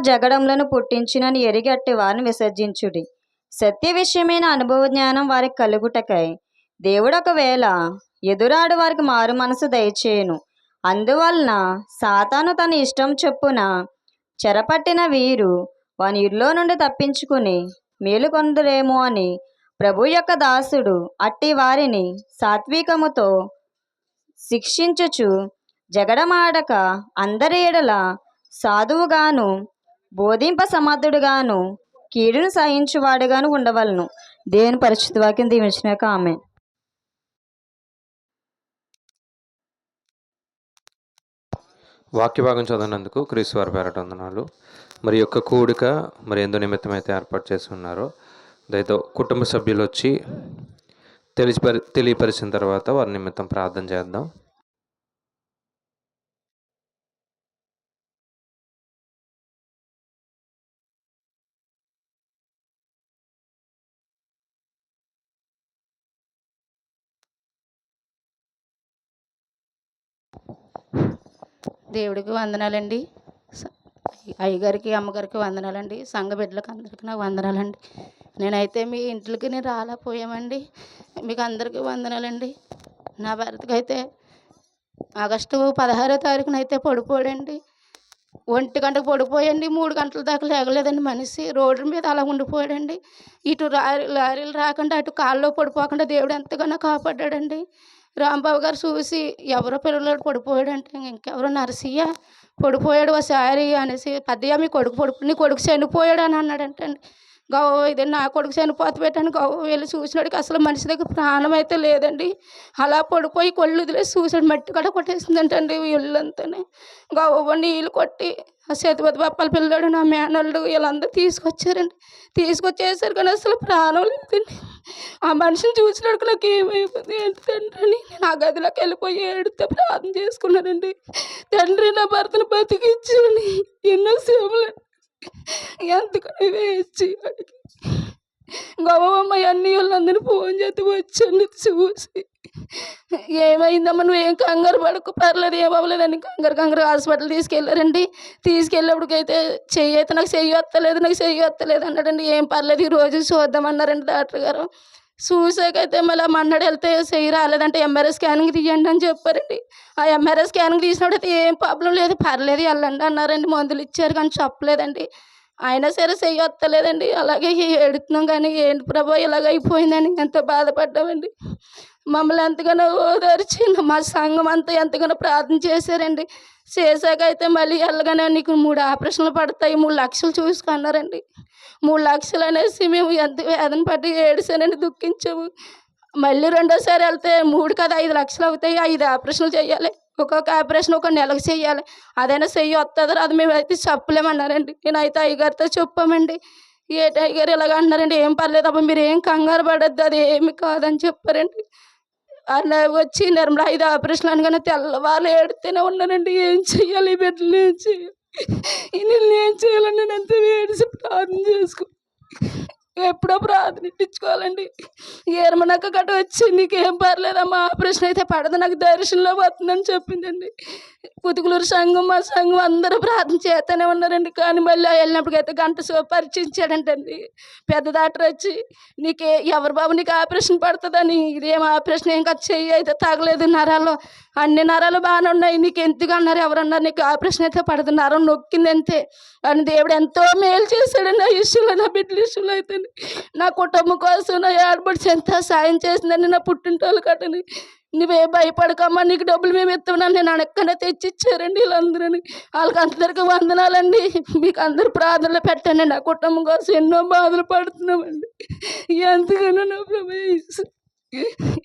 జగడములను పుట్టించునని ఎరిగట్టి వారిని విసర్జించుడి. సత్య విషయమైన అనుభవ జ్ఞానం వారికి కలుగుటకై దేవుడు ఒకవేళ ఎదురాడు వారికి మారు మనసు దయచేయును. అందువలన సాతాను తన ఇష్టం చొప్పున చెరపట్టిన వీరు వాని ఇల్లు నుండి తప్పించుకుని మేలు కొందరేమో అని ప్రభు యొక్క దాసుడు అట్టి వారిని సాత్వికముతో శిక్షించుచు జగడమాడక అందరి ఎడల సాధువుగాను బోధింప సమర్థుడుగాను కీడును సహించువాడుగాను ఉండవలను. దేవుని పరిశుద్ధ వాక్యం దీవించినాక ఆమె. వాక్య భాగం చదివినందుకు క్రీస్తు వారి పేరట వందనాలు. మరి యొక్క కూడిక మరి ఎందు నిమిత్తం అయితే ఏర్పాటు చేసి ఉన్నారో దయతో కుటుంబ సభ్యులు వచ్చి తెలియపరిచిన తర్వాత వారి నిమిత్తం ప్రార్థన చేద్దాం. దేవుడికి వందనాలండి. అయ్యగారికి అమ్మగారికి వందనాలండి. సంఘ బిడ్డలకు అందరికీ నాకు వందనాలండి. నేనైతే మీ ఇంట్లోకి నేను రాలేకపోయామండి. మీకు అందరికీ వందనాలండి. నా భర్తకైతే ఆగస్టు 16వ తారీఖునైతే పడిపోయాడండి. 1 గంటకు పడిపోయండి. 3 గంటల దాకా లేగలేదండి. మనిషి రోడ్డు మీద అలా ఉండిపోయాడండి. ఇటు లారీలు రాకుండా అటు కాల్లో పడిపోకుండా దేవుడు ఎంతగానో కాపాడాడండి. రాంబాబు గారు చూసి ఎవరో పిల్లలు పడిపోయాడంటే ఇంకెవరో నరసయ్య పడిపోయాడు ఒకసారి అనేసి, పెద్దయ్య మీ కొడుకు చనిపోయాడు అని అన్నాడంటండి. ఇది నా కొడుకు చనిపోతే పెట్టాను వెళ్ళి చూసినాడికి అసలు మనిషి దగ్గర ప్రాణం అయితే లేదండి. అలా పడిపోయి కొళ్ళు వదిలేసి చూసాడు. మట్టి కూడా కొట్టేసిందంటండి ఇల్లంతానే. నీళ్ళు కొట్టి ఆ చేతిపతి బప్పాలు పిల్లాడు నా మేనల్లు వీళ్ళందరూ తీసుకొచ్చారండి. తీసుకొచ్చేసారు కానీ అసలు ప్రాణం లేదండి. ఆ మనిషిని చూసినాడు నాకు ఏమైపోతుంది ఏంటి తండ్రి అని నేను ఆ గదిలోకి వెళ్ళిపోయి ఏడితే ప్రార్థన చేసుకున్నానండి. తండ్రి నా భర్తను బతికించని ఎన్నో సేవలు ఎంతకని వేచి వాడికి గోవమ్మ అన్ని వాళ్ళందరూ ఫోన్ చేసి వచ్చండి చూసి ఏమైందమ్మా నువ్వేం కంగారు పడకు పర్లేదు ఏమవ్వలేదండి. కంగారు హాస్పిటల్ తీసుకెళ్ళారండి. తీసుకెళ్ళేప్పటికైతే చెయ్యి అయితే నాకు చెయ్యి వస్తలేదు అన్నాడండి. ఏం పర్లేదు ఈరోజు చూద్దామన్నారండి డాక్టర్ గారు. చూసాకైతే మళ్ళీ మన్నాడు వెళ్తే చెయ్యి రాలేదంటే ఎంఆర్ఐ స్కానింగ్ తీయండి అని చెప్పారండి. ఆ ఎంఆర్ఐ స్కానింగ్ తీసినప్పుడైతే ఏం ప్రాబ్లం లేదు పర్లేదు వెళ్ళండి అన్నారండి. మందులు ఇచ్చారు కానీ చెప్పలేదండి. అయినా సరే చెయ్యి వస్తలేదండి. అలాగే ఎడుతున్నాం కానీ ఏంటి ప్రభా ఇలాగ అయిపోయిందని ఎంతో బాధపడ్డామండి. మమ్మల్ని ఎంతగానో ఓదార్చి మా సంఘం అంతా ఎంతగానో ప్రార్థన చేశారండి. చేశాకైతే మళ్ళీ వెళ్ళగానే నీకు 3 ఆపరేషన్లు పడతాయి 3 లక్షలు చూసుకున్నారండి. 3 లక్షలు అనేసి మేము ఎంత వేదన పడి ఏడిసానండి, దుఃఖించాము. మళ్ళీ రెండోసారి వెళ్తే 3 కాదు 5 లక్షలు అవుతాయి. 5 ఆపరేషన్లు చేయాలి. ఒక్కొక్క ఆపరేషన్ ఒక నెలకు చేయాలి. అదైనా చెయ్యి వస్తుందో అది మేమైతే చెప్పలేమన్నారండి. నేనైతే అయ్యగారితో చెప్పామండి. ఏటి అయ్యగారు ఇలాగ అంటున్నారండి. ఏం పర్లేదు అబ్బా మీరు ఏం కంగారు పడద్దు అది ఏమి కాదని చెప్పారండి. అలా వచ్చి నిర్మల 5 ఆపరేషన్లు అనగానే తెల్లవాళ్ళు ఏడుతూనే ఉన్నానండి. ఏం చెయ్యాలి ఈ బిడ్డలు ఏం చేయాలి వీళ్ళని ఏం చేయాలని నేను ఎంత ఏడిసి ప్రార్థన చేసుకో ఎప్పుడో ప్రార్థన ఇట్టించుకోవాలండి. ఏరమనక్క గట్ట వచ్చి నీకేం పర్లేదమ్మా ఆపరేషన్ అయితే పడదు నాకు దర్శనంలో వస్తుందని చెప్పిందండి. పుతుకులూరు సంఘం మా సంఘం అందరూ ప్రార్థన చేస్తూనే ఉన్నారండి. కానీ మళ్ళీ వెళ్ళినప్పటికైతే గంట పరిచయించాడంటండి పెద్ద డాక్టర్ వచ్చి నీకే ఎవరు బాబు నీకు ఆపరేషన్ పడుతుందని. ఇదేం ఆపరేషన్ ఏం కాదు చెయ్యి అయితే తగలేదు నరాలు అన్ని నరాలు బాగానే ఉన్నాయి నీకు ఎందుకు అన్నారు ఎవరన్నారు నీకు ఆపరేషన్ అయితే పడదు నరం నొక్కింది అంతే అని దేవుడు ఎంతో మేలు చేశాడండి. నా ఇష్యూలో నా బిడ్డల ఇష్యూలో అయితే నా కుటుంబం కోసం నా ఏర్పడి ఎంత సాయం చేసిందండి. నా పుట్టింటోళ్ళు కట్టని నువ్వే భయపడకమ్మా నీకు డబ్బులు మేము ఇస్తామని నేను అడక్కనే తెచ్చిచ్చారండి. వీళ్ళందరూ వాళ్ళకి అందరికీ వందనాలండి. మీకు అందరు ప్రార్థనలు పెట్టండి. నా కుటుంబం కోసం ఎన్నో బాధలు పడుతున్నామండి. ఎంతగానో నా ప్రభు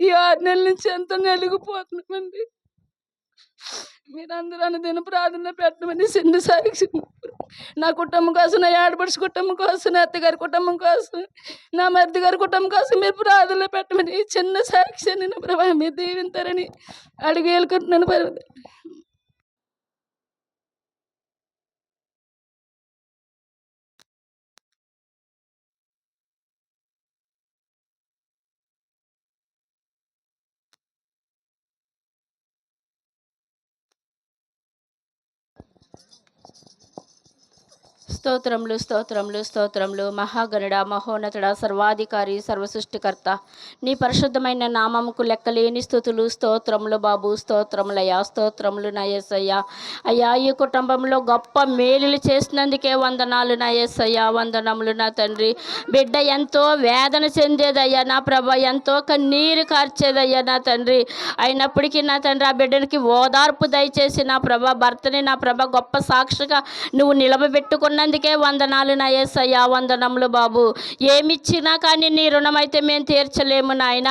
ఈ 6 నెలల నుంచి ఎంతో నలిగిపోతున్నామండి. మీరందరూ అనుదిన ప్రార్థనలో పెట్టమని చిన్న సాక్షి నా కుటుంబం కోసం నా ఆడపడుచు కుటుంబం కోసం నా అత్తగారి కుటుంబం కోసం నా మరిది గారి కుటుంబం కోసం మీరు ప్రార్థనలో పెట్టమని చిన్న సాక్షి నేను ప్రభావం మీరు దీవింతారని అడిగి వెళ్ళుకుంటున్నాను. స్తోత్రములు స్తోత్రములు స్తోత్రములు. మహాగణుడ, మహోన్నతుడ, సర్వాధికారి, సర్వసృష్టికర్త, నీ పరిశుద్ధమైన నామముకు లెక్కలేని స్తుతులు స్తోత్రములు బాబు. స్తోత్రములయ్యా, స్తోత్రములు నా యేసయ్యా. అయ్యా, ఈ కుటుంబంలో గొప్ప మేలులు చేసినందుకే వందనాలు నా యేసయ్యా. వందనములు నా తండ్రి. బిడ్డ ఎంతో వేదన చెందేదయ్యా నా ప్రభ, ఎంతో కన్నీరు కార్చేదయ్యా నా తండ్రి. అయినప్పటికీ నా తండ్రి, ఆ బిడ్డనికి ఓదార్పు దయచేసి నా ప్రభ, భర్తని నా ప్రభ గొప్ప సాక్షిగా నువ్వు నిలబెట్టుకున్నందుకే వందనాలు నా యేసయ్యా. వందనములు బాబు. ఏమిచ్చినా కానీ నీ రుణమైతే మేము తీర్చలేము నాయన.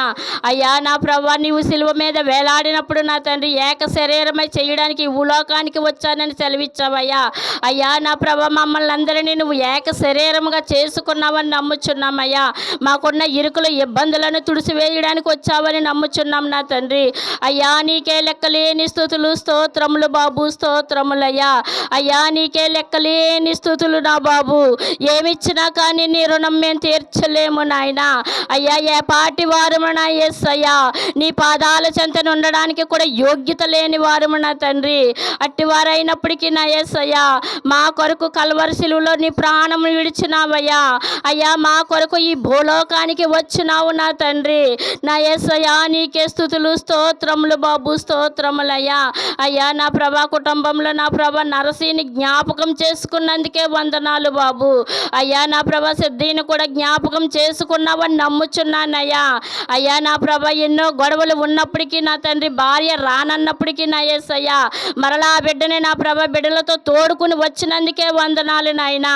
అయ్యా నా ప్రభా, నీవు సిలువ మీద వేలాడినప్పుడు నా తండ్రి ఏక శరీరమై చేయడానికి భూలోకానికి వచ్చానని సెలవిచ్చావయ్యా. అయ్యా నా ప్రభా, మమ్మల్ని అందరినీ నువ్వు ఏక శరీరముగా చేసుకున్నావని నమ్ముచున్నామయ్యా. మాకున్న ఇరుకులు ఇబ్బందులను తుడిసివేయడానికి వచ్చావని నమ్ముచున్నాం నా తండ్రి. అయ్యా, నీకే లెక్కలేని స్తుతులు స్తోత్రములు బాబు. స్తోత్రములయ్యా. అయ్యా, నీకే లెక్కలేని స్తుతులు నా బాబు. ఏమిచ్చినా కానీ నీ రుణం మేము తీర్చలేము నాయన. అయ్యా, ఏ పాటి వారము నా యేసయ్యా. నీ పాదాల చెంతను ఉండడానికి కూడా యోగ్యత లేని వారము నా తండ్రి. అట్టివారైనప్పటికీ నా యేసయ్యా, మా కొరకు కల్వరి శిలువలో నీ ప్రాణము విడిచినావయ్యా. అయ్యా, మా కొరకు ఈ భూలోకానికి వచ్చినావు నా తండ్రి. నా యేసయ్యా, నీకే స్తుతులు స్తోత్రములు బాబు. స్తోత్రములయ్యా. అయ్యా నా ప్రభా, కుటుంబంలో నా ప్రభా నరసీని జ్ఞాపకం చేసుకున్నందుకే వందనాలు బాబు. అయ్యా నా ప్రభా, సిద్ధిని కూడా జ్ఞాపకం చేసుకున్నావని నమ్ముచున్నానయ్యా. అయ్యా నా ప్రభా, ఎన్నో గొడవలు ఉన్నప్పటికీ నా తండ్రి, భార్య రానన్నప్పటికీ నా యేసయ్యా, మరలా ఆ బిడ్డని నా ప్రభా బిడ్డలతో తోడుకుని వచ్చినందుకే వందనాలు నాయన.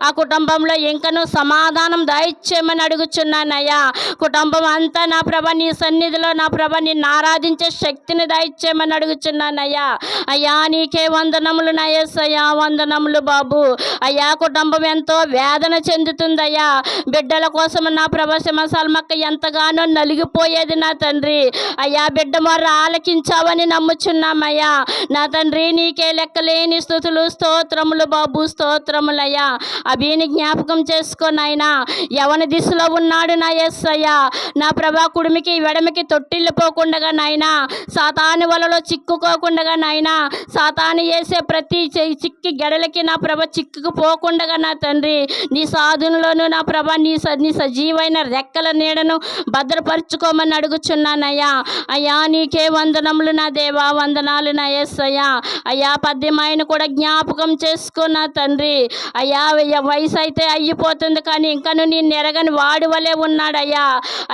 ఆ కుటుంబంలో ఇంకనూ సమాధానం దయచేయమని అడుగుచున్నానయ్యా. కుటుంబం అంతా నా ప్రభా నీ సన్నిధిలో నా ప్రభా నిన్ను ఆరాధించే శక్తిని దయచేయమని అడుగుచున్నానయ్యా. అయ్యా, నీకే వందనములు నా యేసయ్యా. వందనములు బాబు. అయ్యా, కుటుంబం ఎంతో వేదన చెందుతుందయ్యా. బిడ్డల కోసం నా ప్రభా సింహసల్మక్క ఎంతగానో నలిగిపోయేది నా తండ్రి. అయ్యా, బిడ్డ మొర్ర ఆలకించావని నమ్ముచున్నామయ్యా. నా తండ్రి, నీకే లెక్కలేని స్తుతులు స్తోత్రములు బాబు. స్తోత్రములయ్యా. అభిని జ్ఞాపకం చేసుకోనైనా యవన దిశలో ఉన్నాడు నా యేసయ్యా. నా ప్రభా, కుడిమికి వెడమికి తొట్టిల్లిపోకుండా నాయనా, సాతాను వలలో చిక్కుకోకుండా నాయనా, సాతాను వేసే ప్రతి చిక్కి గడలకి నా ప్రభ చిక్కుకుపోకుండా నా తండ్రి నీ సాధునులోను నా ప్రభ నీ సజీవైన రెక్కల నీడను భద్రపరచుకోమని అడుగుచున్నానయ్యా. అయ్యా, నీకే వందనములు నా దేవా. వందనాలు నా యేసయ్యా. అయ్యా, పద్యమాయను కూడా జ్ఞాపకం చేసుకో నా తండ్రి. అయ్యా, వయసు అయితే అయిపోతుంది కానీ ఇంకను నీ నెరగని వాడి వలె ఉన్నాడయ్యా.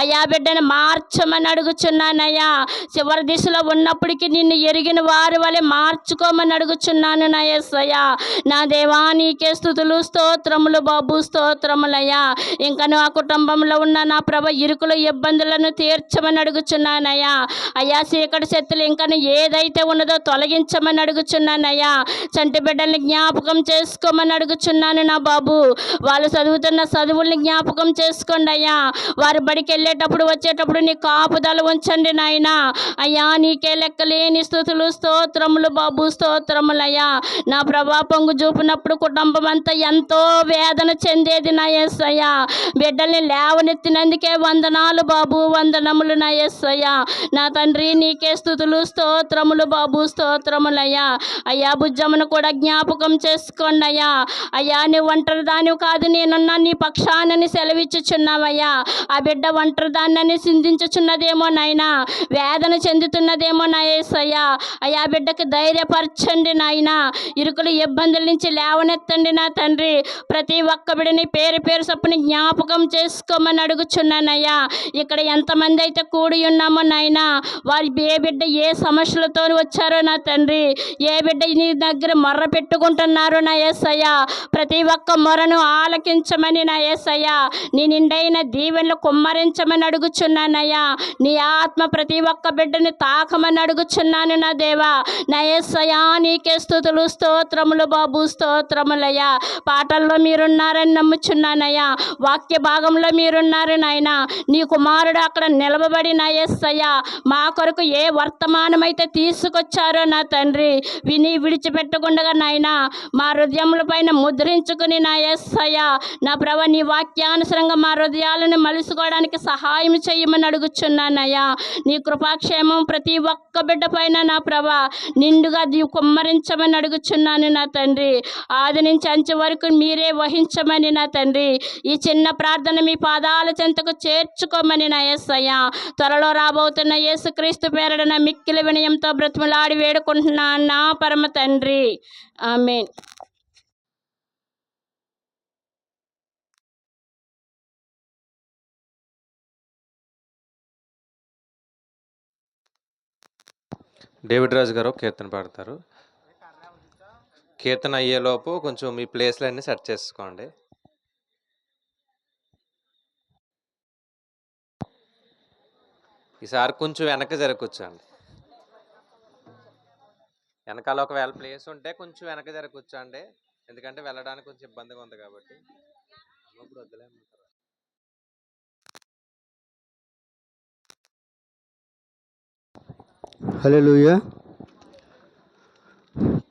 అయ్యా, బిడ్డను మార్చమని అడుగుచున్నానయ్యా. చివరి దిశలో ఉన్నప్పటికీ నిన్ను ఎరిగిన వారి వలె మార్చుకోమని అడుగుచున్నాను నా యేసయ్యా. నా దేవా, నీకే స్తుతులు స్తోత్రములు బాబు. స్తోత్రములయ్యా. ఇంకను ఆ కుటుంబంలో ఉన్న నా ప్రభ ఇరుకుల ఇబ్బందులను తీర్చమని అడుగుచున్నానయ్యా. అయ్యా, చీకటి శక్తులు ఇంకను ఏదైతే ఉన్నదో తొలగించమని అడుగుచున్నానయ్యా. చంటి బిడ్డల్ని జ్ఞాపకం చేసుకోమని అడుగుచున్నాను నా బాబు. వాళ్ళు చదువుతున్న చదువుల్ని జ్ఞాపకం చేసుకోండి అయ్యా. వారు బడికి వెళ్ళేటప్పుడు వచ్చేటప్పుడు నీ కాపుదల ఉంచండి నాయన. అయ్యా, నీకే లెక్కలేని స్తుతులు స్తోత్రములు బాబు. స్తోత్రములయ్యా. నా ప్రభా, పొంగు చూపినప్పుడు కుటుంబం అంతా ఎంతో వేదన చెందేది నా యేసయ్యా. బిడ్డల్ని లేవనెత్తినందుకే వందనాలు బాబు. వందనములు నా యేసయ్యా. నా తండ్రి, నీకే స్తుతులు స్తోత్రములు బాబు. స్తోత్రములయ్యా. అయ్యా, బుజ్జమ్మను కూడా జ్ఞాపకం చేసుకోండి అయ్యా. అయ్యా, నువ్వు ఒంటరి దానివి కాదు, నేనున్నా నీ పక్షానని సెలవిచ్చుచున్నావయ్యా. ఆ బిడ్డ ఒంటరి దాన్నని చింతించుచున్నదేమో నాయనా, వేదన చెందుతున్నదేమో నా యేసయ్యా. అయ్యా, బిడ్డకు ధైర్యపరచండి నాయనా. ఇరుకులు ఇబ్బందుల నుంచి లేవనెత్తండి నా తండ్రి. ప్రతి ఒక్క బిడ్డని పేరు పేరు చొప్పున జ్ఞాపకం చేసుకోమని అడుగుచున్నానయ్యా. ఇక్కడ ఎంతమంది అయితే కూడి ఉన్నామో నాయనా, వారి ఏ బిడ్డ ఏ సమస్యలతో వచ్చారో నా తండ్రి, ఏ బిడ్డ నీ దగ్గర మొర్ర పెట్టుకుంటున్నారో నా యేసయ్యా, ప్రతి ఒక్క మొరను ఆలకించమని నా యేసయ్యా. నీ నిండైన దీవెనలు కుమ్మరించమని అడుగుచున్నానయ్యా. నీ ఆత్మ ప్రతి ఒక్క బిడ్డని తాకమని అడుగుచున్నాను నా దేవా. నా యేసయ్యా, నీకే స్తుతులు స్తోత్రములు బాబు. స్తోత్రములయ్యా. పాటల్లో మీరున్నారని నమ్ముచున్నానయ్యా. వాక్య భాగంలో మీరున్నారు నాయన. నీ కుమారుడు అక్కడ నిలబడి నా యేసయ్యా మా కొరకు ఏ వర్తమానమైతే తీసుకొచ్చారో నా తండ్రి విని విడిచిపెట్టకుండా నాయన మా హృదయముల పైన ముద్రించుకుని నా యేసయ్యా, నా ప్రభ నీ వాక్యానుసరంగా మా హృదయాలను మలుసుకోవడానికి సహాయం చేయమని అడుగుచున్నానయ్యా. నీ కృపాక్షేమం ప్రతి ఒక్క బిడ్డ పైన నా ప్రభ నిండుగా కుమ్మరించమని అడుగుచున్నాను నా తండ్రి. ఆది నుంచి అంచె వరకు మీరే వహించమని నా తండ్రి, ఈ చిన్న ప్రార్థన మీ పాదాల చెంతకు చేర్చుకోమని నా యేసయ్య. త్వరలో రాబోతున్న యేసుక్రీస్తు పేరట నా మిక్కిలి వినయంతో బ్రతిమలాడి వేడుకుంటున్నా నా పరమ తండ్రి. ఆమేన్. డేవిడ్ రాజు గారు కీర్తన పాడతారు. కీర్తన అయ్యేలోపు కొంచెం మీ ప్లేస్లన్నీ సెట్ చేసుకోండి. ఈసారి కొంచెం వెనక్కి కూర్చోండి. వెనకాల ఒకవేళ ప్లేస్ ఉంటే కొంచెం వెనక కూర్చోండి, ఎందుకంటే వెళ్ళడానికి కొంచెం ఇబ్బందిగా ఉంది కాబట్టి. ఇప్పుడు వద్దులే. హల్లెలూయా.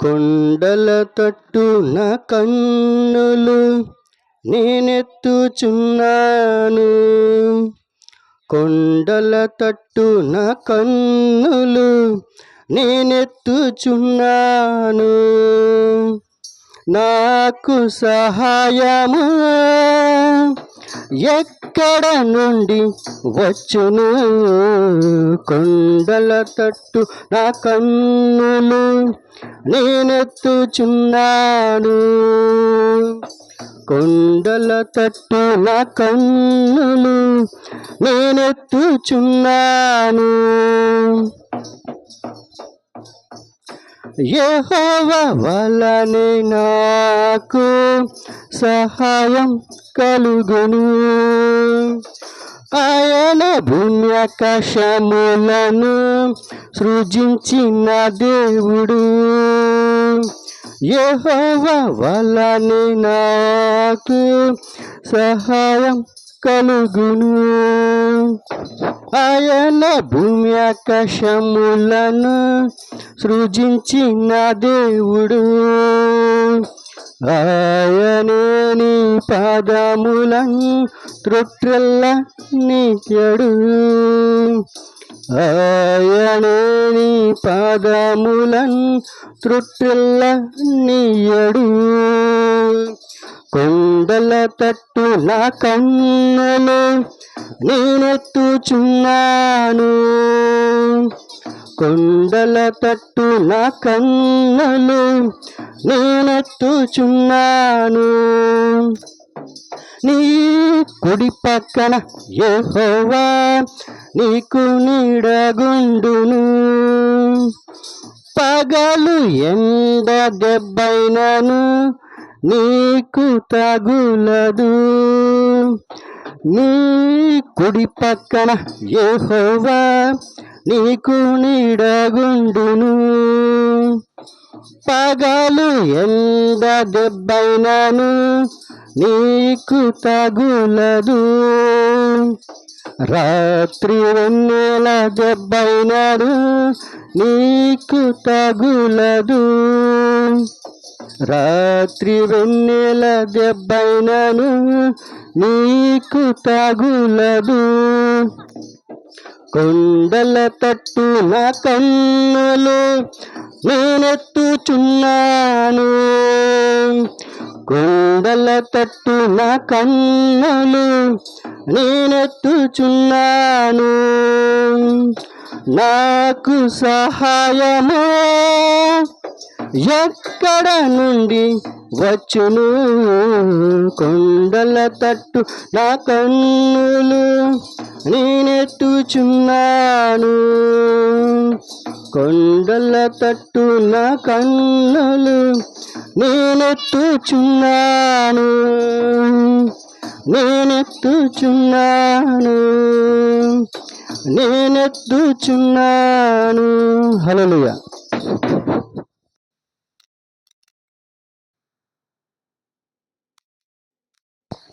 కొండల తట్టున కన్నులు నేనెత్తుచున్నాను, కొండల తట్టున కన్నులు నేనెత్తుచున్నాను. నాకు సహాయము ఎక్కడ నుండి వచ్చును? కొండల తట్టు నా కన్నులు నేనెత్తుచున్నాను, కొండల తట్టు నా కన్నులు నేనెత్తుచున్నాను. యెహోవా వలనే నాకు సహాయం కలుగును. ఆయన భూమ్యాకాశములను సృజించిన దేవుడు. యెహోవా వలనే నాకు సహాయం కలుగును. ఆయన భూమ్యాకాశములను సృజించిన దేవుడు. ఆయనే నీ పాదములను త్రొట్రెల్ల నీయడు. ఆయనే నీ పాదములను త్రొట్రెల్ల నీయడు. కొండల తట్టు నా కన్నులు నేనెత్తుచున్నాను, కొండల తట్టు నా కన్నులు నేనెత్తుచున్నాను. నీ కుడి పక్కన యెహోవా నీకు నీడగుండును. పగలు ఎండ దెబ్బైనను నీకు తగులదు. నీ కుడి పక్కన యెహోవా నీకు నీడగుండును. పగలు ఎండ దెబ్బైనను నీకు తగులదు. రాత్రి వెన్నెల దెబ్బైనను నీకు తగులదు. రాత్రి వెన్నెల దెబ్బైనను నీకు తగులదు. కొండల తట్టు నా కన్నులు నేనెత్తుచున్నాను, కొండల తట్టు నా కన్నులు నేనెత్తుచున్నాను. నాకు సహాయము ఎక్కడ నుండి వచ్చును? కొండల తట్టు నా కన్నులు నేనెత్తుచున్నాను, కొండల తట్టు నా కన్నులు నేనెత్తుచున్నాను, నేనెత్తుచున్నాను, నేనెత్తుచున్నాను. హల్లెలూయా.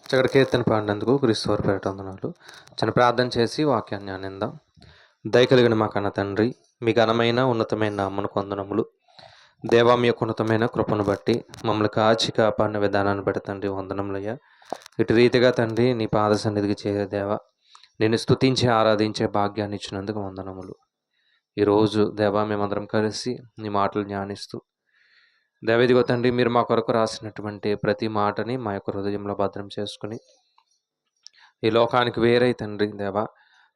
చక్కటి కీర్తన పాడినందుకు క్రీస్తువారి పేరిట వందనాలు. చిన్న ప్రార్థన చేసి వాక్యాన్ని ఆనందాం. దయ కలిగిన మా కన్న తండ్రి, మీ ఘనమైన ఉన్నతమైన నామమునకు వందనములు. దేవా, మీ యొక్క ఉన్నతమైన కృపను బట్టి మమ్మల్ని కాచి కాపాడిన విధానాన్ని బట్టి తండ్రి వందనములయ్యా. ఇటు రీతిగా తండ్రి నీ పాద సన్నిధికి చేరే దేవా, నేను స్తుతించి ఆరాధించే భాగ్యాన్ని ఇచ్చినందుకు వందనములు. ఈరోజు దేవా మేమందరం కలిసి నీ మాటలు ధ్యానిస్తూ దేవేదిగో తండ్రి, మీరు మా కొరకు రాసినటువంటి ప్రతి మాటని మా యొక్క హృదయంలో భద్రం చేసుకుని ఈ లోకానికి వేరై తండ్రి దేవా,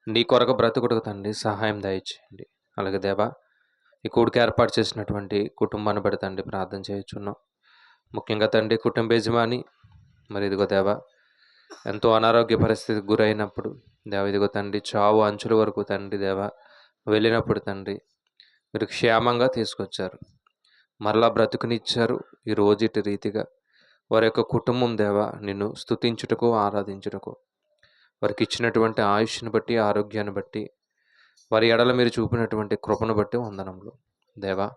నీ కొరకు బ్రతుకుడుకు తండ్రి సహాయం దయచేయండి. అలాగే దేవా, ఈ కూడికి ఏర్పాటు చేసినటువంటి కుటుంబాన్ని బట్టి తండ్రి ప్రార్థన చేయుచున్నాం. ముఖ్యంగా తండ్రి కుటుంబ యజమాని మరి ఇదిగో దేవా ఎంతో అనారోగ్య పరిస్థితికి గురైనప్పుడు దేవ ఇదిగో తండ్రి చావు అంచుల వరకు తండ్రి దేవా వెళ్ళినప్పుడు తండ్రి మీరు క్షేమంగా తీసుకొచ్చారు, మరలా బ్రతుకునిచ్చారు. ఈ రోజుటి రీతిగా వారి యొక్క కుటుంబం దేవా నిన్ను స్తుతించుటకు ఆరాధించుటకు వారికి ఇచ్చినటువంటి ఆయుష్ని బట్టి ఆరోగ్యాన్ని బట్టి వారి ఎడల మీరు చూపినటువంటి కృపను బట్టి వందనములు దేవా.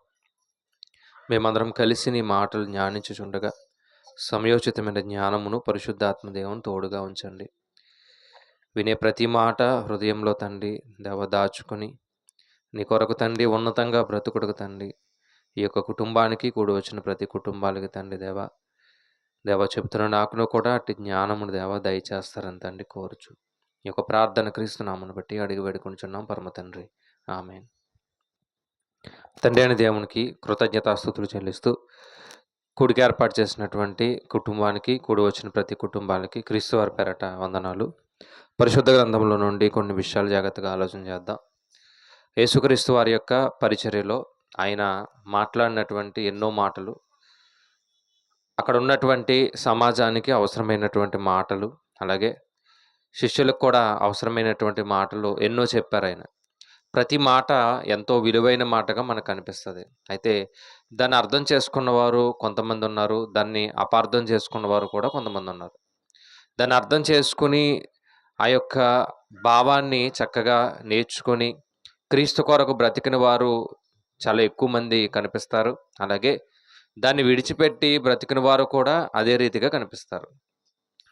మేమందరం కలిసి నీ మాటలు ధ్యానించుచుండగా సమయోచితమైన జ్ఞానమును పరిశుద్ధాత్మ దేవుని తోడుగా ఉంచండి. వినే ప్రతి మాట హృదయంలో తండ్రి దేవ దాచుకొని నీ కొరకు తండ్రి ఉన్నతంగా బ్రతుకుడుకు తండ్రి ఈ యొక్క కుటుంబానికి కూడి వచ్చిన ప్రతి కుటుంబాలకి తండ్రి దేవ చెప్తున్న నాకును కూడా అట్టి జ్ఞానమును దేవ దయచేస్తారని తండ్రి కోరుచు ఈ యొక్క ప్రార్థన క్రీస్తునామను బట్టి అడిగి వేడుకొనిచున్నాం పరమ తండ్రి, ఆమేన్. తండ్రి అయిన దేవునికి కృతజ్ఞతాస్తుతులు చెల్లిస్తూ కూడికి ఏర్పాటు చేసినటువంటి కుటుంబానికి కూడి వచ్చిన ప్రతి కుటుంబాలకి క్రీస్తు వారి పేరట వందనాలు. పరిశుద్ధ గ్రంథంలో నుండి కొన్ని విషయాలు జాగ్రత్తగా ఆలోచన చేద్దాం. యేసుక్రీస్తు వారి యొక్క పరిచర్యలో ఆయన మాట్లాడినటువంటి ఎన్నో మాటలు, అక్కడ ఉన్నటువంటి సమాజానికి అవసరమైనటువంటి మాటలు, అలాగే శిష్యులకు కూడా అవసరమైనటువంటి మాటలు ఎన్నో చెప్పారు ఆయన. ప్రతి మాట ఎంతో విలువైన మాటగా మనకు అనిపిస్తుంది. అయితే దాన్ని అర్థం చేసుకున్నవారు కొంతమంది ఉన్నారు, దాన్ని అపార్థం చేసుకున్నవారు కూడా కొంతమంది ఉన్నారు. దాన్ని అర్థం చేసుకుని ఆ యొక్క భావాన్ని చక్కగా నేర్చుకొని క్రీస్తు కొరకు బ్రతికిన వారు చాలా ఎక్కువ మంది కనిపిస్తారు. అలాగే దాన్ని విడిచిపెట్టి బ్రతికిన వారు కూడా అదే రీతిగా కనిపిస్తారు.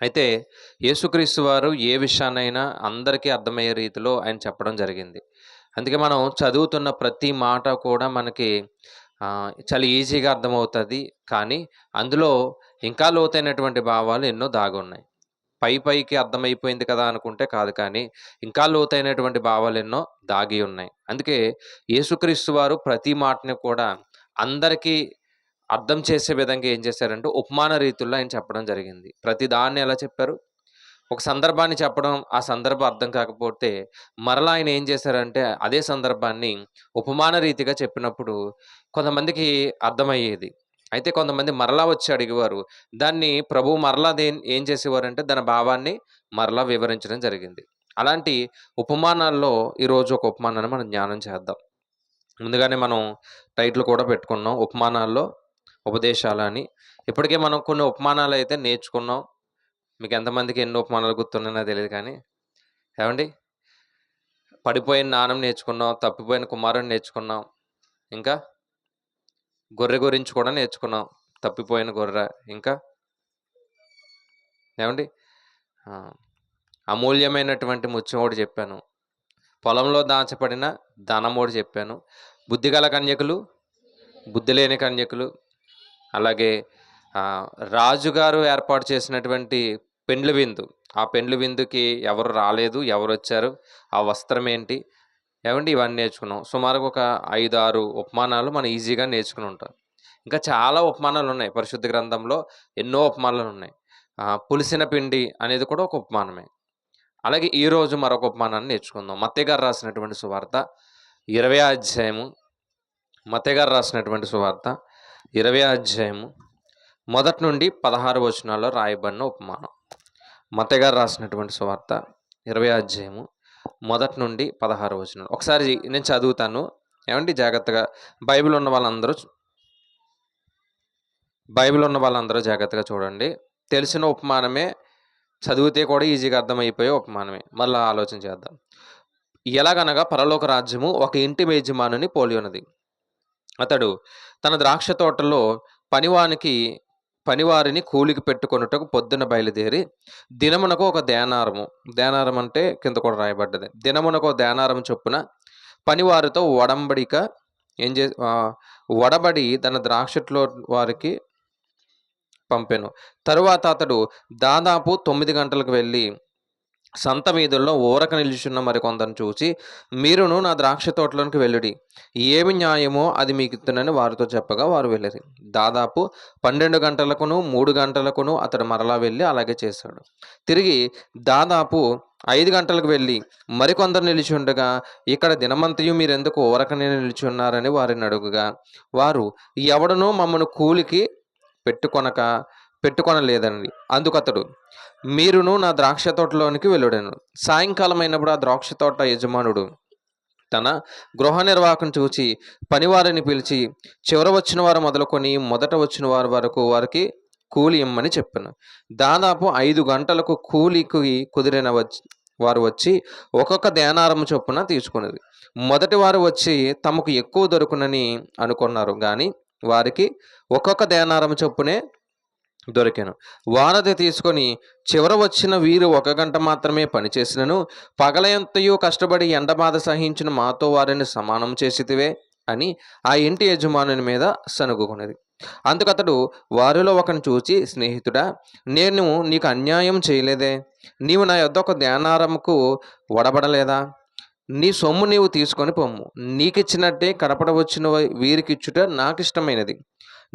అయితే యేసుక్రీస్తు వారు ఏ విషయాన్నైనా అందరికీ అర్థమయ్యే రీతిలో ఆయన చెప్పడం జరిగింది. అందుకే మనం చదువుతున్న ప్రతి మాట కూడా మనకి చాలా ఈజీగా అర్థమవుతుంది. కానీ అందులో ఇంకా లోతైనటువంటి భావాలు ఎన్నో దాగి ఉన్నాయి. పైకి అర్థమైపోయింది కదా అనుకుంటే కాదు, కానీ ఇంకా లోతైనటువంటి భావాలు ఎన్నో దాగి ఉన్నాయి. అందుకే యేసుక్రీస్తు వారు ప్రతి మాటని కూడా అందరికీ అర్థం చేసే విధంగా ఏం చేశారంటే ఉపమాన రీతుల్లో ఆయన చెప్పడం జరిగింది. ప్రతి దాన్ని ఎలా చెప్పారు, ఒక సందర్భాన్ని చెప్పడం, ఆ సందర్భం అర్థం కాకపోతే మరలా ఆయన ఏం చేశారంటే అదే సందర్భాన్ని ఉపమాన రీతిగా చెప్పినప్పుడు కొంతమందికి అర్థమయ్యేది. అయితే కొంతమంది మరలా వచ్చి అడిగేవారు. దాన్ని ప్రభువు మరలా ఏం చేసేవారంటే దాని భావాన్ని మరలా వివరించడం జరిగింది. అలాంటి ఉపమానాల్లో ఈరోజు ఒక ఉపమానాన్ని మనం జ్ఞానం చేద్దాం. ముందుగానే మనం టైటిల్ కూడా పెట్టుకున్నాం, ఉపమానాల్లో ఉపదేశాలని. ఇప్పటికే మనం కొన్ని ఉపమానాలు అయితే నేర్చుకున్నాం. మీకు ఎంతమందికి ఎన్ని ఉపమానాలు గుర్తున్నాయో తెలియదు, కానీ ఏమండి, పడిపోయిన నాణం నేర్చుకున్నాం, తప్పిపోయిన కుమారుని నేర్చుకున్నాం, ఇంకా గొర్రె గురించి కూడా నేర్చుకున్నాం, తప్పిపోయిన గొర్రె. ఇంకా ఏమండి, అమూల్యమైనటువంటి ముత్యం ఒకటి చెప్పాను, పొలంలో దాచబడిన ధనం ఒకటి చెప్పాను, బుద్ధిగల కన్యకులు, బుద్ధి లేని కన్యకులు, అలాగే రాజుగారు ఏర్పాటు చేసినటువంటి పెండ్లి విందు, ఆ పెండ్లి విందుకి ఎవరు రాలేదు, ఎవరు వచ్చారు, ఆ వస్త్రం ఏంటి, ఏమండి, ఇవన్నీ నేర్చుకున్నాం. సుమారుగా ఒక 5-6 ఉపమానాలు మనం ఈజీగా నేర్చుకుని ఉంటాం. ఇంకా చాలా ఉపమానాలు ఉన్నాయి పరిశుద్ధ గ్రంథంలో, ఎన్నో ఉపమానాలు ఉన్నాయి. పులిసిన పిండి అనేది కూడా ఒక ఉపమానమే. అలాగే ఈరోజు మరొక ఉపమానాన్ని నేర్చుకుందాం. మత్తయి గారు రాసినటువంటి సువార్త 20వ అధ్యాయము, మత్తయి గారు రాసినటువంటి సువార్త 20వ అధ్యాయము మొదటి నుండి 16 వచనాల్లో రాయబడిన ఉపమానం. మత్తయి గారు రాసినటువంటి సువార్త 20వ అధ్యాయము మొదటి నుండి 16 వచనాలు. ఒకసారి నేను చదువుతాను, ఏమండి, జాగ్రత్తగా బైబిల్ ఉన్న వాళ్ళందరూ జాగ్రత్తగా చూడండి. తెలిసిన ఉపమానమే, చదివితే కూడా ఈజీగా అర్థమైపోయే ఉపమానమే. మళ్ళీ ఆలోచన చేద్దాం. ఎలాగనగా పరలోక రాజ్యము ఒక ఇంటి యజమానుని పోలి ఉన్నది. అతడు తన ద్రాక్ష తోటలో పనివారిని కూలికి పెట్టుకొనుటకు పొద్దున బయలుదేరి దినమునకు ఒక దేనారం అంటే కింద కూడా రాయబడ్డది, దినమునకు ఒక దేనారం చొప్పున పనివారితో వడబడి తన ద్రాక్షలో వారికి పంపెను. తరువాత అతడు దాదాపు 9 గంటలకు వెళ్ళి సంత వీధుల్లో ఊరక నిలుచున్న మరికొందరిని చూసి, మీరును నా ద్రాక్ష తోటలోనికి వెళ్ళుడి, ఏమి న్యాయమో అది మీకు ఇత్తునని వారితో చెప్పగా వారు వెళ్ళిరి. దాదాపు 12 గంటలకును 3 గంటలకును అతడు మరలా వెళ్ళి అలాగే చేశాడు. తిరిగి దాదాపు 5 గంటలకు వెళ్ళి మరికొందరు నిలిచి ఉండగా, ఇక్కడ దినమంతయు మీరెందుకు ఊరకనే నిలిచి ఉన్నారని వారిని అడుగుగా, వారు ఎవడనూ మమ్మను కూలికి పెట్టుకొనలేదండి. అందుకతడు, మీరును నా ద్రాక్ష తోటలోనికి వెళ్ళుడెను. సాయంకాలం అయినప్పుడు ఆ ద్రాక్ష తోట యజమానుడు తన గృహ నిర్వాహకం చూచి పనివారిని పిలిచి, చివర వచ్చిన వారు మొదలుకొని మొదట వచ్చిన వారి వరకు వారికి కూలి ఇమ్మని చెప్పాను. దాదాపు 5 గంటలకు కూలికి కుదిరిన వారు వచ్చి ఒక్కొక్క దేనారము చొప్పున తీసుకున్నది. మొదటి వారు వచ్చి తమకు ఎక్కువ దొరుకునని అనుకున్నారు, కానీ వారికి ఒక్కొక్క దేనారము చొప్పునే దొరికెను. వారధి తీసుకొని చివర వచ్చిన వీరు 1 గంట మాత్రమే పనిచేసినను పగలయంతయు కష్టపడి ఎండబాధ సహించిన మాతో వారిని సమానం చేసితివే అని ఆ ఇంటి యజమానుని మీద సనుగుకున్నది. అందుకతడు వారిలో ఒకని చూచి, స్నేహితుడా, నేను నీకు అన్యాయం చేయలేదే. నీవు నా యొద్ద 1 దేనారముకు వడబడలేదా? నీ సొమ్ము నీవు తీసుకొని పొమ్ము. నీకిచ్చినట్టే కడపడ వచ్చిన వీరికిచ్చుట నాకిష్టమైనది.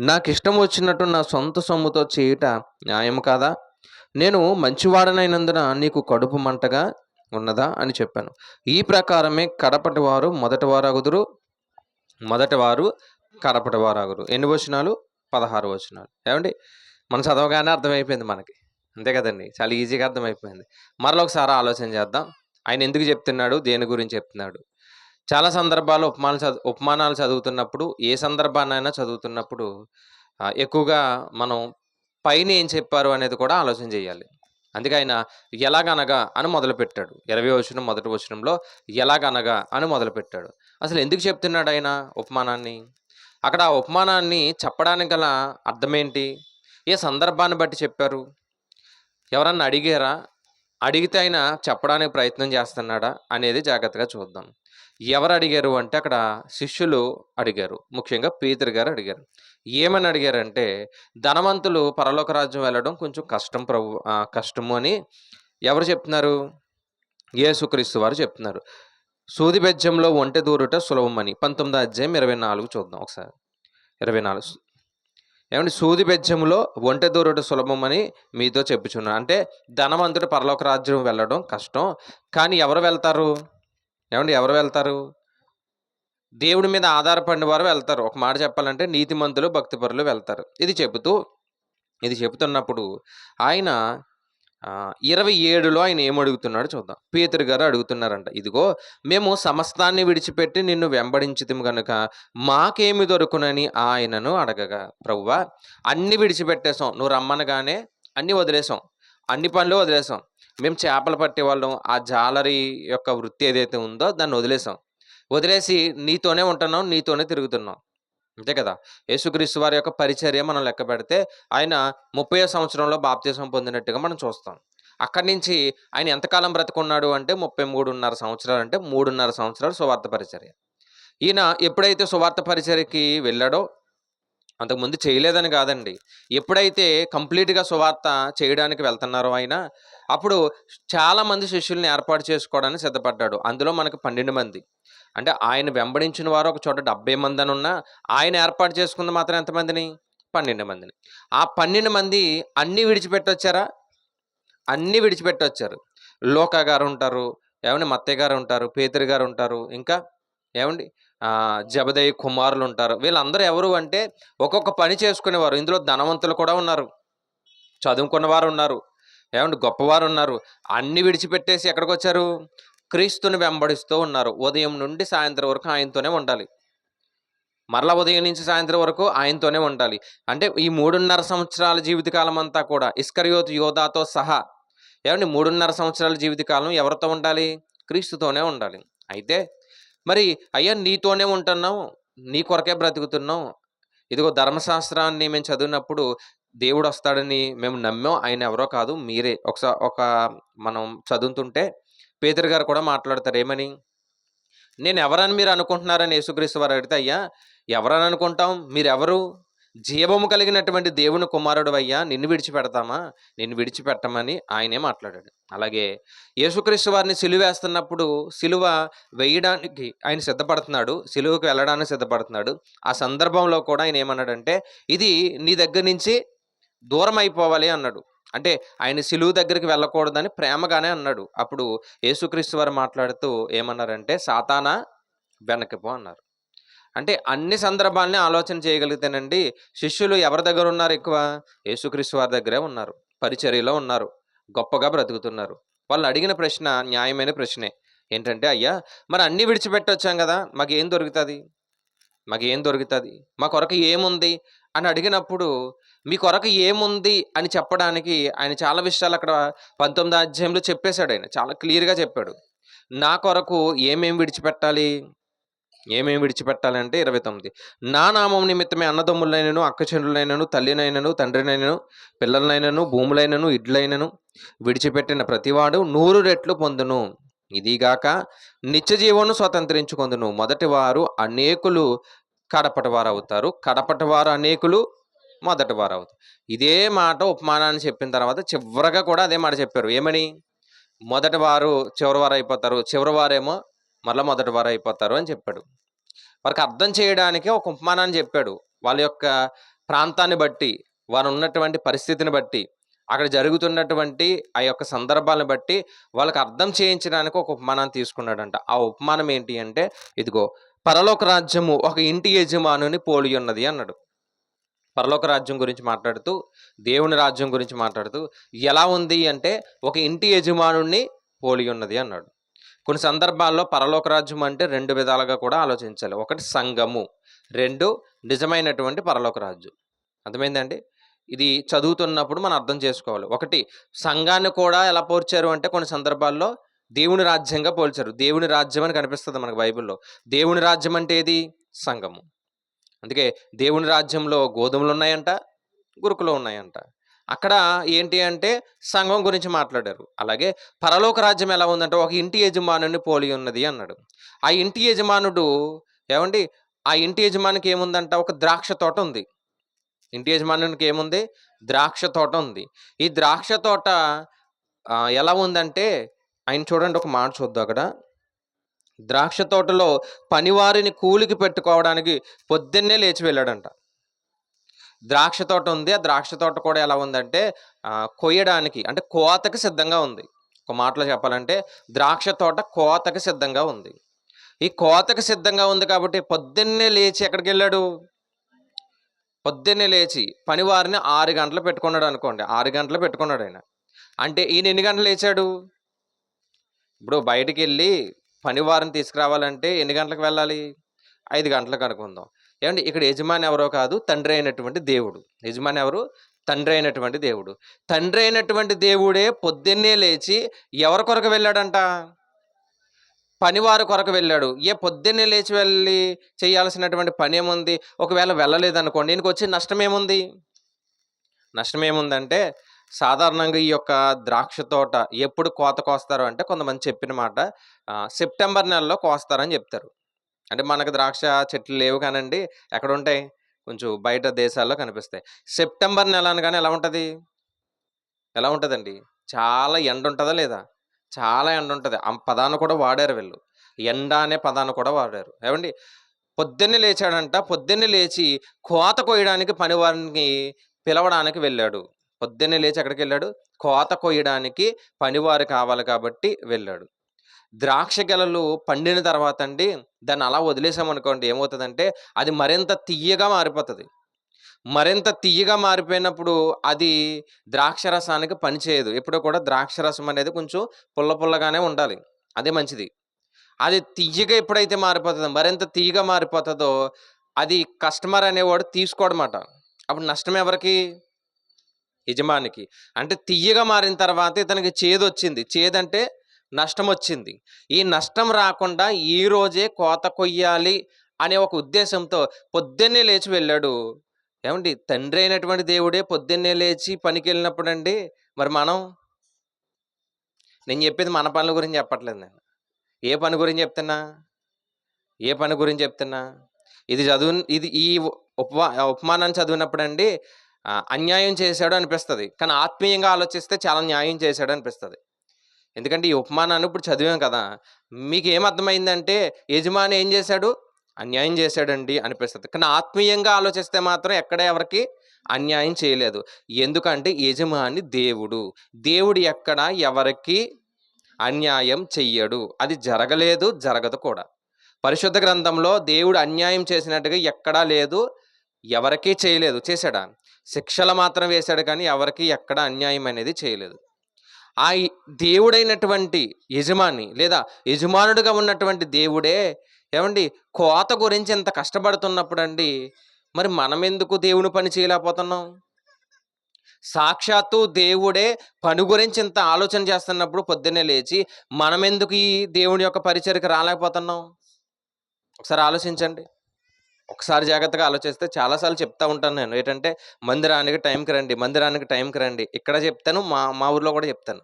నాకిష్టం వచ్చినట్టు నా సొంత సొమ్ముతో చేయుట న్యాయము కాదా? నేను మంచివాడనైనందున నీకు కడుపు మంటగా ఉన్నదా అని చెప్పాను. ఈ ప్రకారమే కడపటి వారు మొదటివారగుదురు, మొదటివారు కడపటివారగురు. ఎన్ని వచనాలు? 16 వచనాలు. ఏమండి, మనం చదవగానే అర్థమైపోయింది మనకి, అంతే కదండి. చాలా ఈజీగా అర్థమైపోయింది. మరలా ఒకసారి ఆలోచన చేద్దాం. ఆయన ఎందుకు చెప్తున్నాడు, దేని గురించి చెప్తున్నాడు? చాలా సందర్భాల్లో ఉపమానాలు చదువుతున్నప్పుడు, ఏ సందర్భాన్నైనా చదువుతున్నప్పుడు ఎక్కువగా మనం పైన ఏం చెప్పారు అనేది కూడా ఆలోచన చేయాలి. అందుకే ఆయన ఎలాగనగా అని మొదలుపెట్టాడు. 20వ వచనం మొదటి వచనంలో ఎలాగనగా అని మొదలుపెట్టాడు. అసలు ఎందుకు చెప్తున్నాడు ఆయన ఉపమానాన్ని? అక్కడ ఆ ఉపమానాన్ని చెప్పడానికి గల అర్థమేంటి? ఏ సందర్భాన్ని బట్టి చెప్పారు? ఎవరన్నా అడిగారా? అడిగితే ఆయన చెప్పడానికి ప్రయత్నం చేస్తున్నాడా అనేది జాగ్రత్తగా చూద్దాం. ఎవరు అడిగారు అంటే అక్కడ శిష్యులు అడిగారు. ముఖ్యంగా పేతురు గారు అడిగారు. ఏమని అడిగారంటే, ధనవంతులు పరలోక రాజ్యం వెళ్ళడం కొంచెం కష్టము అని ఎవరు చెప్తున్నారు? యేసుక్రీస్తు వారు చెప్తున్నారు. సూది బెజ్జంలో ఒంటె దూరుట సులభమని 19వ అధ్యాయం 24 చూద్దాం ఒకసారి. 24 ఏమంటే, సూది బెజ్జములో ఒంటె దూరుట సులభమని మీతో చెప్పుచున్నాను. అంటే ధనవంతుడు పరలోక రాజ్యం వెళ్ళడం కష్టం, కానీ ఎవరు వెళ్తారు? ఏమండి, ఎవరు వెళ్తారు? దేవుడి మీద ఆధారపడిన వారు వెళ్తారు. ఒక మాట చెప్పాలంటే నీతిమంతులు, భక్తిపరులు వెళ్తారు. ఇది చెబుతున్నప్పుడు ఆయన 27లో ఆయన ఏమడుగుతున్నాడు చూద్దాం. పేతురు గారు అడుగుతున్నారంట, ఇదిగో మేము సమస్తాన్ని విడిచిపెట్టి నిన్ను వెంబడించితిము గనుక మాకేమి దొరుకునని ఆయనను అడగగా, ప్రభువా, అన్ని విడిచిపెట్టేసాం, నువ్వు రమ్మనగానే అన్ని వదిలేసాం, అన్ని పనులు వదిలేసాం. మేము చేపలు పట్టేవాళ్ళం, ఆ జాలరి యొక్క వృత్తి ఏదైతే ఉందో దాన్ని వదిలేసి నీతోనే ఉంటున్నాం, నీతోనే తిరుగుతున్నాం. అంతే కదా. యేసుక్రీస్తు వారి యొక్క పరిచర్య మనం లెక్క పెడితే ఆయన 30వ సంవత్సరంలో బాప్తిసం పొందినట్టుగా మనం చూస్తాం. అక్కడి నుంచి ఆయన ఎంతకాలం బ్రతుకున్నాడు అంటే 33.5 సంవత్సరాలు, అంటే 3.5 సంవత్సరాలు సువార్త పరిచర్య. ఈయన ఎప్పుడైతే సువార్త పరిచర్యకి వెళ్ళాడో, అంతకుముందు చేయలేదని కాదండి, ఎప్పుడైతే కంప్లీట్గా సువార్త చేయడానికి వెళ్తున్నారో ఆయన, అప్పుడు చాలామంది శిష్యుల్ని ఏర్పాటు చేసుకోవడానికి సిద్ధపడ్డాడు. అందులో మనకు 12 మంది. అంటే ఆయన వెంబడించిన వారు ఒక చోట 70 మంది అని ఉన్నా, ఆయన ఏర్పాటు చేసుకుంది మాత్రం ఎంతమందిని? 12 మందిని. ఆ 12 మంది అన్నీ విడిచిపెట్టొచ్చారా? అన్నీ విడిచిపెట్టొచ్చారు. లోకా గారు ఉంటారు, ఏమండి, మత్తయ్య గారు ఉంటారు, పేతురు గారు ఉంటారు, ఇంకా ఏమండి జబదయి కుమారులు ఉంటారు. వీళ్ళందరూ ఎవరు అంటే ఒక్కొక్క పని చేసుకునేవారు. ఇందులో ధనవంతులు కూడా ఉన్నారు, చదువుకున్నవారు ఉన్నారు, ఏమండి గొప్పవారు ఉన్నారు. అన్ని విడిచిపెట్టేసి ఎక్కడికి వచ్చారు? క్రీస్తుని వెంబడిస్తూ ఉన్నారు. ఉదయం నుండి సాయంత్రం వరకు ఆయనతోనే ఉండాలి, మరలా ఉదయం నుంచి సాయంత్రం వరకు ఆయనతోనే ఉండాలి. అంటే ఈ 3.5 సంవత్సరాల జీవితకాలం అంతా కూడా ఇస్కరియోతు యోధాతో సహా, ఏమండి 3.5 సంవత్సరాల జీవితకాలం ఎవరితో ఉండాలి? క్రీస్తుతోనే ఉండాలి. అయితే మరి అయ్యా, నీతోనే ఉంటున్నాం, నీ కొరకే బ్రతుకుతున్నాం, ఇదిగో ధర్మశాస్త్రాన్ని మేము చదివినప్పుడు దేవుడు వస్తాడని మేము నమ్మాం, ఆయన ఎవరో కాదు మీరే. మనం చదువుతుంటే పేతురు గారు కూడా మాట్లాడతారు. ఏమని? నేను ఎవరని మీరు అనుకుంటున్నారని యేసుక్రీస్తు వారు అడిగితే, అయ్యా ఎవరని అనుకుంటాం, మీరెవరు? జీవము కలిగినటువంటి దేవుని కుమారుడు అయ్యా, నిన్ను విడిచిపెడతామా? నిన్ను విడిచిపెట్టమని ఆయనే మాట్లాడాడు. అలాగే యేసుక్రీస్తు వారిని సిలువేస్తున్నప్పుడు సిలువ వేయడానికి ఆయన సిద్ధపడుతున్నాడు, సిలువకు వెళ్ళడానికి సిద్ధపడుతున్నాడు. ఆ సందర్భంలో కూడా ఆయన ఏమన్నాడంటే, ఇది నీ దగ్గర నుంచి దూరం అయిపోవాలి అన్నాడు. అంటే ఆయన సిలువ దగ్గరికి వెళ్ళకూడదని ప్రేమగానే అన్నాడు. అప్పుడు యేసుక్రీస్తు వారు మాట్లాడుతూ ఏమన్నారంటే, సాతానా వెనక్కి అన్నారు. అంటే అన్ని సందర్భాల్ని ఆలోచన చేయగలిగితేనండి, శిష్యులు ఎవరి దగ్గర ఉన్నారు ఎక్కువ? యేసుక్రీస్తు వారి దగ్గరే ఉన్నారు. పరిచర్యలో ఉన్నారు. గొప్పగా బ్రతుకుతున్నారు. వాళ్ళు అడిగిన ప్రశ్న న్యాయమైన ప్రశ్నే. ఏంటంటే, అయ్యా మరి అన్నీ విడిచిపెట్టొచ్చాం కదా, మాకేం దొరుకుతుంది? మాకేం దొరుకుతుంది? మా కొరకు ఏముంది అని అడిగినప్పుడు, మీ కొరకు ఏముంది అని చెప్పడానికి ఆయన చాలా విషయాలు అక్కడ 19వ అధ్యాయంలో చెప్పేశాడు. ఆయన చాలా క్లియర్గా చెప్పాడు. నా కొరకు ఏమేమి విడిచిపెట్టాలంటే 29, నా నామం నిమిత్తమే అన్నదమ్ములైనను, అక్కచెండ్రులైనను, తల్లినైనను, తండ్రినైనను, పిల్లలనైనను, భూములైనను, ఇడ్లైనను విడిచిపెట్టిన ప్రతివాడు 100 రెట్లు పొందును. ఇదిగాక నిత్య జీవమును స్వతంత్రించుకొందును. మొదటి వారు అనేకులు కడపటి వారు అవుతారు, కడపటి వారు అనేకులు మొదటి వారు అవుతారు. ఇదే మాట ఉపమానాన్ని చెప్పిన తర్వాత చివరగా కూడా అదే మాట చెప్పారు. ఏమని? మొదటి వారు చివరి వారు అయిపోతారు, చివరి వారేమో మరలా మొదటి వారు అయిపోతారు అని చెప్పాడు. వారికి అర్థం చేయడానికి ఒక ఉపమానాన్ని చెప్పాడు. వాళ్ళ యొక్క ప్రాంతాన్ని బట్టి, వారు ఉన్నటువంటి పరిస్థితిని బట్టి, అక్కడ జరుగుతున్నటువంటి ఆ యొక్క సందర్భాలను బట్టి వాళ్ళకి అర్థం చేయించడానికి ఒక ఉపమానాన్ని తీసుకున్నాడంట. ఆ ఉపమానం ఏంటి అంటే, ఇదిగో పరలోక రాజ్యము ఒక ఇంటి యజమానుని పోలి ఉన్నది అన్నాడు. పరలోక రాజ్యం గురించి మాట్లాడుతూ, దేవుని రాజ్యం గురించి మాట్లాడుతూ ఎలా ఉంది అంటే, ఒక ఇంటి యజమానుణ్ణి పోలి ఉన్నది అన్నాడు. కొన్ని సందర్భాల్లో పరలోక రాజ్యం అంటే 2 విధాలుగా కూడా ఆలోచించాలి. ఒకటి సంఘము, 2 నిజమైనటువంటి పరలోక రాజ్యం. అర్థమైందండి? ఇది చదువుతున్నప్పుడు మనం అర్థం చేసుకోవాలి. ఒకటి, సంఘాన్ని కూడా ఎలా పోల్చారు అంటే కొన్ని సందర్భాల్లో దేవుని రాజ్యంగా పోల్చారు. దేవుని రాజ్యం అని కనిపిస్తుంది మనకు బైబిల్లో. దేవుని రాజ్యం అంటే ఏది? సంఘము. అందుకే దేవుని రాజ్యంలో గోధుమలు ఉన్నాయంట, గురుకులు ఉన్నాయంట. అక్కడ ఏంటి అంటే సంఘం గురించి మాట్లాడారు. అలాగే పరలోక రాజ్యం ఎలా ఉందంటే ఒక ఇంటి యజమానుని పోలి ఉన్నది అన్నాడు. ఆ ఇంటి యజమానుడు ఏమండి, ఆ ఇంటి యజమానికి ఏముందంట? ఒక ద్రాక్ష తోట ఉంది. ఇంటి యజమానునికి ఏముంది? ద్రాక్ష తోట ఉంది. ఈ ద్రాక్ష తోట ఎలా ఉందంటే, ఆయన చూడండి, ఒక మాట చూద్దాం అక్కడ. ద్రాక్ష తోటలో పనివారిని కూలికి పెట్టుకోవడానికి పొద్దున్నే లేచి వెళ్ళాడంట. ద్రాక్ష తోట ఉంది. ఆ ద్రాక్ష తోట కూడా ఎలా ఉందంటే కొయ్యడానికి, అంటే కోతకి సిద్ధంగా ఉంది. ఒక మాటలో చెప్పాలంటే ద్రాక్ష తోట కోతకి సిద్ధంగా ఉంది. ఈ కోతకి సిద్ధంగా ఉంది కాబట్టి పొద్దున్నే లేచి ఎక్కడికి వెళ్ళాడు? పొద్దున్నే లేచి పనివారిని 6 గంటలు పెట్టుకున్నాడు అనుకోండి. 6 గంటలు పెట్టుకున్నాడు ఆయన. అంటే ఈయన ఎన్ని గంటలు లేచాడు? ఇప్పుడు బయటికి వెళ్ళి పనివారిని తీసుకురావాలంటే ఎన్ని గంటలకు వెళ్ళాలి? 5 గంటలకు అనుకుందాం. ఏమండి, ఇక్కడ యజమాని ఎవరో కాదు, తండ్రి అయినటువంటి దేవుడు. యజమాని ఎవరు? తండ్రి అయినటువంటి దేవుడు. తండ్రి అయినటువంటి దేవుడే పొద్దున్నే లేచి ఎవరి కొరకు వెళ్ళాడంట? పనివారి కొరకు వెళ్ళాడు. పొద్దున్నే లేచి వెళ్ళి చేయాల్సినటువంటి పని ఏముంది? ఒకవేళ వెళ్ళలేదనుకోండి, ఈయనకు వచ్చే నష్టం ఏముంది? నష్టం ఏముందంటే, సాధారణంగా ఈ యొక్క ద్రాక్ష తోట ఎప్పుడు కోత కోస్తారు అంటే, కొంతమంది చెప్పిన మాట సెప్టెంబర్ నెలలో కోస్తారని చెప్తారు. అంటే మనకు ద్రాక్ష చెట్లు లేవు కానండి, ఎక్కడ ఉంటాయి? కొంచెం బయట దేశాల్లో కనిపిస్తాయి. సెప్టెంబర్ నెల అనగానే ఎలా ఉంటుంది? ఎలా ఉంటుందండి? చాలా ఎండ ఉంటుందా లేదా? చాలా ఎండ ఉంటుంది. ఆ పదాన్ని కూడా వాడారు వీళ్ళు. ఎండ అనే పదాన్ని కూడా వాడారు. ఏమండి, పొద్దున్నే లేచాడంట. పొద్దున్నే లేచి కోత కొయ్యడానికి పనివారిని పిలవడానికి వెళ్ళాడు. పొద్దున్నే లేచి ఎక్కడికి వెళ్ళాడు? కోత కొయ్యడానికి పనివారు కావాలి కాబట్టి వెళ్ళాడు. ద్రాక్ష గెలలు పండిన తర్వాత అండి, దాన్ని అలా వదిలేసామనుకోండి, ఏమవుతుందంటే అది మరింత తియ్యగా మారిపోతుంది. మరింత తియ్యగా మారిపోయినప్పుడు అది ద్రాక్ష రసానికి పనిచేయదు. ఎప్పుడూ కూడా ద్రాక్ష రసం అనేది కొంచెం పుల్ల పుల్లగానే ఉండాలి. అదే మంచిది. అది తియ్యగా ఎప్పుడైతే మారిపోతుందో, మరింత తియ్యగా మారిపోతుందో, అది కస్టమర్ అనేవాడు తీసుకోడమాట. అప్పుడు నష్టం ఎవరికి? యజమానికి. అంటే తియ్యగా మారిన తర్వాత ఇతనికి చేదొచ్చింది. చేదంటే నష్టం వచ్చింది. ఈ నష్టం రాకుండా ఈ రోజే కోత కొయ్యాలి అనే ఒక ఉద్దేశంతో పొద్దున్నే లేచి వెళ్ళాడు. ఏమండి, తండ్రి అయినటువంటి దేవుడే పొద్దున్నే లేచి పనికి వెళ్ళినప్పుడండి, మరి నేను చెప్పేది మన పనుల గురించి చెప్పట్లేదు. నేను ఏ పని గురించి చెప్తున్నా? ఇది ఈ ఉపమానాన్ని చదివినప్పుడు అండి అన్యాయం చేశాడు అనిపిస్తుంది, కానీ ఆత్మీయంగా ఆలోచిస్తే చాలా న్యాయం చేశాడు అనిపిస్తుంది. ఎందుకంటే ఈ ఉపమానాన్ని ఇప్పుడు చదివాం కదా, మీకు ఏమర్థమైందంటే యజమాని ఏం చేశాడు, అన్యాయం చేశాడండి అనిపిస్తుంది. కానీ ఆత్మీయంగా ఆలోచిస్తే మాత్రం ఎక్కడ ఎవరికి అన్యాయం చేయలేదు. ఎందుకంటే యజమాని దేవుడు, దేవుడు ఎక్కడ ఎవరికి అన్యాయం చెయ్యడు, అది జరగలేదు, జరగదు కూడా. పరిశుద్ధ గ్రంథంలో దేవుడు అన్యాయం చేసినట్టుగా ఎక్కడా లేదు, ఎవరికీ చేయలేదు. చేశాడా? శిక్షలు మాత్రం వేశాడు, కానీ ఎవరికి ఎక్కడ అన్యాయం అనేది చేయలేదు. ఆ దేవుడైనటువంటి యజమాని లేదా యజమానుడిగా ఉన్నటువంటి దేవుడే ఏమండి కోత గురించి ఎంత కష్టపడుతున్నప్పుడు అండి, మరి మనం ఎందుకు దేవుని పని చేయలేకపోతున్నాం? సాక్షాత్తు దేవుడే పని గురించి ఇంత ఆలోచన చేస్తున్నప్పుడు పొద్దున్నే లేచి మనం ఎందుకు ఈ దేవుని యొక్క పరిచర్యకు రాలేకపోతున్నాం? ఒకసారి ఆలోచించండి. ఒకసారి జాగ్రత్తగా ఆలోచిస్తే చాలాసార్లు చెప్తా ఉంటాను నేను, ఏంటంటే మందిరానికి టైంకి రండి, మందిరానికి టైంకి రండి. ఇక్కడ చెప్తాను, మా ఊర్లో కూడా చెప్తాను,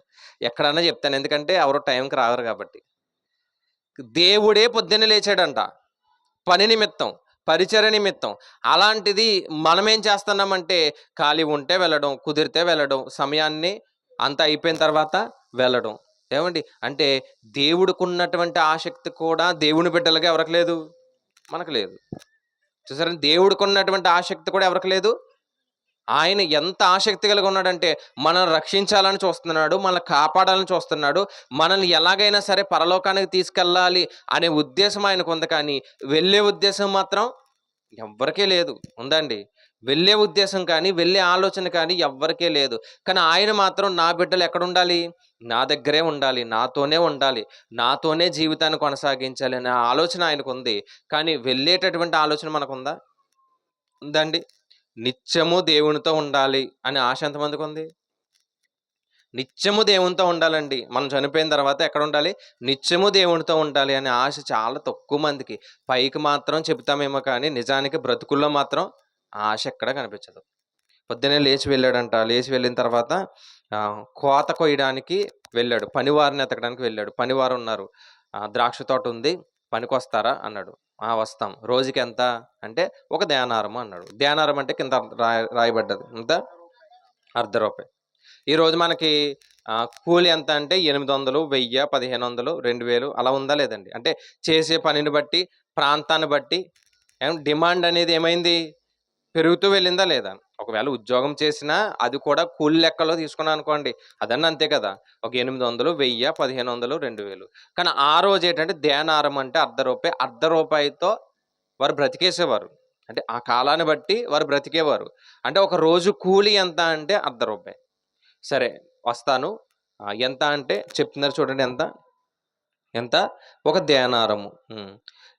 ఎక్కడన్నా చెప్తాను, ఎందుకంటే ఎవరు టైంకి రావరు కాబట్టి. దేవుడే పొద్దున్నే లేచాడంట పని నిమిత్తం, పరిచర్య నిమిత్తం. అలాంటిది మనమేం చేస్తున్నామంటే ఖాళీ ఉంటే వెళ్ళడం, కుదిరితే వెళ్ళడం, సమయాన్ని అంతా అయిపోయిన తర్వాత వెళ్ళడం. ఏమండి అంటే దేవుడికి ఉన్నటువంటి ఆసక్తి కూడా దేవుని బిడ్డలుగా ఎవరికి లేదు, మనకు లేదు. చూసారా, దేవుడికి ఉన్నటువంటి ఆసక్తి కూడా ఎవరికి లేదు. ఆయన ఎంత ఆసక్తి కలిగి ఉన్నాడంటే మనల్ని రక్షించాలని చూస్తున్నాడు, మనల్ని కాపాడాలని చూస్తున్నాడు, మనల్ని ఎలాగైనా సరే పరలోకానికి తీసుకెళ్ళాలి అనే ఉద్దేశం ఆయనకు ఉంది. కానీ వెళ్ళే ఉద్దేశం మాత్రం ఎవ్వరికీ లేదు. ఉందండి, వెళ్ళే ఉద్దేశం కానీ వెళ్ళే ఆలోచన కానీ ఎవ్వరికీ లేదు. కానీ ఆయన మాత్రం నా బిడ్డలు ఎక్కడ ఉండాలి, నా దగ్గరే ఉండాలి, నాతోనే ఉండాలి, నాతోనే జీవితాన్ని కొనసాగించాలి అనే ఆలోచన ఆయనకు ఉంది. కానీ వెళ్ళేటటువంటి ఆలోచన మనకుందా? ఉందండి. నిత్యము దేవునితో ఉండాలి అనే ఆశ ఎంతమందికి ఉంది? నిత్యము దేవునితో ఉండాలండి. మనం చనిపోయిన తర్వాత ఎక్కడ ఉండాలి? నిత్యము దేవునితో ఉండాలి అనే ఆశ చాలా తక్కువ మందికి. పైకి మాత్రం చెబుతామేమో కానీ నిజానికి బ్రతుకుల్లో మాత్రం ఆ ఆశ ఎక్కడ కనిపించదు. పొద్దున్నే లేచి వెళ్ళాడంట. లేచి వెళ్ళిన తర్వాత కోత కొయ్యడానికి వెళ్ళాడు, పనివారిని ఎతకడానికి వెళ్ళాడు. పనివారు ఉన్నారు, ద్రాక్ష తోట ఉంది, పనికొస్తారా అన్నాడు. వస్తాం. రోజుకి ఎంత అంటే ఒక దేనారము అన్నాడు. దేనారం అంటే కింద రాయబడ్డది ఎంత? ₹1/2. ఈరోజు మనకి కూలి ఎంత అంటే 800, 1000, 1500, 2000 అలా ఉందా లేదండి? అంటే చేసే పనిని బట్టి, ప్రాంతాన్ని బట్టి డిమాండ్ అనేది ఏమైంది, పెరుగుతూ వెళ్ళిందా లేదా? ఒకవేళ ఉద్యోగం చేసినా అది కూడా కూలి లెక్కలో తీసుకున్నాను అనుకోండి, అదన్నా అంతే కదా. ఒక 800, 1000, 1500, 2000. కానీ ఆ రోజు ఏంటంటే దేనారం అంటే ₹1/2. ₹1/2తో వారు బ్రతికేసేవారు. అంటే ఆ కాలాన్ని బట్టి వారు బ్రతికేవారు. అంటే ఒక రోజు కూలి ఎంత అంటే ₹1/2. సరే వస్తాను, ఎంత అంటే చెప్తున్నారు చూడండి, ఎంత ఒక దేనారము.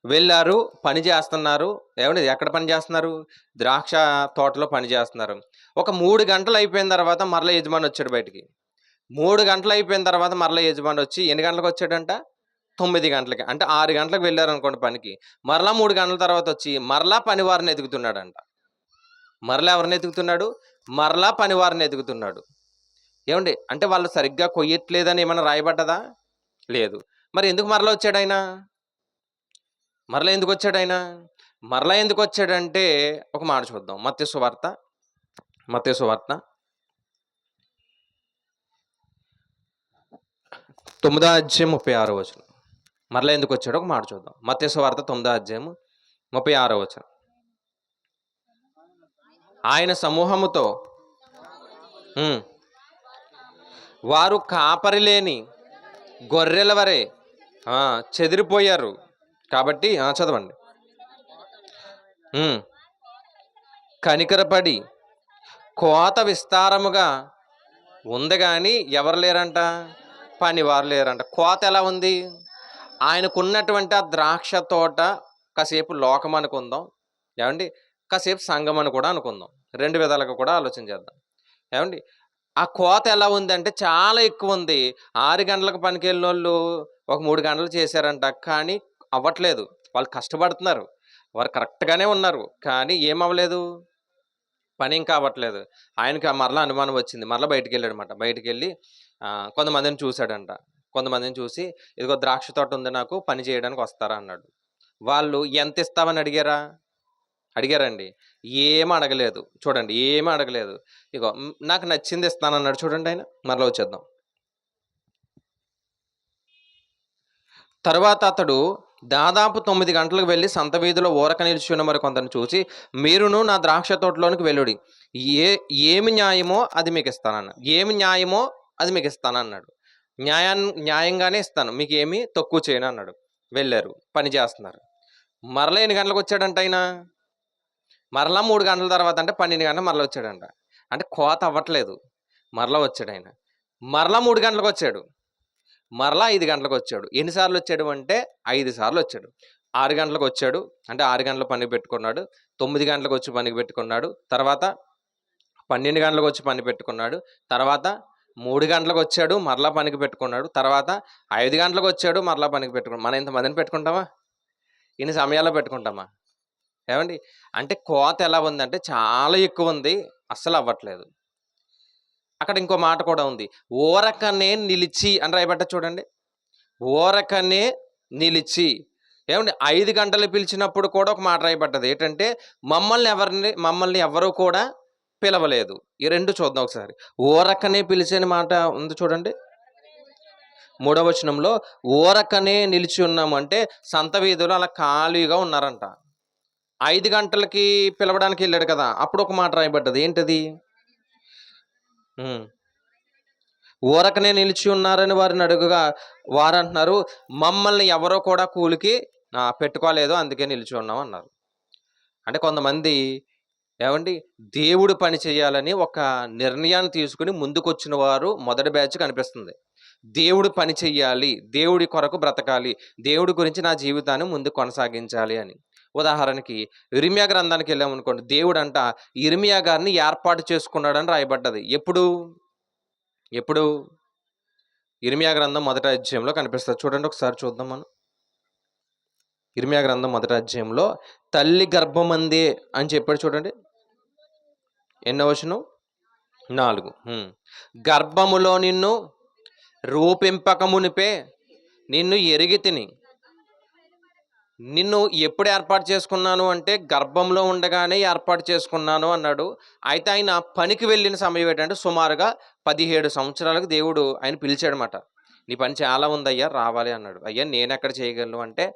వెళ్ళారు, పని చేస్తున్నారు. ఏమండి ఎక్కడ పని చేస్తున్నారు? ద్రాక్ష తోటలో పని చేస్తున్నారు. ఒక 3 గంటలు అయిపోయిన తర్వాత మరలా యజమాని వచ్చాడు బయటికి. 3 గంటలు అయిపోయిన తర్వాత మరలా యజమాని వచ్చి ఎన్ని గంటలకు వచ్చాడంట? 9 గంటలకి. అంటే 6 గంటలకు వెళ్ళారు అనుకోండి పనికి. మరలా 3 గంటల తర్వాత వచ్చి మరలా పనివారిని ఎదుగుతున్నాడంట. మరలా ఎవరిని ఎదుగుతున్నాడు? మరలా పనివారిని ఎదుగుతున్నాడు. ఏమండి అంటే వాళ్ళు సరిగ్గా కొయ్యట్లేదని ఏమైనా రాయబడ్డదా? లేదు. మరి ఎందుకు మరలా వచ్చాడు ఆయన? మరలా ఎందుకు వచ్చాడు ఆయన? మరలా ఎందుకు వచ్చాడంటే ఒక మాట చూద్దాం. మత్తయి సువార్త 9వ అధ్యాయం 36వ వచనం. మరలా ఎందుకు వచ్చాడో ఒక మాట చూద్దాం. మత్తయి సువార్త 9వ అధ్యాయం 36వ వచనం. ఆయన సమూహముతో వారు కాపరి లేని గొర్రెల వరే చెదిరిపోయారు కాబట్టి చదవండి. కనికరపడి కోత విస్తారముగా ఉంది కానీ ఎవరు లేరంట? పనివారు లేరంట. కోత ఎలా ఉంది? ఆయనకున్నటువంటి ఆ ద్రాక్ష తోట కాసేపు లోకం అనుకుందాం, ఏమండి కాసేపు సంఘం అని కూడా అనుకుందాం. 2 విధాలుగా కూడా ఆలోచన చేద్దాం. ఏమండి ఆ కోత ఎలా ఉంది అంటే చాలా ఎక్కువ ఉంది. 6 గంటలకు పనికి వెళ్ళిన వాళ్ళు ఒక 3 గంటలు చేశారంట, కానీ అవ్వట్లేదు. వాళ్ళు కష్టపడుతున్నారు, వారు కరెక్ట్గానే ఉన్నారు, కానీ ఏమవ్వలేదు, పని ఇంకా అవ్వట్లేదు. ఆయనకి మరలా అనుమానం వచ్చింది. మరలా బయటికి వెళ్ళాడనమాట. బయటికి వెళ్ళి కొంతమందిని చూశాడంట. కొంతమందిని చూసి ఇదిగో ద్రాక్ష తోట ఉంది, నాకు పని చేయడానికి వస్తారా అన్నాడు. వాళ్ళు ఎంత ఇస్తామని అడిగారా? అడిగారండి? ఏమి అడగలేదు. చూడండి, ఏమి అడగలేదు. ఇగో నాకు నచ్చింది ఇస్తానన్నాడు. చూడండి ఆయన. మరలా వచ్చేద్దాం. తరువాత అతడు దాదాపు 9 గంటలకు వెళ్ళి సంత వీధిలో ఊరక నిలిచి ఉన్న మరి కొందరిని చూసి, మీరును నా ద్రాక్ష తోటలోనికి వెళ్ళుడి. ఏమి న్యాయమో అది మీకు ఇస్తానన్నాడు. ఏమి న్యాయమో అది మీకు ఇస్తానన్నాడు. న్యాయంగానే ఇస్తాను, మీకు ఏమి తక్కువ చేయను అన్నాడు. వెళ్ళారు, పని చేస్తున్నారు. మరలా ఎన్ని గంటలకు వచ్చాడంట ఆయన? మరలా 3 గంటల తర్వాత, అంటే 12 గంటలకు మరలా వచ్చాడంట. అంటే కోత అవ్వట్లేదు. మరలా వచ్చాడు ఆయన. మరలా 3 గంటలకు వచ్చాడు. మరలా 5 గంటలకు వచ్చాడు. ఎన్నిసార్లు వచ్చాడు అంటే 5 సార్లు వచ్చాడు. 6 గంటలకు వచ్చాడు, అంటే 6 గంటలకు పనికి పెట్టుకున్నాడు. 9 గంటలకు వచ్చి పనికి పెట్టుకున్నాడు. తర్వాత 12 గంటలకు వచ్చి పని పెట్టుకున్నాడు. తర్వాత 3 గంటలకు వచ్చాడు, మరలా పనికి పెట్టుకున్నాడు. తర్వాత 5 గంటలకు వచ్చాడు, మరలా పనికి పెట్టుకున్నాడు. మనం ఇంతమందిని పెట్టుకుంటామా? ఇన్ని సమయాల్లో పెట్టుకుంటామా? ఏమండి? అంటే కోత ఎలా ఉందంటే చాలా ఎక్కువ ఉంది, అస్సలు అవ్వట్లేదు. అక్కడ ఇంకో మాట కూడా ఉంది. ఊరకనే నిలిచి అని రాయబడ్డ చూడండి. ఊరకనే నిలిచి. ఏమండి? 5 గంటలు పిలిచినప్పుడు కూడా ఒక మాట రాయబడ్డది. ఏంటంటే మమ్మల్ని ఎవరు కూడా పిలవలేదు. ఈ 2 చూద్దాం ఒకసారి. ఊరకనే పిలిచిన మాట ఉంది చూడండి. 3వ వచనంలో ఊరకనే నిలిచి ఉన్నాము అంటే సంత వీధిలో అలా ఖాళీగా ఉన్నారంట. 5 గంటలకి పిలవడానికి వెళ్ళాడు కదా, అప్పుడు ఒక మాట రాయబడ్డది. ఏంటది? ఊరకనే నిలిచి ఉన్నారని వారిని అడుగుగా వారు అంటున్నారు, మమ్మల్ని ఎవరో కూడా కూలికి పెట్టుకోలేదు, అందుకే నిలిచి ఉన్నాం అన్నారు. అంటే కొంతమంది ఏమండి, దేవుడు పని చేయాలని ఒక నిర్ణయాన్ని తీసుకుని ముందుకొచ్చిన వారు మొదటి బ్యాచ్ కనిపిస్తుంది. దేవుడు పని చెయ్యాలి, దేవుడి కొరకు బ్రతకాలి, దేవుడి గురించి నా జీవితాన్ని ముందు కొనసాగించాలి అని. ఉదాహరణకి ఇర్మియా గ్రంథానికి వెళ్ళామనుకోండి. దేవుడు అంట ఇర్మియా గారిని ఏర్పాటు చేసుకున్నాడని రాయబడ్డది. ఎప్పుడు? ఇర్మియా గ్రంథం 1వ అధ్యాయంలో కనిపిస్తుంది. చూడండి, ఒకసారి చూద్దాం మనం. ఇర్మియా గ్రంథం 1వ అధ్యాయంలో తల్లి గర్భమందే అని చెప్పాడు చూడండి. ఎన్నో వచనం? 4. గర్భములో నిన్ను రూపింపకమునిపే నిన్ను ఎరిగితిని. నిన్ను ఎప్పుడు ఏర్పాటు చేసుకున్నాను అంటే గర్భంలో ఉండగానే ఏర్పాటు చేసుకున్నాను అన్నాడు. అయితే ఆయన పనికి వెళ్ళిన సమయం ఏంటంటే సుమారుగా 17 సంవత్సరాలకు దేవుడు ఆయన పిలిచాడనమాట. నీ పని చాలా ఉందయ్యా, రావాలి అన్నాడు. అయ్యా నేను ఎక్కడ చేయగలను అంటే,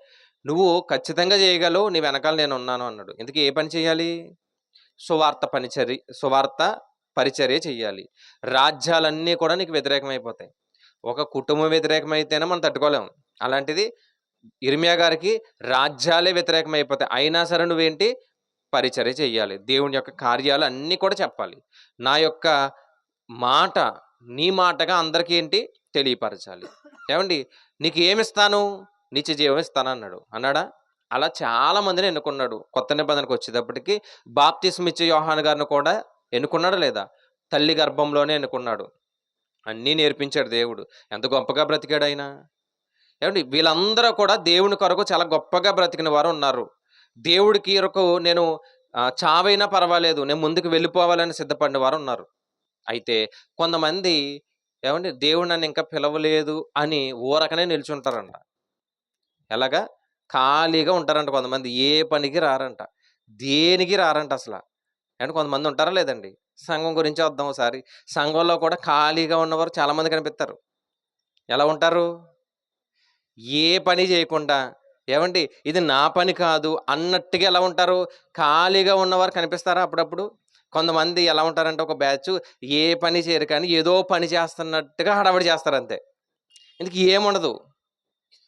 నువ్వు ఖచ్చితంగా చేయగలవు, నీ వెనకాల నేను ఉన్నాను అన్నాడు. ఇందుకు ఏ పని చేయాలి? సువార్త పరిచర్య చెయ్యాలి. రాజ్యాలన్నీ కూడా నీకు వ్యతిరేకమైపోతాయి. ఒక కుటుంబం వ్యతిరేకమైతేనే మనం తట్టుకోలేము. అలాంటిది ఇర్మియా గారికి రాజ్యాలే వ్యతిరేకమైపోతాయి. అయినా సరే నువ్వేంటి? పరిచర్య చెయ్యాలి. దేవుని యొక్క కార్యాలు అన్నీ కూడా చెప్పాలి. నా యొక్క మాట నీ మాటగా అందరికీ ఏంటి? తెలియపరచాలి. ఏమండి? నీకు ఏమిస్తాను? నిత్య జీవం ఇస్తాను అన్నాడా? అలా చాలా మందిని ఎన్నుకున్నాడు. కొత్త నిబంధనకు వచ్చేటప్పటికి బాప్తిస్మ ఇచ్చే యోహాను గారిని కూడా ఎన్నుకున్నాడా లేదా? తల్లి గర్భంలోనే ఎన్నుకున్నాడు. అన్నీ నేర్పించాడు దేవుడు. ఎంత గొప్పగా బ్రతికాడు ఆయన. ఏమండి? వీళ్ళందరూ కూడా దేవుని కొరకు చాలా గొప్పగా బ్రతికిన వారు ఉన్నారు. దేవుడికి కొరకు నేను చావైనా పర్వాలేదు, నేను ముందుకు వెళ్ళిపోవాలని సిద్ధపడిన వారు ఉన్నారు. అయితే కొంతమంది ఏమండి, దేవుడు నన్ను ఇంకా పిలవలేదు అని ఊరకనే నిల్చుంటారంట. ఎలాగా? ఖాళీగా ఉంటారంట కొంతమంది. ఏ పనికి రారంట, దేనికి రారంట అసలు. అంటే కొంతమంది ఉంటారా లేదండి? సంఘం గురించి వద్దాం ఒకసారి. సంఘంలో కూడా ఖాళీగా ఉన్నవారు చాలామంది కనిపిస్తారు. ఎలా ఉంటారు? ఏ పని చేయకుండా, ఏమండి ఇది నా పని కాదు అన్నట్టుగా ఎలా ఉంటారు? ఖాళీగా ఉన్నవారు కనిపిస్తారా అప్పుడప్పుడు? కొంతమంది ఎలా ఉంటారంటే ఒక బ్యాచ్ ఏ పని చేయరు కానీ ఏదో పని చేస్తున్నట్టుగా హడావిడి చేస్తారు అంతే. ఇందుకు ఏముండదు.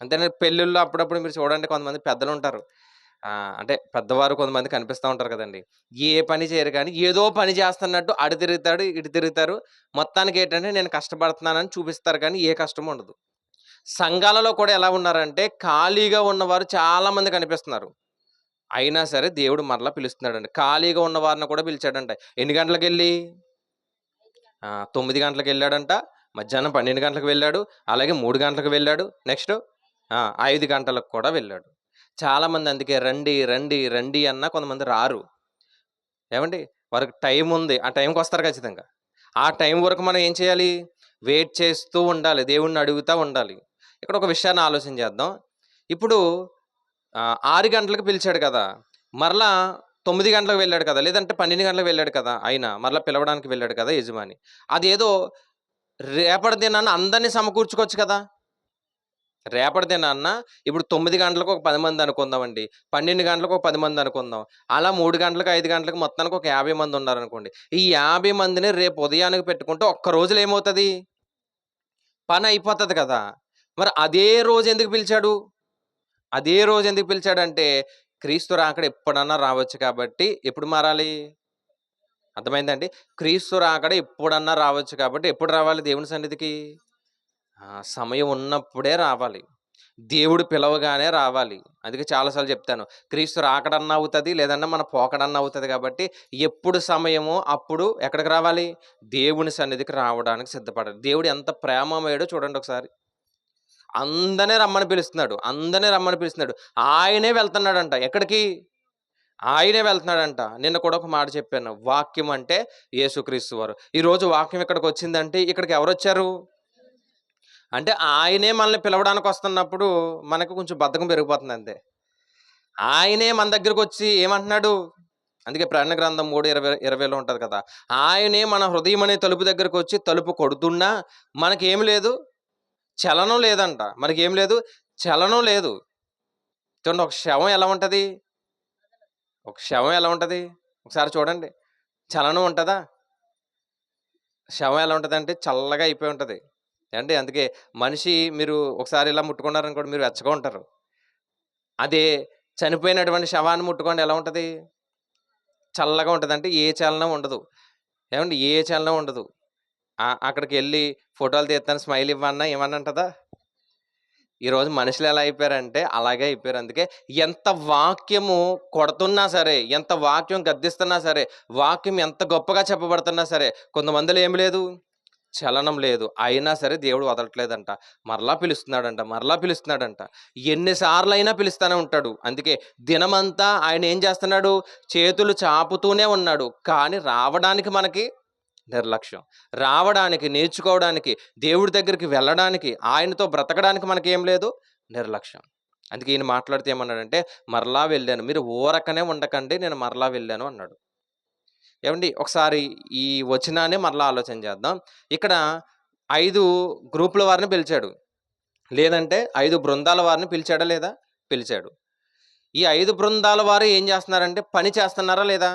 అంతేనా? పెళ్ళిళ్ళు అప్పుడప్పుడు మీరు చూడండి, కొంతమంది పెద్దలు ఉంటారు, అంటే పెద్దవారు కొంతమంది కనిపిస్తూ ఉంటారు కదండి. ఏ పని చేయరు కానీ ఏదో పని చేస్తున్నట్టు అటు తిరుగుతాడు ఇటు తిరుగుతారు. మొత్తానికి ఏంటంటే నేను కష్టపడుతున్నానని చూపిస్తారు కానీ ఏ కష్టం ఉండదు. సంఘాలలో కూడా ఎలా ఉన్నారంటే ఖాళీగా ఉన్నవారు చాలా మంది కనిపిస్తున్నారు. అయినా సరే దేవుడు మరలా పిలుస్తున్నాడండి. ఖాళీగా ఉన్న వారిని కూడా పిలిచాడంట. ఎన్ని గంటలకు వెళ్ళి? 9 గంటలకు వెళ్ళాడంట. మధ్యాహ్నం 12 గంటలకు వెళ్ళాడు. అలాగే 3 గంటలకు వెళ్ళాడు. నెక్స్ట్ 5 గంటలకు కూడా వెళ్ళాడు. చాలామంది అందుకే రండి రండి రండి అన్నా కొంతమంది రారు. ఏమండి? వారికి టైం ఉంది, ఆ టైంకి వస్తారు ఖచ్చితంగా. ఆ టైం వరకు మనం ఏం చేయాలి? వెయిట్ చేస్తూ ఉండాలి, దేవుణ్ణి అడుగుతూ ఉండాలి. ఇక్కడ ఒక విషయాన్ని ఆలోచన చేద్దాం. ఇప్పుడు 6 గంటలకు పిలిచాడు కదా, మరలా 9 గంటలకు వెళ్ళాడు కదా, లేదంటే 12 గంటలకు వెళ్ళాడు కదా, అయినా మరలా పిలవడానికి వెళ్ళాడు కదా యజమాని. అదేదో రేపటి దినాన అందరిని సమకూర్చుకోవచ్చు కదా. రేపటి దినాన ఇప్పుడు 9 గంటలకు ఒక 10 మంది అనుకుందామండి. 12 గంటలకు ఒక 10 మంది అనుకుందాం. అలా 3 గంటలకు, 5 గంటలకు మొత్తానికి ఒక 50 మంది ఉన్నారనుకోండి. ఈ 50 మందిని రేపు ఉదయానికి పెట్టుకుంటే ఒక్క రోజులో ఏమవుతది? పని అయిపోతది కదా. మరి అదే రోజు ఎందుకు పిలిచాడు? అదే రోజు ఎందుకు పిలిచాడంటే, క్రీస్తు రాకడ ఎప్పుడన్నా రావచ్చు కాబట్టి ఎప్పుడు మారాలి? అర్థమైందండి? క్రీస్తు రాకడ ఎప్పుడన్నా రావచ్చు కాబట్టి ఎప్పుడు రావాలి దేవుని సన్నిధికి? సమయం ఉన్నప్పుడే రావాలి. దేవుడు పిలవగానే రావాలి. అందుకే చాలా సార్లు చెప్తాను. క్రీస్తు రాకడన్నా అవుతది, లేదన్నా మన పోకడన్నా అవుతది కాబట్టి ఎప్పుడు సమయమో అప్పుడు ఎక్కడికి రావాలి? దేవుని సన్నిధికి రావడానికి సిద్ధపడాలి. దేవుడు ఎంత ప్రేమమయుడో చూడండి ఒకసారి. అందరిని రమ్మని పిలుస్తున్నాడు. అందరిని రమ్మని పిలుస్తున్నాడు. ఆయనే వెళ్తున్నాడంట. ఎక్కడికి? ఆయనే వెళ్తున్నాడంట. నిన్న కూడా ఒక మాట చెప్పాను. వాక్యం అంటే యేసుక్రీస్తు వారు. ఈరోజు వాక్యం ఇక్కడికొచ్చిందంటే ఇక్కడికి ఎవరొచ్చారు? అంటే ఆయనే మనల్ని పిలవడానికి వస్తున్నప్పుడు మనకు కొంచెం బద్ధకం పెరిగిపోతుంది అంతే. ఆయనే మన దగ్గరకొచ్చి ఏమంటున్నాడు? అందుకే ప్రకటన గ్రంథం 3:20లో ఉంటది కదా. ఆయనే మన హృదయం అనే తలుపు దగ్గరకొచ్చి తలుపు కొడుతున్నా మనకేమి లేదు? చలనం లేదంట. మనకేం లేదు? చలనం లేదు. చూడండి ఒక శవం ఎలా ఉంటది? ఒక శవం ఎలా ఉంటది? ఒకసారి చూడండి. చలనం ఉంటదా? శవం ఎలా ఉంటదంటే చల్లగా అయిపోయి ఉంటది. ఏవండీ అందుకే మనిషి మీరు ఒకసారి ఇలా ముట్టుకున్నారనుకోండి మీరు వెచ్చగా ఉంటారు. అదే చనిపోయినటువంటి శవాన్ని ముట్టుకోండి ఎలా ఉంటది? చల్లగా ఉంటది. అంటే ఏ చలనం ఉండదు. ఏవండీ ఏ చలనం ఉండదు. అక్కడికెళ్ళి ఫోటోలు తీత్తాను స్మైల్ ఇవ్వన్నా ఏమన్నా అంటదా? ఈరోజు మనుషులు ఎలా అయిపోయారంటే అలాగే అయిపోయారు. అందుకే ఎంత వాక్యము కొడుతున్నా సరే, ఎంత వాక్యం గద్దిస్తున్నా సరే, వాక్యం ఎంత గొప్పగా చెప్పబడుతున్నా సరే, కొంతమందిలో ఏమి లేదు? చలనం లేదు. అయినా సరే దేవుడు వదలట్లేదంట. మరలా పిలుస్తున్నాడంట. మరలా పిలుస్తున్నాడంట. ఎన్ని సార్లయినా పిలుస్తానే ఉంటాడు. అందుకే దినమంతా ఆయన ఏం చేస్తున్నాడు? చేతులు చాపుతూనే ఉన్నాడు. కానీ రావడానికి మనకి నిర్లక్ష్యం. రావడానికి, నేర్చుకోవడానికి, దేవుడి దగ్గరికి వెళ్ళడానికి, ఆయనతో బ్రతకడానికి మనకేం లేదు? నిర్లక్ష్యం. అందుకే ఈయన మాట్లాడుతూ ఏమన్నాడంటే, మరలా వెళ్ళాను. మీరు ఊరకనే ఉండకండి నేను మరలా వెళ్ళాను అన్నాడు. ఏవండీ ఒకసారి ఈ వచనాన్ని మరలా ఆలోచన చేద్దాం. ఇక్కడ 5 గ్రూపుల వారిని పిలిచాడు. లేదంటే 5 బృందాల వారిని పిలిచాడా లేదా? పిలిచాడు. ఈ 5 బృందాల వారు ఏం చేస్తున్నారంటే పని చేస్తున్నారా లేదా?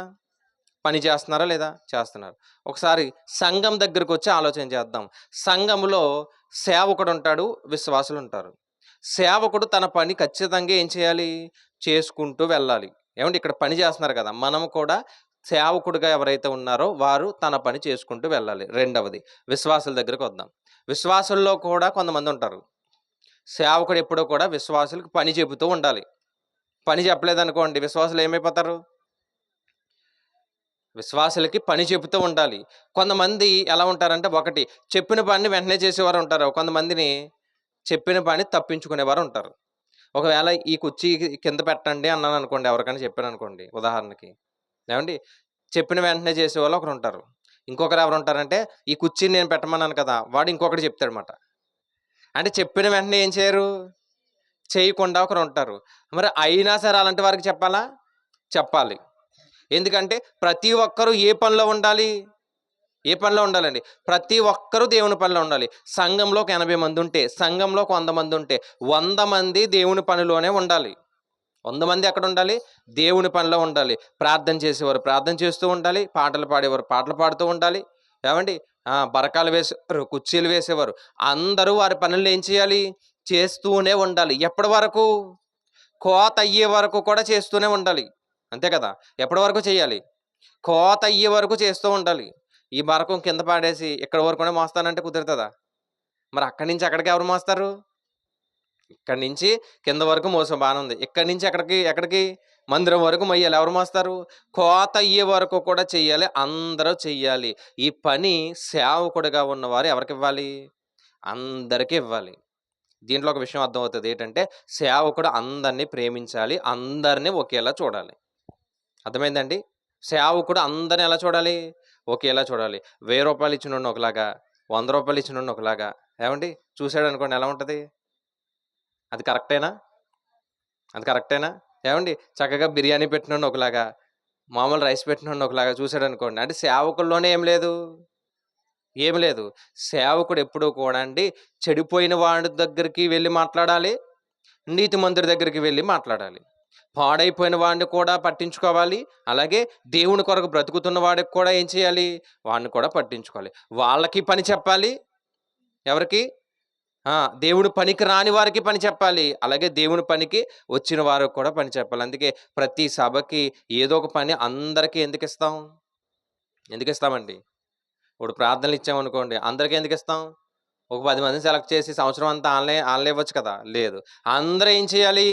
పని చేస్తున్నారా లేదా? చేస్తున్నారు. ఒకసారి సంఘం దగ్గరకొచ్చి ఆలోచన చేద్దాం. సంఘములో సేవకుడుంటాడు, విశ్వాసులుంటారు. సేవకుడు తన పని ఖచ్చితంగా ఏం చేయాలి? చేసుకుంటూ వెళ్ళాలి. ఏవండీ ఇక్కడ పని చేస్తున్నారు కదా! మనం కూడా సేవకుడుగా ఎవరైతే ఉన్నారో వారు తన పని చేసుకుంటూ వెళ్ళాలి. రెండవది విశ్వాసుల దగ్గరకొద్దాం. విశ్వాసుల్లో కూడా కొంతమందుంటారు. సేవకుడు ఎప్పుడూ కూడా విశ్వాసులకు పని చెబుతూ ఉండాలి. పని చెప్పలేదనుకోండి విశ్వాసులు ఏమైపోతారు? విశ్వాసులకి పని చెబుతూ ఉండాలి. కొంతమంది ఎలా ఉంటారంటే ఒకటి చెప్పిన పనిని వెంటనే చేసేవారు ఉంటారు. కొంతమందిని చెప్పిన పని తప్పించుకునేవారు ఉంటారు. ఒకవేళ ఈ కుర్చీ కింద పెట్టండి అన్నాననుకోండి ఎవరికైనా చెప్పాననుకోండి ఉదాహరణకి. ఏవండీ చెప్పిన వెంటనే చేసేవాళ్ళు ఒకరుంటారు. ఇంకొకరు ఎవరుంటారంటే ఈ కుర్చీని నేను పెట్టమన్నాను కదా! వాడు ఇంకొకటి చెప్తాడనమాట. అంటే చెప్పిన వెంటనే ఏం చేయరు? చేయకుండా ఒకరుంటారు. మరి అయినా సరే అలాంటి వారికి చెప్పాలా? చెప్పాలి. ఎందుకంటే ప్రతి ఒక్కరు ఏ పనిలో ఉండాలి? ఏ పనిలో ఉండాలండి? ప్రతి ఒక్కరు దేవుని పనిలో ఉండాలి. సంఘంలో ఒక 80 మంది ఉంటే, సంఘంలో ఒక 100 మంది ఉంటే, 100 మంది దేవుని పనిలోనే ఉండాలి. 100 మంది ఎక్కడ ఉండాలి? దేవుని పనిలో ఉండాలి. ప్రార్థన చేసేవారు ప్రార్థన చేస్తూ ఉండాలి. పాటలు పాడేవారు పాటలు పాడుతూ ఉండాలి. ఏవండీ బరకాలు వేసేవారు, కుర్చీలు వేసేవారు. అందరూ వారి పనులు ఏం చేయాలి? చేస్తూనే ఉండాలి. ఎప్పటి వరకు? కోత అయ్యే వరకు కూడా చేస్తూనే ఉండాలి. అంతే కదా! ఎప్పటి వరకు చేయాలి? కోత అయ్యే వరకు చేస్తూ ఉండాలి. ఈ బరకం కింద పాడేసి ఇక్కడి వరకునే మోస్తానంటే కుదురుతదా? మరి అక్కడి నుంచి అక్కడికి ఎవరు మోస్తారు? ఇక్కడి నుంచి కింద వరకు మోసాం బానే ఉంది. ఇక్కడి నుంచి ఎక్కడికి? మందిరం వరకు మొయ్యాలి. ఎవరు మోస్తారు? కోత అయ్యే వరకు కూడా చెయ్యాలి. అందరూ చెయ్యాలి. ఈ పని సేవకుడుగా ఉన్నవారు ఎవరికివ్వాలి? అందరికి ఇవ్వాలి. దీంట్లో ఒక విషయం అర్థమవుతది. ఏంటంటే సేవకుడు అందరిని ప్రేమించాలి. అందరిని ఒకేలా చూడాలి. అర్థమైందండి? సేవకుడు అందరిని ఎలా చూడాలి? ఒకేలా చూడాలి. రూ. 1000 ఇచ్చినోడిని ఒకలాగా, రూ. 100 ఇచ్చినోడిని ఒకలాగా. ఏవండీ చూసాడనుకోండి ఎలా ఉంటది? అది కరెక్టేనా? అది కరెక్టేనా? ఏవండీ చక్కగా బిర్యానీ పెట్టినోడిని ఒకలాగా, మామూలు రైస్ పెట్టిన ఒకలాగా చూశాడు అనుకోండి, అంటే సేవకుల్లోనే ఏం లేదు. సేవకుడు ఎప్పుడూ కూడా అండి చెడిపోయిన వాడి దగ్గరికి వెళ్ళి మాట్లాడాలి, నీతిమంతుడి దగ్గరికి వెళ్ళి మాట్లాడాలి. పాడైపోయిన వాడిని కూడా పట్టించుకోవాలి, అలాగే దేవుని కొరకు బ్రతుకుతున్న వాడికి కూడా ఏం చేయాలి, వాడిని కూడా పట్టించుకోవాలి. వాళ్ళకి పని చెప్పాలి. ఎవరికి? దేవుని పనికి రాని వారికి పని చెప్పాలి, అలాగే దేవుని పనికి వచ్చిన వారికి కూడా పని చెప్పాలి. అందుకే ప్రతి సభకి ఏదో ఒక పని అందరికీ ఎందుకిస్తామండి? ఇప్పుడు ప్రార్థనలు ఇచ్చామనుకోండి, అందరికీ ఎందుకిస్తాం? ఒక 10 మందిని సెలెక్ట్ చేసి సంవత్సరం అంతా ఆళ్ళే ఇవ్వచ్చు కదా? లేదు. అందరూ ఏం చేయాలి?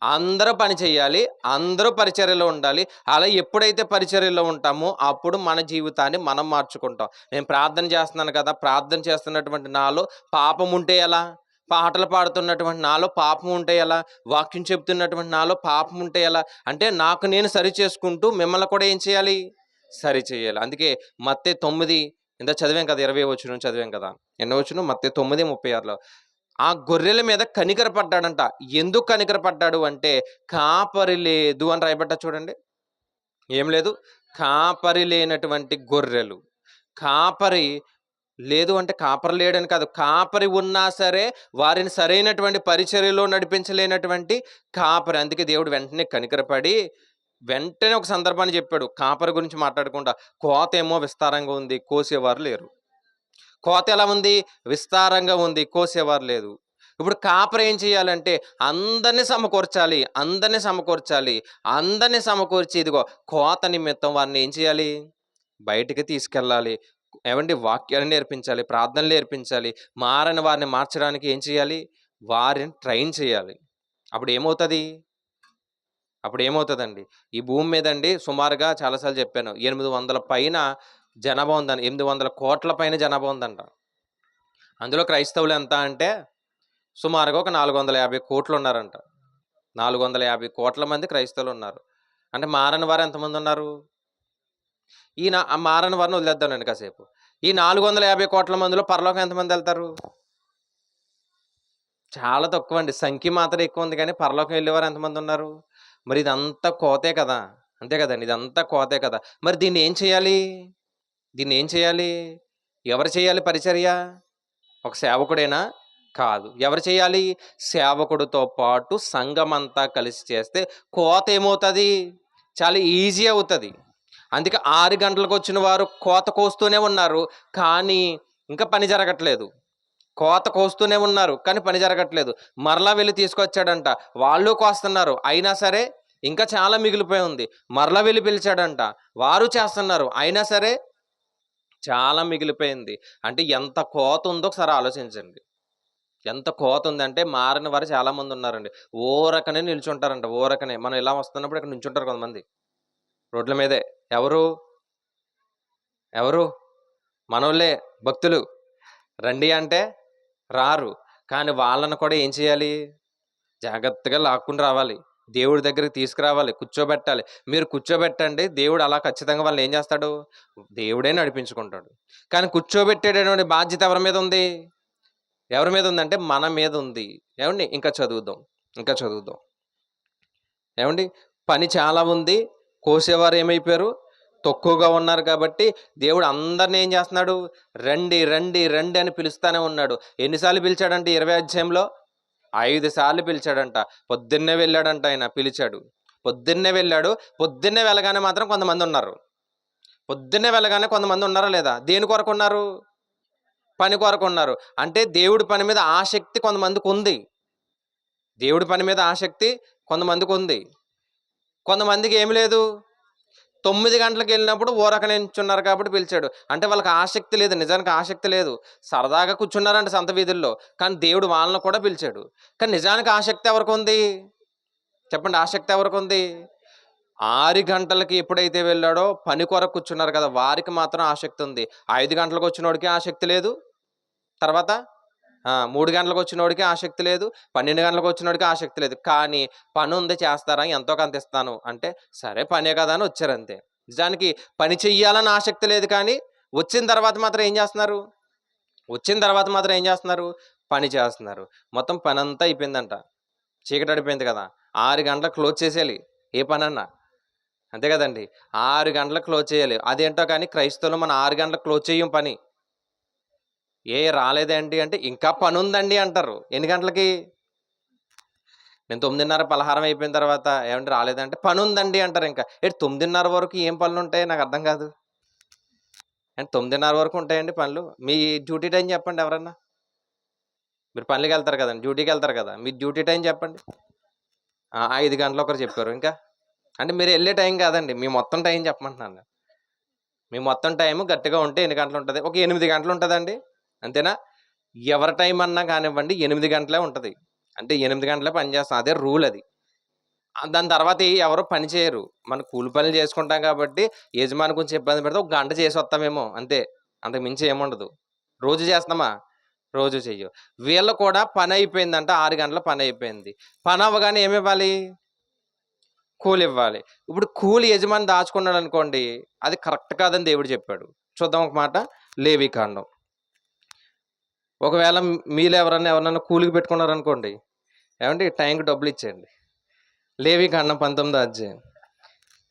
అందరూ పని చేయాలి, అందరూ పరిచర్యలో ఉండాలి. అలా ఎప్పుడైతే పరిచర్యలో ఉంటామో అప్పుడు మన జీవితాన్ని మనం మార్చుకుంటాం. నేను ప్రార్థన చేస్తున్నాను కదా, ప్రార్థన చేస్తున్నటువంటి నాలో పాపం ఉంటే ఎలా? పాటలు పాడుతున్నటువంటి నాలో పాపం ఉంటే ఎలా? వాక్యం చెప్తున్నటువంటి నాలో పాపం ఉంటే ఎలా? అంటే నాకు నేను సరి చేసుకుంటూ మిమ్మల్ని కూడా ఏం చేయాలి? సరి చేయాలి. అందుకే మత్తయి 9 ఇందాక చదివాం కదా, 20 వచనం చదివాం కదా. ఎన్నో వచనం? మత్తయి 9:36లో ఆ గొర్రెల మీద కనికరపడ్డాడంట. ఎందుకు కనికరపడ్డాడు అంటే, కాపరి లేదు అని రాయబడ్డది చూడండి. ఏం లేదు? కాపరి లేనటువంటి గొర్రెలు. కాపరి లేదు అంటే కాపరి లేడని కాదు, కాపరి ఉన్నా సరే వారిని సరైనటువంటి పరిచర్యలో నడిపించలేనటువంటి కాపరి. అందుకే దేవుడు వెంటనే కనికరపడి వెంటనే ఒక సందర్భాన్ని చెప్పాడు. కాపరి గురించి మాట్లాడకుండా, కోత ఏమో విస్తారంగా ఉంది, కోసేవారు లేరు. కోత ఎలా ఉంది? విస్తారంగా ఉంది, కోసేవారు లేదు. ఇప్పుడు కాపరి ఏం చేయాలంటే అందరినీ సమకూర్చి ఇదిగో కోత నిమిత్తం వారిని ఏం చేయాలి? బయటికి తీసుకెళ్ళాలి. ఏవండి? వాక్యాన్ని నేర్పించాలి, ప్రార్థనలు నేర్పించాలి. మారని వారిని మార్చడానికి ఏం చేయాలి? వారిని ట్రైన్ చేయాలి. అప్పుడు ఏమవుతుందండి? ఈ భూమి మీద అండి సుమారుగా చాలాసార్లు చెప్పాను, 800 పైన జనాభా ఉందని, 800 కోట్ల పైన జనాభా ఉందంట. అందులో క్రైస్తవులు ఎంత అంటే సుమారుగా ఒక 450 కోట్లు ఉన్నారంట. 450 కోట్ల మంది క్రైస్తవులు ఉన్నారు. అంటే మారని వారు ఎంతమంది ఉన్నారు? ఆ మారని వారిని వదిలేద్దామండి కాసేపు. ఈ 450 కోట్ల మందిలో పరలోకం ఎంతమంది వెళ్తారు? చాలా తక్కువ అండి. సంఖ్య మాత్రం ఎక్కువ ఉంది, కానీ పరలోకం వెళ్ళేవారు ఎంతమంది ఉన్నారు? మరి ఇదంతా కోతే కదా, అంతే కదండి, ఇదంతా కోతే కదా. మరి దీన్ని ఏం చేయాలి? ఎవరు చేయాలి పరిచర్య? ఒక సేవకుడేనా? కాదు. ఎవరు చేయాలి? సేవకుడితో పాటు సంఘమంతా కలిసి చేస్తే కోత ఏమవుతుంది? చాలా ఈజీ అవుతుంది. అందుకే 6 గంటలకు వచ్చిన వారు కోత కోస్తూనే ఉన్నారు, కానీ ఇంకా పని జరగట్లేదు. కోత కోస్తూనే ఉన్నారు, కానీ పని జరగట్లేదు. మరలా వెళ్ళి తీసుకొచ్చాడంట, వాళ్ళు కోస్తున్నారు, అయినా సరే ఇంకా చాలా మిగిలిపోయి ఉంది. మరలా వెళ్ళి పిలిచాడంట, వారు చేస్తున్నారు, అయినా సరే చాలా మిగిలిపోయింది. అంటే ఎంత కోత ఉందో ఒకసారి ఆలోచించండి. ఎంత కోత ఉందంటే మారిన వారు చాలా మంది ఉన్నారండి. ఊరకనే నిల్చుంటారంట, ఊరకనే. మనం ఇలా వస్తున్నప్పుడు ఇక్కడ నిల్చుంటారు కొంతమంది రోడ్ల మీదే. ఎవరు? మనోళ్ళే, భక్తులు. రండి అంటే రారు, కానీ వాళ్ళను కూడా ఏం చేయాలి? జాగ్రత్తగా లాక్కుని రావాలి, దేవుడి దగ్గరికి తీసుకురావాలి, కూర్చోబెట్టాలి. మీరు కూర్చోబెట్టండి, దేవుడు అలా ఖచ్చితంగా వాళ్ళని ఏం చేస్తాడు? దేవుడే నడిపించుకుంటాడు. కానీ కూర్చోబెట్టేటటువంటి బాధ్యత ఎవరి మీద ఉందంటే మన మీద ఉంది. ఏమండి? ఇంకా చదువుదాం. ఏమండి? పని చాలా ఉంది, కోసేవారు ఏమైపోయారు? తక్కువగా ఉన్నారు. కాబట్టి దేవుడు అందరిని ఏం చేస్తున్నాడు? రండి అని పిలుస్తానే ఉన్నాడు. ఎన్నిసార్లు పిలిచాడంటే 20 అధ్యాయంలో 5 సార్లు పిలిచాడంట. పొద్దున్నే వెళ్ళాడంట, ఆయన పిలిచాడు. పొద్దున్నే వెళ్ళగానే మాత్రం కొంతమంది ఉన్నారు. పొద్దున్నే వెళ్ళగానే కొంతమంది ఉన్నారా లేదా? దేని కొరకు ఉన్నారు? పని కొరకు ఉన్నారు. అంటే దేవుడి పని మీద ఆసక్తి కొంతమందికి ఉంది. కొంతమందికి ఏమి లేదు. 9 గంటలకు వెళ్ళినప్పుడు ఊరక నించున్నారు కాబట్టి పిలిచాడు. అంటే వాళ్ళకి ఆసక్తి లేదు, నిజానికి ఆసక్తి లేదు. సరదాగా కూర్చున్నారంట సంత వీధుల్లో, కానీ దేవుడు వాళ్ళని కూడా పిలిచాడు. కానీ నిజానికి ఆసక్తి ఎవరికి ఉంది? చెప్పండి, ఆసక్తి ఎవరికి ఉంది? 6 గంటలకి ఎప్పుడైతే వెళ్ళాడో పని కొరకు కూర్చున్నారు కదా, వారికి మాత్రం ఆసక్తి ఉంది. 5 గంటలకు వచ్చినోడికి ఆసక్తి లేదు, తర్వాత 3 గంటలకు వచ్చినోడికి ఆసక్తి లేదు, 12 గంటలకు వచ్చినోడికి ఆసక్తి లేదు. కానీ పని ఉంది, చేస్తారా, ఎంతో కొంత ఇస్తాను అంటే సరే పనే కదా అని వచ్చారు అంతే. నిజానికి పని చెయ్యాలని ఆసక్తి లేదు, కానీ వచ్చిన తర్వాత మాత్రం ఏం చేస్తున్నారు? పని చేస్తున్నారు. మొత్తం పని అంతా అయిపోయిందంట, చీకటి అడిపోయింది కదా. 6 గంటలకు క్లోజ్ చేసేయాలి ఏ పనన్నా. అంతే కదండి. 6 గంటలకు క్లోజ్ చేయాలి. అదేంటో కానీ క్రైస్తవులు మనం 6 గంటలకు క్లోజ్ చేయం పని. రాలేదండి అంటే ఇంకా పని ఉందండి అంటారు. ఎన్ని గంటలకి? నేను 9:30 పలహారం అయిపోయిన తర్వాత ఏమంటే రాలేదంటే పని ఉందండి అంటారు. ఇంకా 9:30 వరకు ఏం పనులు ఉంటాయి నాకు అర్థం కాదు. అంటే 9:30 వరకు ఉంటాయండి పనులు? మీ డ్యూటీ టైం చెప్పండి ఎవరన్నా. మీరు పనులకి వెళ్తారు కదండి, డ్యూటీకి వెళ్తారు కదా, మీ డ్యూటీ టైం చెప్పండి. 5 గంటలు ఒకరు చెప్పారు. ఇంకా అంటే మీరు వెళ్ళే టైం కాదండి, మీ మొత్తం టైం చెప్పమంటున్నాను. మీ మొత్తం టైం గట్టిగా ఉంటే ఎన్ని గంటలు ఉంటుంది? ఒక 8 గంటలు ఉంటుందండి, అంతేనా? ఎవరి టైం అన్నా కానివ్వండి 8 గంటలే ఉంటుంది. అంటే 8 గంటలే పని చేస్తాం, అదే రూల్ అది. దాని తర్వాత ఎవరు పని చేయరు. మనం కూలి పనులు చేసుకుంటాం కాబట్టి యజమాని కొంచెం ఇబ్బంది పెడితే ఒక గంట చేసి వస్తామేమో అంతే, అంతకు మించి ఏముండదు. రోజు చేస్తామా? రోజు చెయ్యు. వీళ్ళు కూడా పని అయిపోయిందంట, 6 గంటల పని అయిపోయింది. పని అవ్వగానే ఏమి ఇవ్వాలి? కూలి ఇవ్వాలి. ఇప్పుడు కూలి యజమాని దాచుకున్నాడు అనుకోండి, అది కరెక్ట్ కాదని దేవుడు చెప్పాడు. చూద్దాం ఒక మాట, లేవికాండం. ఒకవేళ మీలో ఎవరన్నా కూలికి పెట్టుకున్నారనుకోండి, ఏమంటే టైంకి డబ్బులు ఇచ్చేయండి. లేవికాండం 19వ అధ్యాయం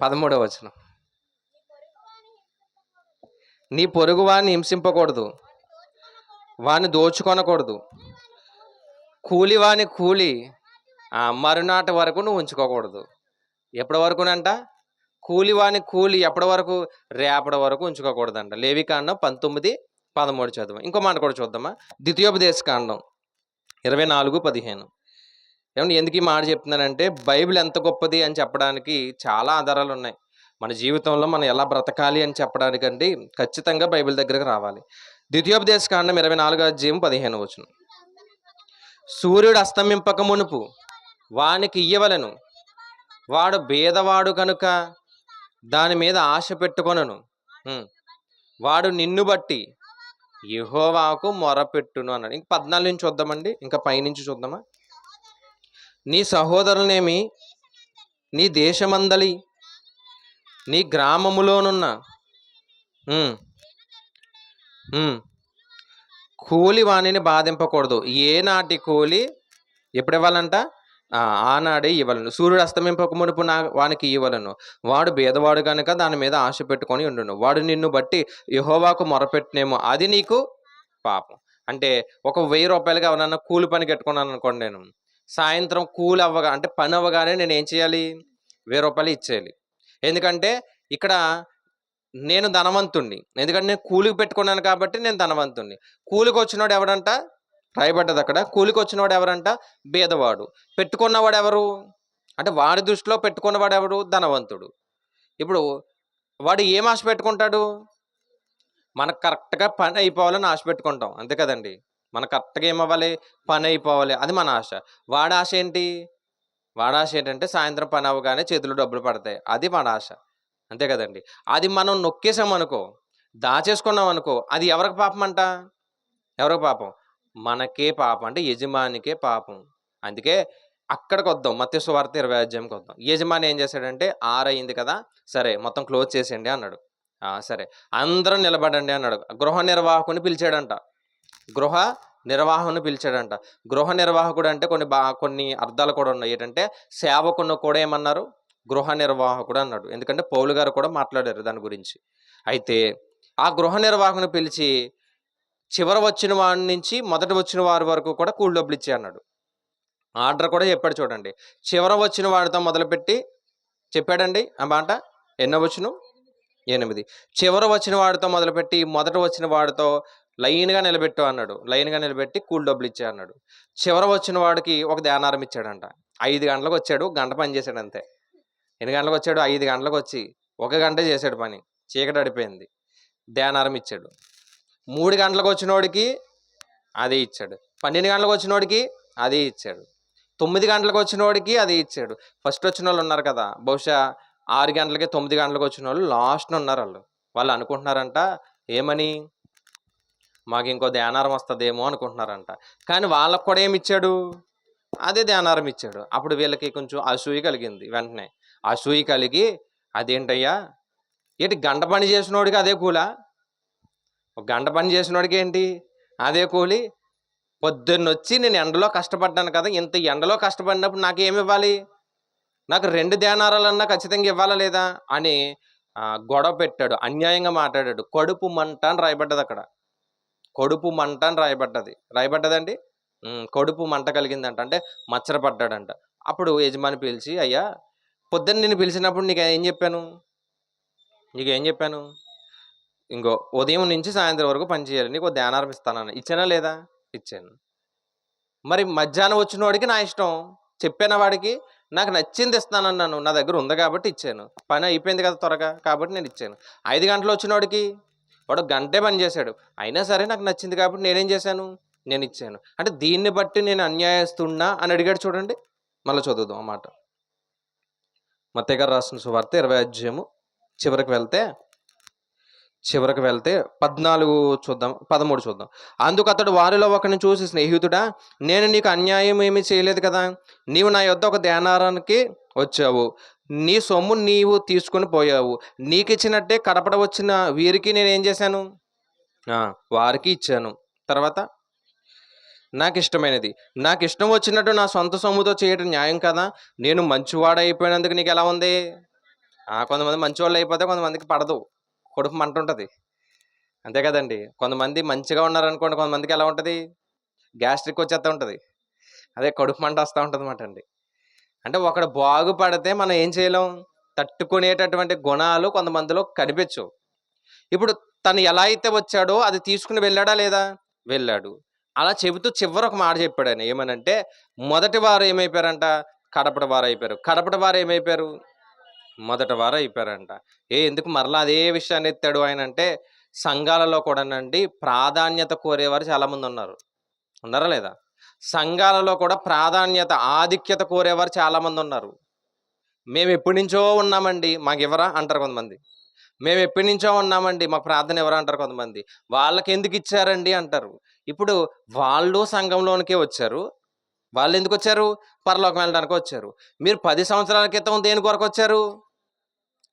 13వ వచనం. నీ పొరుగు వాడిని హింసింపకూడదు, వాడిని దోచుకొనకూడదు. కూలివాని కూలి మరునాటి వరకు నువ్వు ఉంచుకోకూడదు. ఎప్పటి వరకునంట? కూలివాని కూలి ఎప్పటి వరకు? రేపటి వరకు ఉంచుకోకూడదంట. లేవికాండం 19:13 చదువు. ఇంకో మాట కూడా చూద్దామా, ద్వితీయోపదేశకాండం 24:15. ఏమంటే ఎందుకు ఈ మాట చెప్తున్నానంటే, బైబిల్ ఎంత గొప్పది అని చెప్పడానికి చాలా ఆధారాలు ఉన్నాయి. మన జీవితంలో మనం ఎలా బ్రతకాలి అని చెప్పడానికండి ఖచ్చితంగా బైబిల్ దగ్గరకు రావాలి. ద్వితీయోపదేశకాండం 24వ అధ్యాయం 15వ వచనం. సూర్యుడు అస్తమింపక మునుపు వానికి ఇయ్యవలెను, వాడు భేదవాడు కనుక దాని మీద ఆశ పెట్టుకొనను. వాడు నిన్ను బట్టి యెహోవాకు మొరపెట్టును అన్నాడు. ఇంక 14 నుంచి చూద్దామండి, ఇంకా పైనుంచి చూద్దామా. నీ సహోదరులనేమి నీ దేశమందలి నీ గ్రామములోనున్న కూలి వాణిని బాధింపకూడదు. ఏనాటి కూలి ఎప్పుడు ఇవ్వాలంట? ఆనాడే ఇవ్వలను. సూర్యుడు అస్తమింపక మునుపు వానికి ఇవ్వలను, వాడు భేదవాడు కనుక దాని మీద ఆశ పెట్టుకొని ఉండును. వాడు నిన్ను బట్టి యెహోవాకు మొరపెట్టినేమో, అది నీకు పాపం. అంటే ఒక 1000 రూపాయలుగా ఎవరన్నా కూలి పని కట్టుకున్నాను అనుకోండి, నేను సాయంత్రం కూలి అంటే పని అవ్వగానే నేను ఏం చేయాలి? 1000 రూపాయలు ఇచ్చేయాలి. ఎందుకంటే ఇక్కడ నేను ధనవంతుణ్ణి, ఎందుకంటే నేను కూలికి పెట్టుకున్నాను కాబట్టి నేను ధనవంతుణ్ణి. కూలికి వచ్చినవాడు ఎవడంట? రాయబడ్డది అక్కడ. కూలికి వచ్చినవాడు ఎవరంట? బీదవాడు. పెట్టుకున్నవాడు ఎవరు అంటే, వాడి దృష్టిలో పెట్టుకున్నవాడు ఎవరు? ధనవంతుడు. ఇప్పుడు వాడు ఏం ఆశ పెట్టుకుంటాడు? మనకు కరెక్ట్గా పని అయిపోవాలని ఆశ పెట్టుకుంటాం, అంతే కదండి. మనకు కరెక్ట్గా ఏమవ్వాలి? పని అయిపోవాలి, అది మన ఆశ. వాడి ఆశ ఏంటి? వాడి ఆశ ఏంటంటే సాయంత్రం పని అవ్వగానే చేతులు డబ్బులు పడతాయి, అది మన ఆశ, అంతే కదండి. అది మనం నొక్కేసామనుకో, దాచేసుకున్నాం అనుకో, అది ఎవరికి పాపం అంట? ఎవరికి పాపం? మనకే పాపం, అంటే యజమానికే పాపం. అందుకే అక్కడికి వద్దాం, మత్తయి సువార్త 20వ అధ్యాయంకి వద్దాం. యజమాని ఏం చేశాడంటే, 6 అయింది కదా, సరే మొత్తం క్లోజ్ చేసేయండి అన్నాడు. సరే అందరం నిలబడండి అన్నాడు. గృహ నిర్వాహకుని పిలిచాడంట. గృహ నిర్వాహకుని పిలిచాడంట. గృహ నిర్వాహకుడు అంటే కొన్ని అర్థాలు కూడా ఉన్నాయి. ఏంటంటే సేవకుని కూడా ఏమన్నారు? గృహ నిర్వాహకుడు అన్నాడు. ఎందుకంటే పౌలు గారు కూడా మాట్లాడారు దాని గురించి. అయితే ఆ గృహ నిర్వాహకుని పిలిచి చివర వచ్చిన వాడి నుంచి మొదట వచ్చిన వారి వరకు కూడా కూలి డబ్బులు ఇచ్చే అన్నాడు. ఆర్డర్ కూడా చెప్పాడు చూడండి. చివర వచ్చిన వాడితో మొదలుపెట్టి చెప్పాడండి ఆ మాట. ఎన్నో వచ్చును? 8. చివర వచ్చిన వాడితో మొదలుపెట్టి మొదట వచ్చిన వాడితో లైన్గా నిలబెట్టు అన్నాడు. లైన్గా నిలబెట్టి కూలి డబ్బులు ఇచ్చే అన్నాడు. చివర వచ్చిన వాడికి ఒక ధ్యానారం ఇచ్చాడంట. 5 గంటలకు వచ్చాడు, గంట పని చేశాడు అంతే. ఎన్ని గంటలకు వచ్చాడు? 5 గంటలకు వచ్చి 1 గంట చేశాడు పని, చీకటి అడిపోయింది. ధ్యానారం ఇచ్చాడు. 3 గంటలకు వచ్చినోడికి అదే ఇచ్చాడు. 12 గంటలకు వచ్చినోడికి అదే ఇచ్చాడు. 9 గంటలకు వచ్చినోడికి అదే ఇచ్చాడు. ఫస్ట్ వచ్చిన వాళ్ళు ఉన్నారు కదా, బహుశా 6 గంటలకి 9 గంటలకు వచ్చిన వాళ్ళు లాస్ట్న ఉన్నారు. వాళ్ళు అనుకుంటున్నారంట ఏమని, మాకు ఇంకో ధ్యానారం వస్తుందేమో అనుకుంటున్నారంట. కానీ వాళ్ళకు కూడా ఏమి ఇచ్చాడు? అదే ధ్యానారం ఇచ్చాడు. అప్పుడు వీళ్ళకి కొంచెం అసూయ కలిగింది. వెంటనే అసూయ కలిగి, అదేంటయ్యా, ఏంటి గంట పని చేసినోడికి అదే కూలా? ఒక గంట పని చేసినోడికి ఏంటి అదే కూలి? పొద్దున్నొచ్చి నేను ఎండలో కష్టపడ్డాను కదా, ఇంత ఎండలో కష్టపడినప్పుడు నాకేమి ఇవ్వాలి? నాకు 2 దేనారాలన్నా ఖచ్చితంగా ఇవ్వాలా లేదా అని గొడవ పెట్టాడు, అన్యాయంగా మాట్లాడాడు. కడుపు మంట అని రాయబడ్డది అక్కడ. కడుపు మంట అని రాయబడ్డదండి. కడుపు మంట కలిగిందంట, అంటే మచ్చరపడ్డాడంట. అప్పుడు యజమాని పిలిచి, అయ్యా పొద్దున్న నిన్ను పిలిచినప్పుడు నీకేం చెప్పాను? ఇంకో ఉదయం నుంచి సాయంత్రం వరకు పని చేయాలి, నీకు దేనారం ఇస్తానని ఇచ్చానా లేదా? ఇచ్చాను. మరి మధ్యాహ్నం వచ్చిన వాడికి నా ఇష్టం, చెప్పాను వాడికి నాకు నచ్చింది ఇస్తానన్నాను, నా దగ్గర ఉంది కాబట్టి ఇచ్చాను. పని అయిపోయింది కదా త్వరగా, కాబట్టి నేను ఇచ్చాను. 5 గంటలు వచ్చిన వాడికి వాడు గంటే పని చేశాడు, అయినా సరే నాకు నచ్చింది కాబట్టి నేనేం చేశాను, నేను ఇచ్చాను. అంటే దీన్ని బట్టి నేను అన్యాయస్తున్నా అని అడిగాడు. చూడండి, మళ్ళీ చదువుదాం ఆ మాట. మత్తయి గారు రాసిన సువార్త 20వ అధ్యాయము చివరికి వెళ్తే 13 చూద్దాం. అందుకు అతడు వారిలో ఒకరిని చూసి, స్నేహితుడా, నేను నీకు అన్యాయం ఏమీ చేయలేదు కదా. నీవు నా యొద్ద 1 దేనారానికి వచ్చావు, నీ సొమ్ము నీవు తీసుకొని పోయావు. నీకు ఇచ్చినట్టే కడపడ వచ్చిన వీరికి నేనేం చేశాను? వారికి ఇచ్చాను. తర్వాత, నాకు ఇష్టం వచ్చినట్టు నా సొంత సొమ్ముతో చేయటం న్యాయం కదా. నేను మంచివాడైపోయినందుకు నీకు ఎలా ఉంది? కొంతమంది మంచివాళ్ళు అయిపోతే కొంతమందికి పడదు, కడుపు మంట ఉంటుంది, అంతే కదండి. కొంతమంది మంచిగా ఉన్నారనుకోండి, కొంతమందికి ఎలా ఉంటుంది? గ్యాస్ట్రిక్ వచ్చేస్తూ ఉంటుంది, అదే కడుపు మంట వస్తూ ఉంటుంది అన్నమాట అండి. అంటే ఒకడు బాగుపడితే మనం ఏం చేయలేం, తట్టుకునేటటువంటి గుణాలు కొంతమందిలో కనిపించవు. ఇప్పుడు తను ఎలా అయితే వచ్చాడో అది తీసుకుని వెళ్ళాడా లేదా? వెళ్ళాడు. అలా చెబుతూ చివరి ఒక మాట చెప్పాడు ఆయన. ఏమనంటే, మొదటి వారు ఏమైపోయారంట? కడపటి వారు అయిపోయారు. కడపటి వారు ఏమైపోయారు? మొదటి వారు అయిపోయారంట. ఎందుకు మరలా అదే విషయాన్ని ఎత్తాడు ఆయన అంటే, సంఘాలలో కూడానండి ప్రాధాన్యత కోరేవారు చాలామంది ఉన్నారా లేదా? సంఘాలలో కూడా ప్రాధాన్యత, ఆధిక్యత కోరేవారు చాలామంది ఉన్నారు. మేము ఎప్పటి నుంచో ఉన్నామండి, మాకు ఎవరా అంటారు కొంతమంది. మేము ఎప్పటి నుంచో ఉన్నామండి, మాకు ప్రార్థన ఎవరా అంటారు కొంతమంది. వాళ్ళకి ఎందుకు ఇచ్చారండి అంటారు. ఇప్పుడు వాళ్ళు సంఘంలోనికే వచ్చారు. వాళ్ళు ఎందుకు వచ్చారు? పరలోకం వెళ్ళడానికి వచ్చారు. మీరు 10 సంవత్సరాల క్రితం దేని కొరకు వచ్చారు?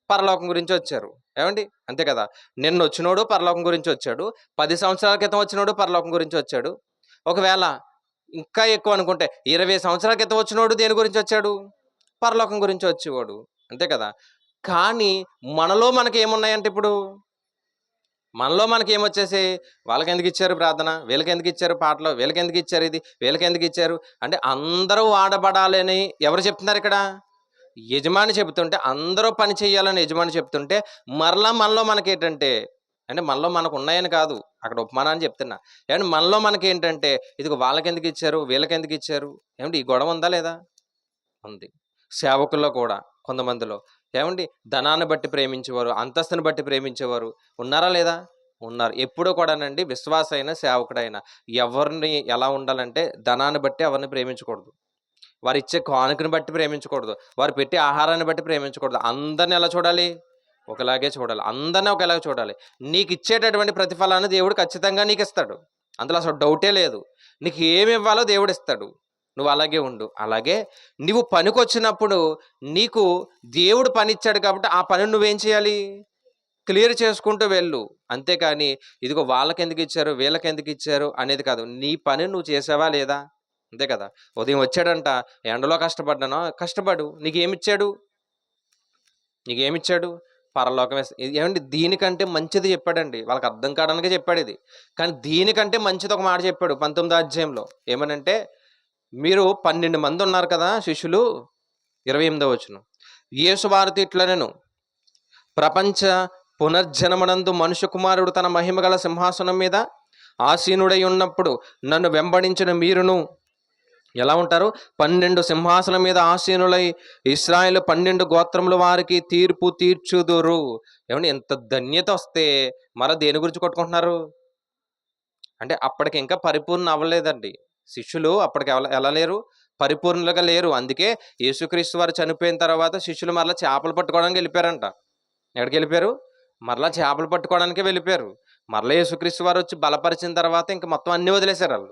పరలోకం గురించి వచ్చారు. ఏమండి? అంతే కదా. నిన్న వచ్చినోడు పరలోకం గురించి వచ్చాడు, 10 సంవత్సరాల క్రితం వచ్చినోడు పరలోకం గురించి వచ్చాడు. ఒకవేళ ఇంకా ఎక్కువ అనుకుంటే 20 సంవత్సరాల క్రితం వచ్చినోడు దేని గురించి వచ్చాడు? పరలోకం గురించి వచ్చేవాడు, అంతే కదా. కానీ మనకి ఏమున్నాయంటే, ఇప్పుడు మనలో మనకి ఏమొచ్చేసి, వాళ్ళకి ఎందుకు ఇచ్చారు ప్రార్థన, వీళ్ళకి ఎందుకు ఇచ్చారు పాటలు, వీళ్ళకి ఎందుకు ఇచ్చారు ఇది, వీళ్ళకి ఎందుకు ఇచ్చారు అంటే, అందరూ వాడబడాలని ఎవరు చెప్తున్నారు ఇక్కడ? యజమాని చెబుతుంటే, అందరూ పని చేయాలని యజమాని చెప్తుంటే, మరలా మనలో మనకేంటంటే, అంటే మనలో మనకు ఉన్నాయని కాదు, అక్కడ ఉపమానాన్ని చెప్తున్నా. ఏమంటే మనలో మనకేంటంటే, ఇదిగో వాళ్ళకి ఎందుకు ఇచ్చారు, వీళ్ళకి ఎందుకు ఇచ్చారు, ఏమంటే ఈ గొడవ ఉందా లేదా? ఉంది. సేవకుల్లో కూడా కొంతమందిలో ఏమండి ధనాన్ని బట్టి ప్రేమించేవారు, అంతస్తుని బట్టి ప్రేమించేవారు ఉన్నారా లేదా? ఉన్నారు. ఎప్పుడూ కూడానండి విశ్వాస అయినా సేవకుడైనా ఎవరిని ఎలా ఉండాలంటే, ధనాన్ని బట్టి ఎవరిని ప్రేమించకూడదు, వారు ఇచ్చే కానుకని బట్టి ప్రేమించకూడదు, వారు పెట్టే ఆహారాన్ని బట్టి ప్రేమించకూడదు. అందరిని ఎలా చూడాలి? ఒకలాగే చూడాలి. అందరినీ ఒకలాగే చూడాలి. నీకు ఇచ్చేటటువంటి ప్రతిఫలాన్ని దేవుడు ఖచ్చితంగా నీకు ఇస్తాడు, అందులో అసలు డౌటే లేదు. నీకు ఏమి ఇవ్వాలో దేవుడు ఇస్తాడు, నువ్వు అలాగే ఉండు. అలాగే నువ్వు పనికొచ్చినప్పుడు నీకు దేవుడు పని ఇచ్చాడు కాబట్టి ఆ పని నువ్వేం చేయాలి? క్లియర్ చేసుకుంటూ వెళ్ళు. అంతేకాని ఇదిగో వాళ్ళకి ఎందుకు ఇచ్చారు, వీళ్ళకి ఎందుకు ఇచ్చారు అనేది కాదు. నీ పని నువ్వు చేసావా లేదా? అంతే కదా. ఉదయం వచ్చాడంట, ఎండలో కష్టపడు, నీకేమిచ్చాడు? పరలోకమే. ఏమండి దీనికంటే మంచిది చెప్పాడండి, వాళ్ళకి అర్థం కావడానికి చెప్పాడు ఇది. కానీ దీనికంటే మంచిది ఒక మాట చెప్పాడు 19వ అధ్యాయంలో. ఏమనంటే, మీరు 12 మంది ఉన్నారు కదా శిష్యులు, 28వ వచనం. యేసు వారితో ఇట్లనెను, ప్రపంచ పునర్జనమనందు మనుష్య కుమారుడు తన మహిమగల సింహాసనం మీద ఆసీనుడై ఉన్నప్పుడు నన్ను వెంబడించిన మీరును ఎలా ఉంటారు? 12 సింహాసనం మీద ఆసీనులై ఇశ్రాయేలు 12 గోత్రముల వారికి తీర్పు తీర్చుదురు. ఏమండి ఎంత ధన్యత వస్తే మరో దేని గురించి కొట్టుకుంటున్నారు? అంటే అప్పటికి ఇంకా పరిపూర్ణ అవ్వలేదండి శిష్యులు, అప్పటికి ఎలా లేరు? పరిపూర్ణులుగా లేరు. అందుకే యేసుక్రీస్తు వారు చనిపోయిన తర్వాత శిష్యులు మరలా చేపలు పట్టుకోవడానికి వెళ్ళిపోయారంట. ఎక్కడికి వెళ్ళిపోయారు? మరలా చేపలు పట్టుకోవడానికి వెళ్ళిపోయారు. మరలా యేసుక్రీస్తు వారు వచ్చి బలపరిచిన తర్వాత ఇంక మొత్తం అన్ని వదిలేశారు వాళ్ళు.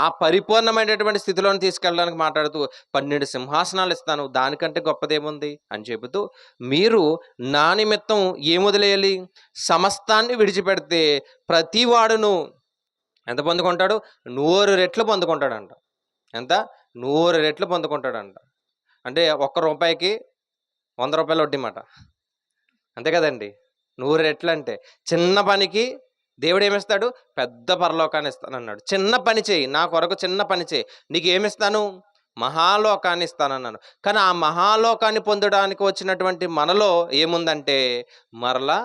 ఆ పరిపూర్ణమైనటువంటి స్థితిలోని తీసుకెళ్ళడానికి మాట్లాడుతూ 12 సింహాసనాలు ఇస్తాను, దానికంటే గొప్పదేముంది అని చెబుతూ, మీరు నా నిమిత్తం ఏం వదిలేయాలి? సమస్తాన్ని విడిచిపెడితే ప్రతి వాడును ఎంత పొందుకుంటాడు? 100 రెట్లు పొందుకుంటాడంట. ఎంత? 100 రెట్లు పొందుకుంటాడంట. అంటే ఒక్క రూపాయికి 100 రూపాయలు వడ్డీ మాట. అంతే కదండి. 100 రెట్లు అంటే చిన్న పనికి దేవుడు ఏమిస్తాడు? పెద్ద పరలోకాన్ని ఇస్తానన్నాడు. చిన్న పని చేయి, నా కొరకు చిన్న పని చేయి, నీకు ఏమిస్తాను? మహాలోకాన్ని ఇస్తానన్నాను. కానీ ఆ మహాలోకాన్ని పొందడానికి వచ్చినటువంటి మనలో ఏముందంటే మరలా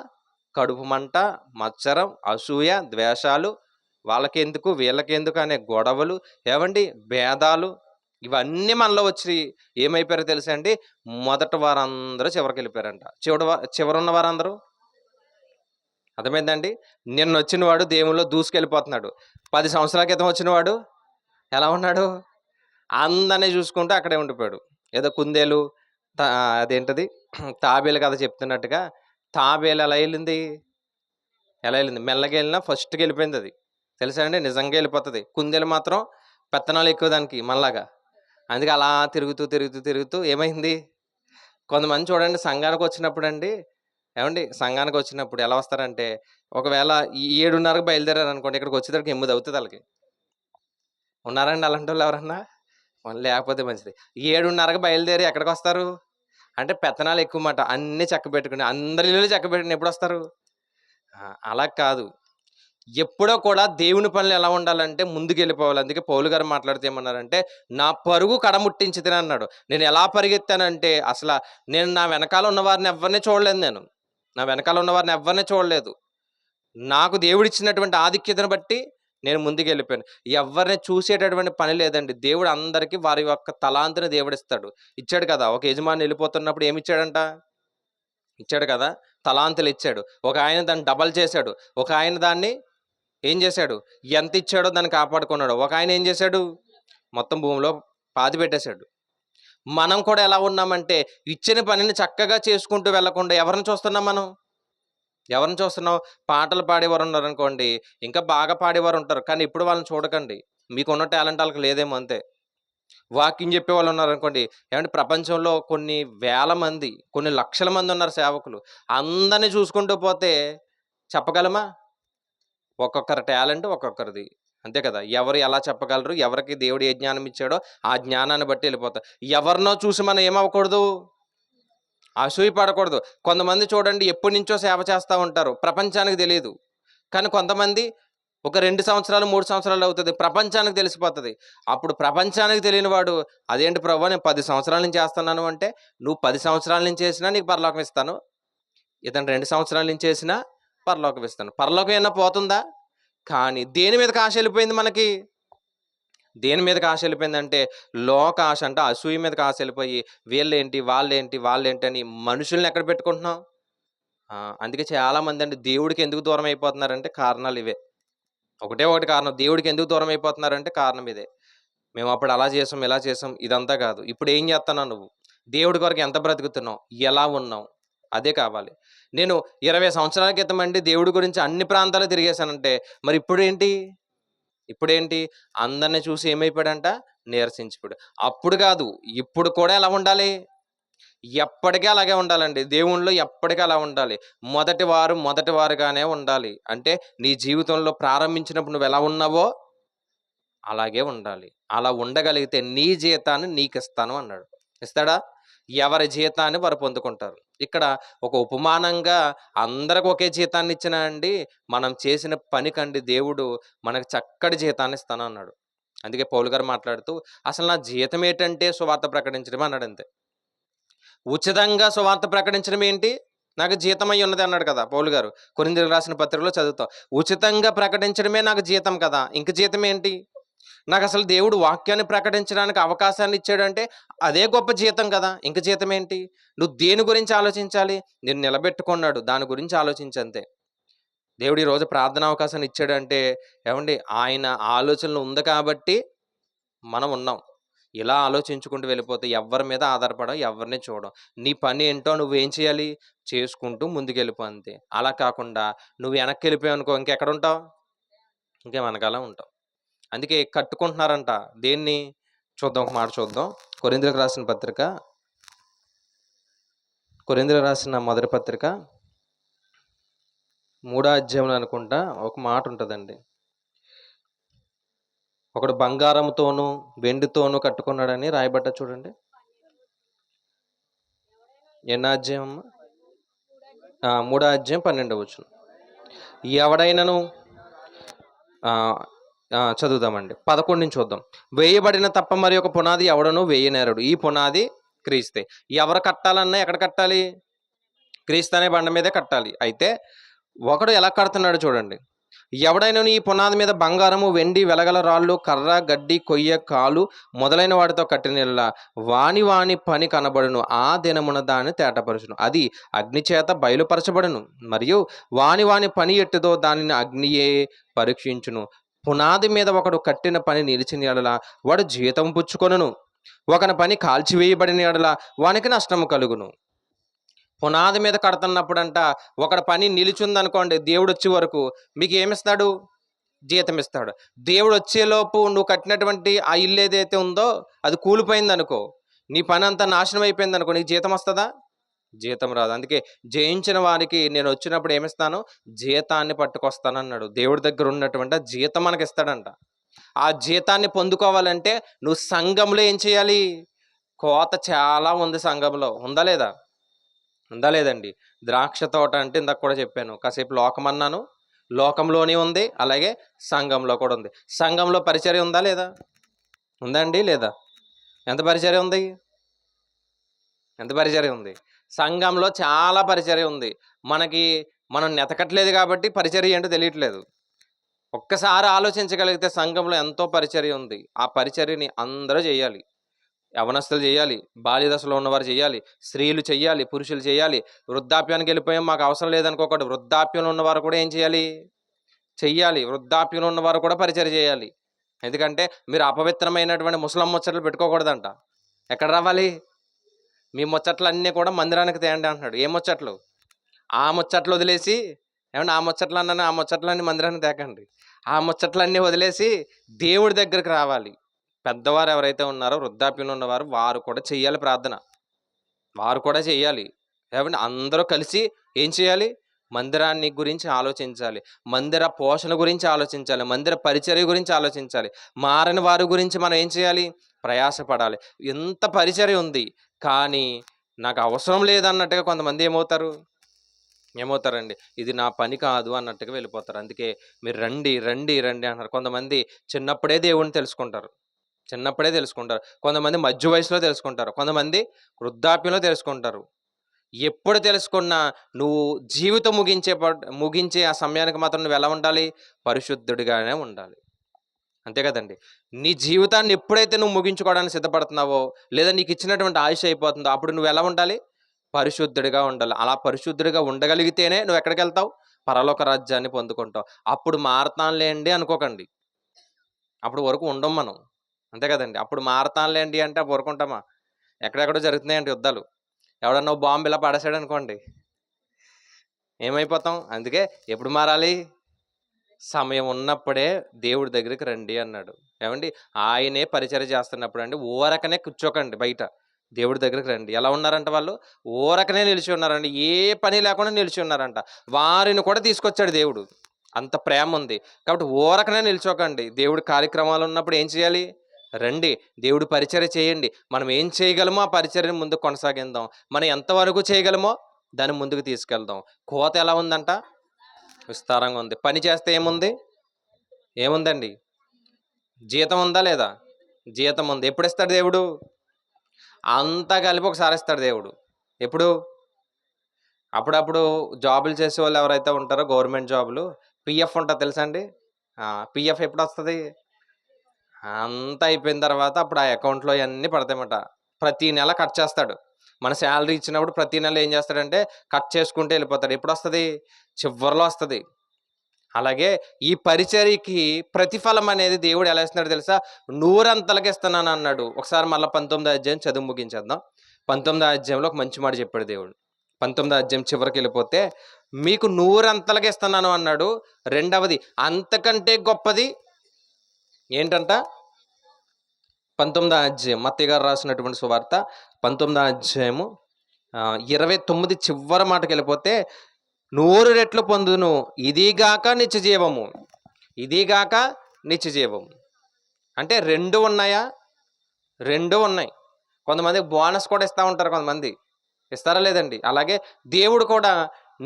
కడుపు మంట, మత్సరం, అసూయ, ద్వేషాలు, వాళ్ళకెందుకు వీళ్ళకెందుకు అనే గొడవలు, ఏవండి భేదాలు, ఇవన్నీ మనలో వచ్చి ఏమైపోయారో తెలుసా అండి? మొదటి వారందరూ చివరికి వెళ్ళిపోయారంట. చివరున్న వారందరూ అర్థమైందండి. నిన్న వచ్చిన వాడు దేవుల్లో దూసుకెళ్ళిపోతున్నాడు. 10 సంవత్సరాల క్రితం వచ్చిన వాడు ఎలా ఉన్నాడు? అందరినీ చూసుకుంటూ అక్కడే ఉండిపోయాడు. ఏదో కుందేలు అదేంటది తాబేలు కథ చెప్తున్నట్టుగా తాబేలు ఎలా వెళ్ళింది? మెల్లగా వెళ్ళినా ఫస్ట్కి వెళ్ళిపోయింది. అది తెలుసా అండి, నిజంగా వెళ్ళిపోతుంది. కుందేలు మాత్రం పెత్తనాలు ఎక్కువ దానికి మనలాగా. అందుకే అలా తిరుగుతూ తిరుగుతూ తిరుగుతూ ఏమైంది? కొంతమంది చూడండి సంఘానికి వచ్చినప్పుడు అండి, ఏమండి సంఘానికి వచ్చినప్పుడు ఎలా వస్తారంటే, ఒకవేళ 7:30కి బయలుదేరారు అనుకోండి, ఇక్కడికి వచ్చేసరికి 8 అవుతుంది వాళ్ళకి. ఉన్నారండి అలాంటి వాళ్ళు ఎవరన్నా? లేకపోతే మంచిది. 7:30కి బయలుదేరి ఎక్కడికి వస్తారు అంటే పెత్తనాలు ఎక్కువ మాట. అన్నీ చక్క పెట్టుకుని అందరి ఇల్లు చక్క పెట్టుకుని ఎప్పుడు వస్తారు? అలా కాదు. ఎప్పుడో కూడా దేవుని పనులు ఎలా ఉండాలంటే ముందుకెళ్ళిపోవాలి. అందుకే పౌలు గారు మాట్లాడితే ఏమన్నారంటే, నా పరుగు కడముట్టించితిని అన్నాడు. నేను ఎలా పరిగెత్తానంటే నేను నా వెనకాల ఉన్న వారిని ఎవరిని చూడలేదు. నా వెనకాల ఉన్న వారిని ఎవరిని చూడలేదు. నాకు దేవుడిచ్చినటువంటి ఆధిక్యతను బట్టి నేను ముందుకెళ్ళిపోయాను. ఎవరిని చూసేటటువంటి పని లేదండి. దేవుడు అందరికీ వారి యొక్క తలాంతుని దేవుడిస్తాడు. ఇచ్చాడు కదా, ఒక యజమాని వెళ్ళిపోతున్నప్పుడు ఏమి ఇచ్చాడంట? ఇచ్చాడు కదా, తలాంతులు ఇచ్చాడు. ఒక ఆయన దాన్ని డబల్ చేశాడు. ఒక ఆయన దాన్ని ఏం చేశాడు? ఎంత ఇచ్చాడో దాన్ని కాపాడుకున్నాడు. ఒక ఆయన ఏం చేశాడు? మొత్తం భూమిలో పాతి పెట్టేశాడు. మనం కూడా ఎలా ఉన్నామంటే ఇచ్చిన పనిని చక్కగా చేసుకుంటూ వెళ్ళకుండా ఎవరిని చూస్తున్నాం మనం? ఎవరిని చూస్తున్నాం? పాటలు పాడేవారు ఉన్నారనుకోండి, ఇంకా బాగా పాడేవారు ఉంటారు. కానీ ఇప్పుడు వాళ్ళని చూడకండి. మీకున్న టాలెంట్ వాళ్ళకి లేదేమో అంతే. వాక్యం చెప్పేవాళ్ళు ఉన్నారనుకోండి, ఏమంటే ప్రపంచంలో కొన్ని వేల మంది, కొన్ని లక్షల మంది ఉన్నారు సేవకులు. అందరిని చూసుకుంటూ పోతే చెప్పగలమా? ఒక్కొక్కరి టాలెంట్ ఒక్కొక్కరిది. అంతే కదా. ఎవరు ఎలా చెప్పగలరు? ఎవరికి దేవుడు ఏ జ్ఞానం ఇచ్చాడో ఆ జ్ఞానాన్ని బట్టి వెళ్ళిపోతాం. ఎవరినో చూసి మనం ఏమవ్వకూడదు? అసూయ పడకూడదు. కొంతమంది చూడండి ఎప్పటి నుంచో సేవ చేస్తూ ఉంటారు, ప్రపంచానికి తెలియదు. కానీ కొంతమంది ఒక 2 సంవత్సరాలు 3 సంవత్సరాలు అవుతుంది, ప్రపంచానికి తెలిసిపోతుంది. అప్పుడు ప్రపంచానికి తెలియని వాడు, అదేంటి ప్రభువా నేను 10 సంవత్సరాల నుంచి చేస్తున్నాను అంటే, నువ్వు 10 సంవత్సరాల నుంచి చేసినా నీకు పరలోకం ఇస్తాను, ఇతను 2 సంవత్సరాల నుంచి చేసినా పరలోకం ఇస్తాను. పరలోకం ఏమన్నా పోతుందా? కానీ దేని మీదకి ఆశ వెళ్ళిపోయింది మనకి? దేని మీదకి ఆశ వెళ్ళిపోయిందంటే లోక ఆశ అంట, అసూయ మీదకి ఆశ వెళ్ళిపోయి వీళ్ళేంటి వాళ్ళేంటి అని మనుషుల్ని ఎక్కడ పెట్టుకుంటున్నాం? అందుకే చాలా మంది అండి దేవుడికి ఎందుకు దూరం అయిపోతున్నారంటే కారణాలు ఇవే. ఒకటి కారణం. దేవుడికి ఎందుకు దూరం అయిపోతున్నారంటే కారణం ఇదే. మేము అప్పుడు అలా చేసాం, ఇలా చేసాం, ఇదంతా కాదు. ఇప్పుడు ఏం చేస్తున్నావు నువ్వు? దేవుడి కొరకు ఎంత బ్రతుకుతున్నావు? ఎలా ఉన్నావు? అదే కావాలి. నేను 20 సంవత్సరాల క్రితం అండి దేవుడి గురించి అన్ని ప్రాంతాలు తిరిగేశానంటే, మరి ఇప్పుడేంటి? అందరిని చూసి ఏమైపోయాడంట? నీరసించిపోయాడు. అప్పుడు కాదు, ఇప్పుడు కూడా ఎలా ఉండాలి? ఎప్పటికీ అలాగే ఉండాలండి. దేవునిలో ఎప్పటికీ అలా ఉండాలి. మొదటి వారుగానే ఉండాలి. అంటే నీ జీవితంలో ప్రారంభించినప్పుడు నువ్వు ఎలా ఉన్నావో అలాగే ఉండాలి. అలా ఉండగలిగితే నీ జీతాన్ని నీకిస్తాను అన్నాడు. ఇస్తాడా? ఎవరి జీతాన్ని వారు పొందుకుంటారు. ఇక్కడ ఒక ఉపమానంగా అందరికి ఒకే జీతాన్ని ఇచ్చినా అండి, మనం చేసిన పనికండి దేవుడు మనకు చక్కటి జీతాన్ని ఇస్తాను అన్నాడు. అందుకే పౌలు గారు మాట్లాడుతూ, అసలు నా జీతం ఏంటంటే సువార్త ప్రకటించడం అన్నాడు అంతే. ఉచితంగా సువార్త ప్రకటించడం ఏంటి? నాకు జీతమై ఉన్నది అన్నాడు కదా పౌలు గారు. కొరింథీయులకు రాసిన పత్రికలో చదువుతాం. ఉచితంగా ప్రకటించడమే నాకు జీతం కదా, ఇంక జీతం ఏంటి? నాకు అసలు దేవుడు వాక్యాన్ని ప్రకటించడానికి అవకాశాన్ని ఇచ్చాడంటే అదే గొప్ప జీతం కదా, ఇంక జీతం ఏంటి? నువ్వు దేని గురించి ఆలోచించాలి? నేను నిలబెట్టుకున్నాడు, దాని గురించి ఆలోచించంతే. దేవుడు ఈరోజు ప్రార్థన అవకాశాన్ని ఇచ్చాడంటే ఏమండి ఆయన ఆలోచనలు ఉంది కాబట్టి మనం ఉన్నాం. ఇలా ఆలోచించుకుంటూ వెళ్ళిపోతే ఎవరి మీద ఆధారపడం, ఎవరిని చూడం. నీ పని ఏంటో నువ్వేం చేయాలి? చేసుకుంటూ ముందుకెళ్ళిపో అంతే. అలా కాకుండా నువ్వు వెనక్కి వెళ్ళిపోయావు అనుకో, ఇంకెక్కడ ఉంటావు? ఇంకే వెనకాల ఉంటావు. అందుకే కట్టుకుంటున్నారంట దేన్ని? చూద్దాం, ఒక మాట చూద్దాం. కొరింథీయులకు రాసిన మొదటి పత్రిక 3వ అధ్యాయంలో అనుకుంటా ఒక మాట ఉంటుందండి. ఒకడు బంగారంతోనూ వెండితోనూ కట్టుకున్నాడని రాయబడ్డ చూడండి. ఎన్నో అధ్యాయం అమ్మా? 3వ అధ్యాయం 12వ వచనం. ఎవడైనను ఆ, చదువుదామండి, 11 నుంచి చూద్దాం. వేయబడిన తప్ప మరి ఒక పునాది ఎవడను వేయనేరడు, ఈ పునాది క్రీస్తే. ఎవరు కట్టాలన్నా ఎక్కడ కట్టాలి? క్రీస్తు అనే బండ మీదే కట్టాలి. అయితే ఒకడు ఎలా కడుతున్నాడు చూడండి. ఎవడైనా ఈ పునాది మీద బంగారము, వెండి, వెలగల రాళ్ళు, కర్ర, గడ్డి, కొయ్య, కాలు మొదలైన వాటితో కట్టిన వాని వాని పని కనబడును, ఆ దినమున దాన్ని తేటపరచును, అది అగ్ని చేత బయలుపరచబడును, మరియు వాని వాని పని ఎట్టుదో దానిని అగ్నియే పరీక్షించును. పునాది మీద ఒకడు కట్టిన పని నిలిచిన ఎడల వాడు జీతం పుచ్చుకొనును, ఒకని పని కాల్చివేయబడిన ఎడల వానికి నష్టము కలుగును. పునాది మీద కడుతున్నప్పుడంట ఒకడి పని నిలిచిందనుకోండి, దేవుడు వచ్చే వరకు మీకు ఏమిస్తాడు? జీతం ఇస్తాడు. దేవుడు వచ్చేలోపు నువ్వు కట్టినటువంటి ఆ ఇల్లు ఏదైతే ఉందో అది కూలిపోయింది అనుకో, నీ పని అంతా నాశనం అయిపోయింది అనుకో, నీకు జీతం వస్తుందా? జీతం రాదు. అందుకే జయించిన వారికి నేను వచ్చినప్పుడు ఏమిస్తాను? జీతాన్ని పట్టుకొస్తాను అన్నాడు. దేవుడి దగ్గర ఉన్నటువంటి ఆ జీతం మనకి ఇస్తాడంట. ఆ జీతాన్ని పొందుకోవాలంటే నువ్వు సంఘంలో ఏం చేయాలి? కోత చాలా ఉంది సంఘంలో, ఉందా లేదా? ఉందా లేదండి? ద్రాక్ష తోట అంటే ఇందాక కూడా చెప్పాను, కాసేపు లోకం అన్నాను, లోకంలోనే ఉంది, అలాగే సంఘంలో కూడా ఉంది. సంఘంలో పరిచర్య ఉందా లేదా? ఉందండి లేదా? ఎంత పరిచర్య ఉంది? ఎంత పరిచర్య ఉంది? సంఘంలో చాలా పరిచర్య ఉంది. మనం నెతకట్లేదు కాబట్టి పరిచర్య ఏంటో తెలియట్లేదు. ఒక్కసారి ఆలోచించగలిగితే సంఘంలో ఎంతో పరిచర్య ఉంది. ఆ పరిచర్యని అందరూ చేయాలి. యవనస్తులు చేయాలి, బాల్య దశలో ఉన్నవారు చేయాలి, స్త్రీలు చేయాలి, పురుషులు చేయాలి. వృద్ధాప్యానికి వెళ్ళిపోయాం, మాకు అవసరం లేదనుకోకండి. వృద్ధాప్యంలో ఉన్నవారు కూడా ఏం చేయాలి? చెయ్యాలి. వృద్ధాప్యంలో ఉన్నవారు కూడా పరిచర్య చేయాలి. ఎందుకంటే మీరు అపవిత్రమైనటువంటి ముసలం ముచ్చట్లు పెట్టుకోకూడదంట. ఎక్కడ రావాలి? మీ ముచ్చట్లన్నీ కూడా మందిరానికి తేండి అంటున్నాడు. ఏ ముచ్చట్లు? ఆ ముచ్చట్లు వదిలేసి, ఏమన్నా ఆ ముచ్చట్లు అన్నాను, ఆ ముచ్చట్లన్నీ మందిరానికి తేకండి. ఆ ముచ్చట్లన్నీ వదిలేసి దేవుడి దగ్గరికి రావాలి. పెద్దవారు ఎవరైతే ఉన్నారో, వృద్ధాప్యంలో ఉన్నవారు, వారు కూడా చెయ్యాలి ప్రార్థన. వారు కూడా చెయ్యాలి. ఏమంటే అందరూ కలిసి ఏం చేయాలి? మందిరాన్ని గురించి ఆలోచించాలి, మందిర పోషణ గురించి ఆలోచించాలి, మందిర పరిచర్య గురించి ఆలోచించాలి. మారని వారి గురించి మనం ఏం చేయాలి? ప్రయాసపడాలి. ఎంత పరిచర్య ఉంది, కానీ నాకు అవసరం లేదన్నట్టుగా కొంతమంది ఏమవుతారండి? ఇది నా పని కాదు అన్నట్టుగా వెళ్ళిపోతారు. అందుకే మీరు రండి రండి రండి అంటారు. కొంతమంది చిన్నప్పుడే దేవుణ్ణి తెలుసుకుంటారు, కొంతమంది మధ్య వయసులో తెలుసుకుంటారు, కొంతమంది వృద్ధాప్యంలో తెలుసుకుంటారు. ఎప్పుడు తెలుసుకున్నా నువ్వు జీవితం ముగించే ఆ సమయానికి మాత్రం నువ్వు ఎలా ఉండాలి? పరిశుద్ధుడిగానే ఉండాలి. అంతే కదండి. నీ జీవితాన్ని ఎప్పుడైతే నువ్వు ముగించుకోవడానికి సిద్ధపడుతున్నావో, లేదా నీకు ఇచ్చినటువంటి ఆయుష్ అయిపోతుందో, అప్పుడు నువ్వు ఎలా ఉండాలి? పరిశుద్ధుడిగా ఉండాలి. అలా పరిశుద్ధుడిగా ఉండగలిగితేనే నువ్వు ఎక్కడికి వెళ్తావు? పరలోక రాజ్యాన్ని పొందుకుంటావు. అప్పుడు మారతానులేండి అనుకోకండి, అప్పుడు వరకు ఉండం మనం. అంతే కదండి. అప్పుడు మారతానులేండి అంటే అప్పుడు వరకు ఉంటామా? ఎక్కడెక్కడో జరుగుతున్నాయండి యుద్ధాలు. ఎవడన్నా బాంబు ఇలా పడేసాడు అనుకోండి, ఏమైపోతాం? అందుకే ఎప్పుడు మారాలి? సమయం ఉన్నప్పుడే దేవుడి దగ్గరికి రండి అన్నాడు. ఏమండి? ఆయనే పరిచర్య చేస్తున్నప్పుడు అండి ఊరకనే కూర్చోకండి, బయట దేవుడి దగ్గరికి రండి. ఎలా ఉన్నారంట వాళ్ళు? ఊరకనే నిలిచి ఉన్నారండి, ఏ పని లేకుండా నిలిచి ఉన్నారంట. వారిని కూడా తీసుకొచ్చాడు దేవుడు, అంత ప్రేమ ఉంది. కాబట్టి ఊరకనే నిల్చోకండి. దేవుడి కార్యక్రమాలు ఉన్నప్పుడు ఏం చేయాలి? రండి, దేవుడి పరిచర్య చేయండి. మనం ఏం చేయగలమో ఆ పరిచర్యను ముందుకు కొనసాగిద్దాం. మనం ఎంతవరకు చేయగలమో దాన్ని ముందుకు తీసుకెళ్దాం. కోత ఎలా ఉందంట? విస్తారంగా ఉంది. పని చేస్తే ఏముందండి? జీతం ఉందా లేదా? జీతం ఉంది. ఎప్పుడు ఇస్తాడు దేవుడు? అంతా కలిపి ఒకసారి ఇస్తాడు దేవుడు. ఎప్పుడు? అప్పుడప్పుడు జాబులు చేసే వాళ్ళు ఎవరైతే ఉంటారో, గవర్నమెంట్ జాబులు, పిఎఫ్ ఉంటుంది తెలుసా అండి? పిఎఫ్ ఎప్పుడు వస్తుంది? అంతా అయిపోయిన తర్వాత అప్పుడు ఆ అకౌంట్లో అన్నీ పడతాయన్నమాట. ప్రతి నెల కట్ చేస్తాడు. మన శాలరీ ఇచ్చినప్పుడు ప్రతి నెల ఏం చేస్తాడంటే కట్ చేసుకుంటూ వెళ్ళిపోతాడు. ఎప్పుడు వస్తుంది? చివరిలో వస్తుంది. అలాగే ఈ పరిచర్యకి ప్రతిఫలం అనేది దేవుడు ఎలా ఇస్తున్నాడు తెలుసా? 100 అంతలుగా ఇస్తున్నాను అన్నాడు. ఒకసారి మళ్ళీ 19వ అధ్యాయం చదువు ముగించేద్దాం. 19వ అధ్యాయంలో ఒక మంచి మాట చెప్పాడు దేవుడు. 19వ అధ్యాయం చివరికి వెళ్ళిపోతే, మీకు 100 అంతలుగా ఇస్తున్నాను అన్నాడు. రెండవది అంతకంటే గొప్పది ఏంటంట? 19వ అధ్యాయం, మత్తయి గారు రాసినటువంటి సువార్త 19వ అధ్యాయము 29 చివరి మాటకి వెళ్ళిపోతే, 100 రెట్లు పొందును, ఇదిగాక నిత్యజీవము. ఇదిగాక నిత్యజీవము అంటే 2 ఉన్నాయా? 2 ఉన్నాయి. కొంతమంది బోనస్ కూడా ఇస్తూ ఉంటారు కొంతమంది. ఇస్తారా లేదండి? అలాగే దేవుడు కూడా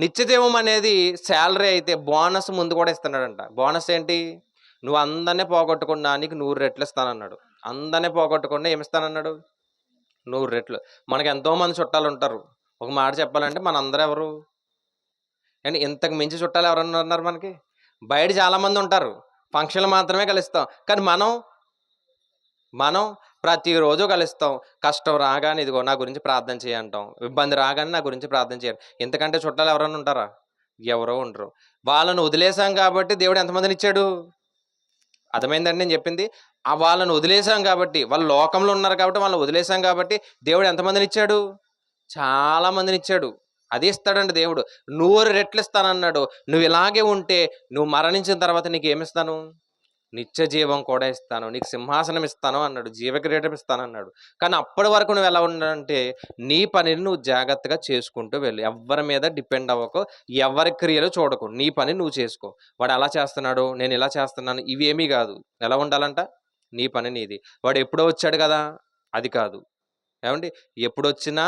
నిత్యజీవం అనేది శాలరీ అయితే బోనస్ ముందు కూడా ఇస్తున్నాడంట. బోనస్ ఏంటి? నువ్వు అందరిని పోగొట్టుకున్నా నీకు 100 రెట్లు ఇస్తానన్నాడు. అందరిని పోగొట్టుకున్నా ఏమిస్తానన్నాడు? 100 రెట్లు. మనకు ఎంతోమంది చుట్టాలు ఉంటారు. ఒక మాట చెప్పాలంటే మనందరూ ఎవరు? అండ్ ఇంతకు మించి చుట్టాలు ఎవరన్నా ఉన్నారు మనకి? బయట చాలామంది ఉంటారు. ఫంక్షన్లు మాత్రమే కలుస్తాం. కానీ మనం ప్రతిరోజు కలుస్తాం. కష్టం రాగానే ఇదిగో నా గురించి ప్రార్థన చేయంటాం. ఇబ్బంది రాగానే నా గురించి ప్రార్థన చేయండి. ఇంతకంటే చుట్టాలు ఎవరైనా ఉంటారా? ఎవరో ఉండరు. వాళ్ళను వదిలేసాం కాబట్టి దేవుడు ఎంతమందిని ఇచ్చాడు? అర్థమైందండి నేను చెప్పింది? వాళ్ళను వదిలేసాం కాబట్టి, వాళ్ళు లోకంలో ఉన్నారు కాబట్టి వాళ్ళని వదిలేసాం కాబట్టి దేవుడు ఎంతమందిని ఇచ్చాడు? చాలా మందిని ఇచ్చాడు. అది ఇస్తాడండి దేవుడు. 100 రెట్లు ఇస్తానన్నాడు. నువ్వు ఇలాగే ఉంటే నువ్వు మరణించిన తర్వాత నీకు ఏమిస్తాను? నిత్య జీవం కూడా ఇస్తాను, నీకు సింహాసనం ఇస్తాను అన్నాడు, జీవకిరీటం ఇస్తాను అన్నాడు. కానీ అప్పటి వరకు నువ్వు ఎలా ఉండాలంటే నీ పనిని నువ్వు జాగ్రత్తగా చేసుకుంటూ వెళ్ళు. ఎవరి మీద డిపెండ్ అవ్వకు, ఎవరి క్రియలు చూడకు, నీ పని నువ్వు చేసుకో. వాడు అలా చేస్తున్నాడు, నేను ఇలా చేస్తున్నాను, ఇవి ఏమీ కాదు. ఎలా ఉండాలంట? నీ పని నీది. వాడు ఎప్పుడో వచ్చాడు కదా, అది కాదు. ఏమండి? ఎప్పుడొచ్చినా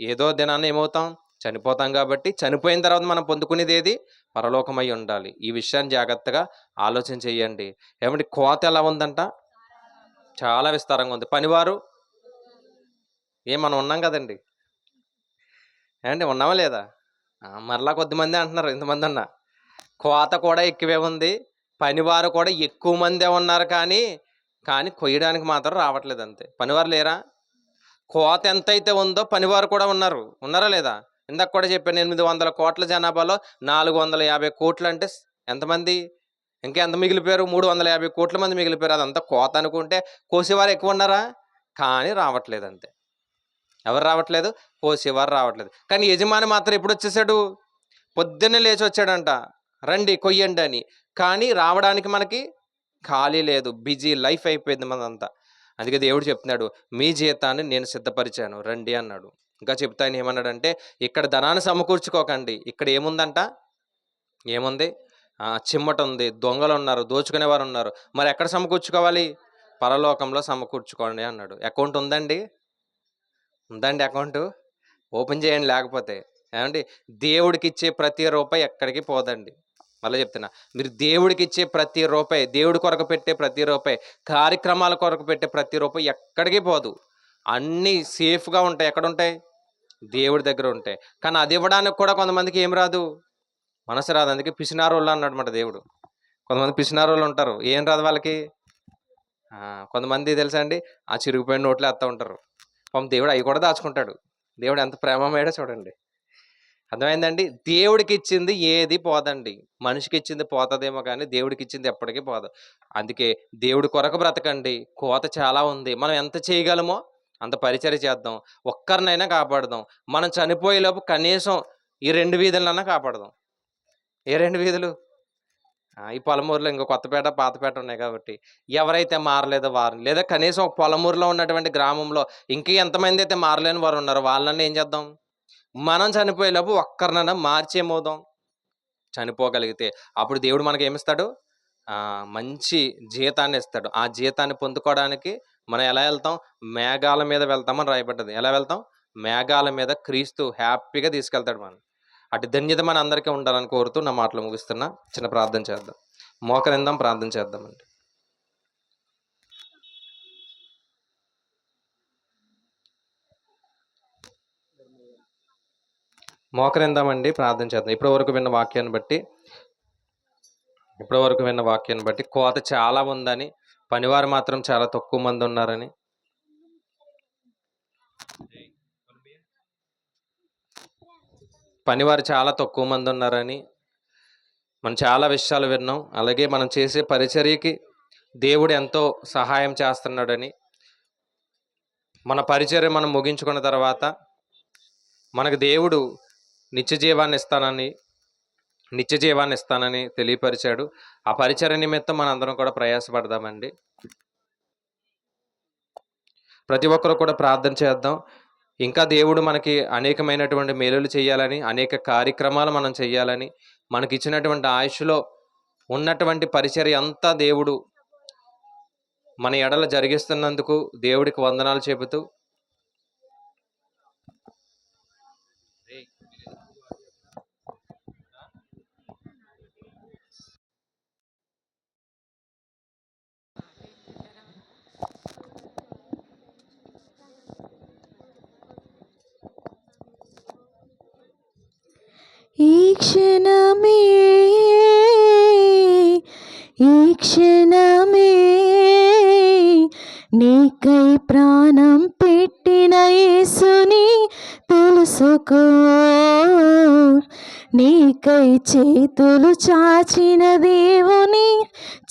ఏదో దినాన్ని ఏమవుతాం? చనిపోతాం. కాబట్టి చనిపోయిన తర్వాత మనం పొందుకునేది ఏది? పరలోకమై ఉండాలి. ఈ విషయాన్ని జాగ్రత్తగా ఆలోచన చెయ్యండి. ఏమంటే కోత ఎలా ఉందంట? చాలా విస్తారంగా ఉంది. పనివారు మనం ఉన్నాం కదండి, ఏమండి? ఉన్నామా లేదా? మరలా కొద్దిమంది అంటున్నారు, ఇంతమంది అన్నా కోత కూడా ఎక్కువే ఉంది, పనివారు కూడా ఎక్కువ మందే ఉన్నారు. కానీ కొయ్యడానికి మాత్రం రావట్లేదు అంతే. పనివారు లేరా? కోత ఎంతైతే ఉందో పనివారు కూడా ఉన్నారా లేదా? ఇందాక కూడా చెప్పాను, 800 కోట్ల జనాభాలో 450 కోట్లు అంటే ఎంతమంది? ఇంకెంత మిగిలిపోయారు? 350 కోట్ల మంది మిగిలిపోయారు. అదంతా కోత అనుకుంటే కోసేవారు ఎక్కువ ఉన్నారా? కానీ రావట్లేదు అంతే. ఎవరు రావట్లేదు? కోసేవారు రావట్లేదు. కానీ యజమాని మాత్రం ఎప్పుడు వచ్చేసాడు? పొద్దున్నే లేచి వచ్చాడంట, రండి కొయ్యండి అని. కానీ రావడానికి మనకి ఖాళీ లేదు, బిజీ లైఫ్ అయిపోయింది మనదంతా. అందుకే దేవుడు చెప్తున్నాడు, మీ జీతాన్ని నేను సిద్ధపరిచాను, రండి అన్నాడు. ఇంకా చెప్తా ఆయన ఏమన్నాడంటే, ఇక్కడ ధనాన్ని సమకూర్చుకోకండి. ఇక్కడ ఏముందంట? ఏముంది? చిమ్మట ఉంది, దొంగలు ఉన్నారు, దోచుకునేవారు ఉన్నారు. మరి ఎక్కడ సమకూర్చుకోవాలి? పరలోకంలో సమకూర్చుకోండి అన్నాడు. అకౌంట్ ఉందండి? అకౌంట్ ఓపెన్ చేయండి. లేకపోతే ఏమండి, దేవుడికి ఇచ్చే ప్రతి రూపాయి ఎక్కడికి పోదండి. మళ్ళీ చెప్తున్నా, మీరు దేవుడికి ఇచ్చే ప్రతి రూపాయి, దేవుడి కొరకు పెట్టే ప్రతి రూపాయి, కార్యక్రమాల కొరకు పెట్టే ప్రతి రూపాయి ఎక్కడికి పోదు. అన్నీ సేఫ్గా ఉంటాయి. ఎక్కడ ఉంటాయి? దేవుడి దగ్గర ఉంటాయి. కానీ అది ఇవ్వడానికి కూడా కొంతమందికి ఏం రాదు? మనసు రాదు. అందుకే పిసినారోళ్ళు అన్నాడన్నమాట దేవుడు. కొంతమంది పిసినారోళ్ళు ఉంటారు, ఏం రాదు వాళ్ళకి. కొంతమంది తెలుసా అండి, ఆ చిరిగిపోయిన నోట్లు వేస్తూ ఉంటారు. పాపం దేవుడు అవి కూడా దాచుకుంటాడు. దేవుడు ఎంత ప్రేమమేడో చూడండి. అర్థమైందండి? దేవుడికి ఇచ్చింది ఏది పోదండి. మనిషికి ఇచ్చింది పోతుందేమో కానీ దేవుడికి ఇచ్చింది ఎప్పటికీ పోదు. అందుకే దేవుడి కొరకు బ్రతకండి. కోత చాలా ఉంది. మనం ఎంత చేయగలమో అంత పరిచర్య చేద్దాం. ఒక్కరినైనా కాపాడదాం. మనం చనిపోయేలోపు కనీసం ఈ 2 వీధులన్నా కాపాడదాం. ఏ 2 వీధులు? ఈ పొలమూరులో ఇంకో కొత్తపేట, పాతపేట ఉన్నాయి కాబట్టి ఎవరైతే మారలేదో వారిని, లేదా కనీసం ఒక పొలమూరులో ఉన్నటువంటి గ్రామంలో ఇంకా ఎంతమంది అయితే మారలేని వారు ఉన్నారో వాళ్ళని ఏం చేద్దాం? మనం చనిపోయేలోపు ఒక్కరినైనా మార్చేమోదాం. చనిపోగలిగితే అప్పుడు దేవుడు మనకి ఏమిస్తాడు? మంచి జీతాన్ని ఇస్తాడు. ఆ జీతాన్ని పొందుకోవడానికి మనం ఎలా వెళ్తాం? మేఘాల మీద వెళ్తామని రాయబడ్డది. ఎలా వెళ్తాం? మేఘాల మీద క్రీస్తు హ్యాపీగా తీసుకెళ్తాడు మనం. అటు ధన్యత మన అందరికీ ఉండాలని కోరుతూ నా మాటలు ముగిస్తున్నా. చిన్న ప్రార్థన చేద్దాం. మోకరిందాం, ప్రార్థన చేద్దామండి. మోకరిందామండి, ప్రార్థన చేద్దాం. ఇప్పటి వరకు విన్న వాక్యాన్ని బట్టి కోత చాలా ఉందని, పనివారు మాత్రం చాలా తక్కువ మంది ఉన్నారని, మనం చాలా విషయాలు విన్నాం. అలాగే మనం చేసే పరిచర్యకి దేవుడు ఎంతో సహాయం చేస్తున్నాడని, మన పరిచర్య మనం ముగించుకున్న తర్వాత మనకు దేవుడు నిత్య జీవాన్ని ఇస్తానని తెలియపరిచాడు. ఆ పరిచర్య నిమిత్తం మన అందరం కూడా ప్రయాసపడదామండి. ప్రతి ఒక్కరు కూడా ప్రార్థన చేద్దాం. ఇంకా దేవుడు మనకి అనేకమైనటువంటి మేలులు చేయాలని, అనేక కార్యక్రమాలు మనం చేయాలని, మనకి ఇచ్చినటువంటి ఆయుష్లో ఉన్నటువంటి పరిచర్య అంతా దేవుడు మన ఎడల జరిగిస్తున్నందుకు దేవుడికి వందనాలు చెబుతూ ఈ క్షణమే ఈ క్షణమే నీకై ప్రాణం పెట్టిన యేసుని తెలుసుకో, నీకై చేతులు చాచిన దేవుని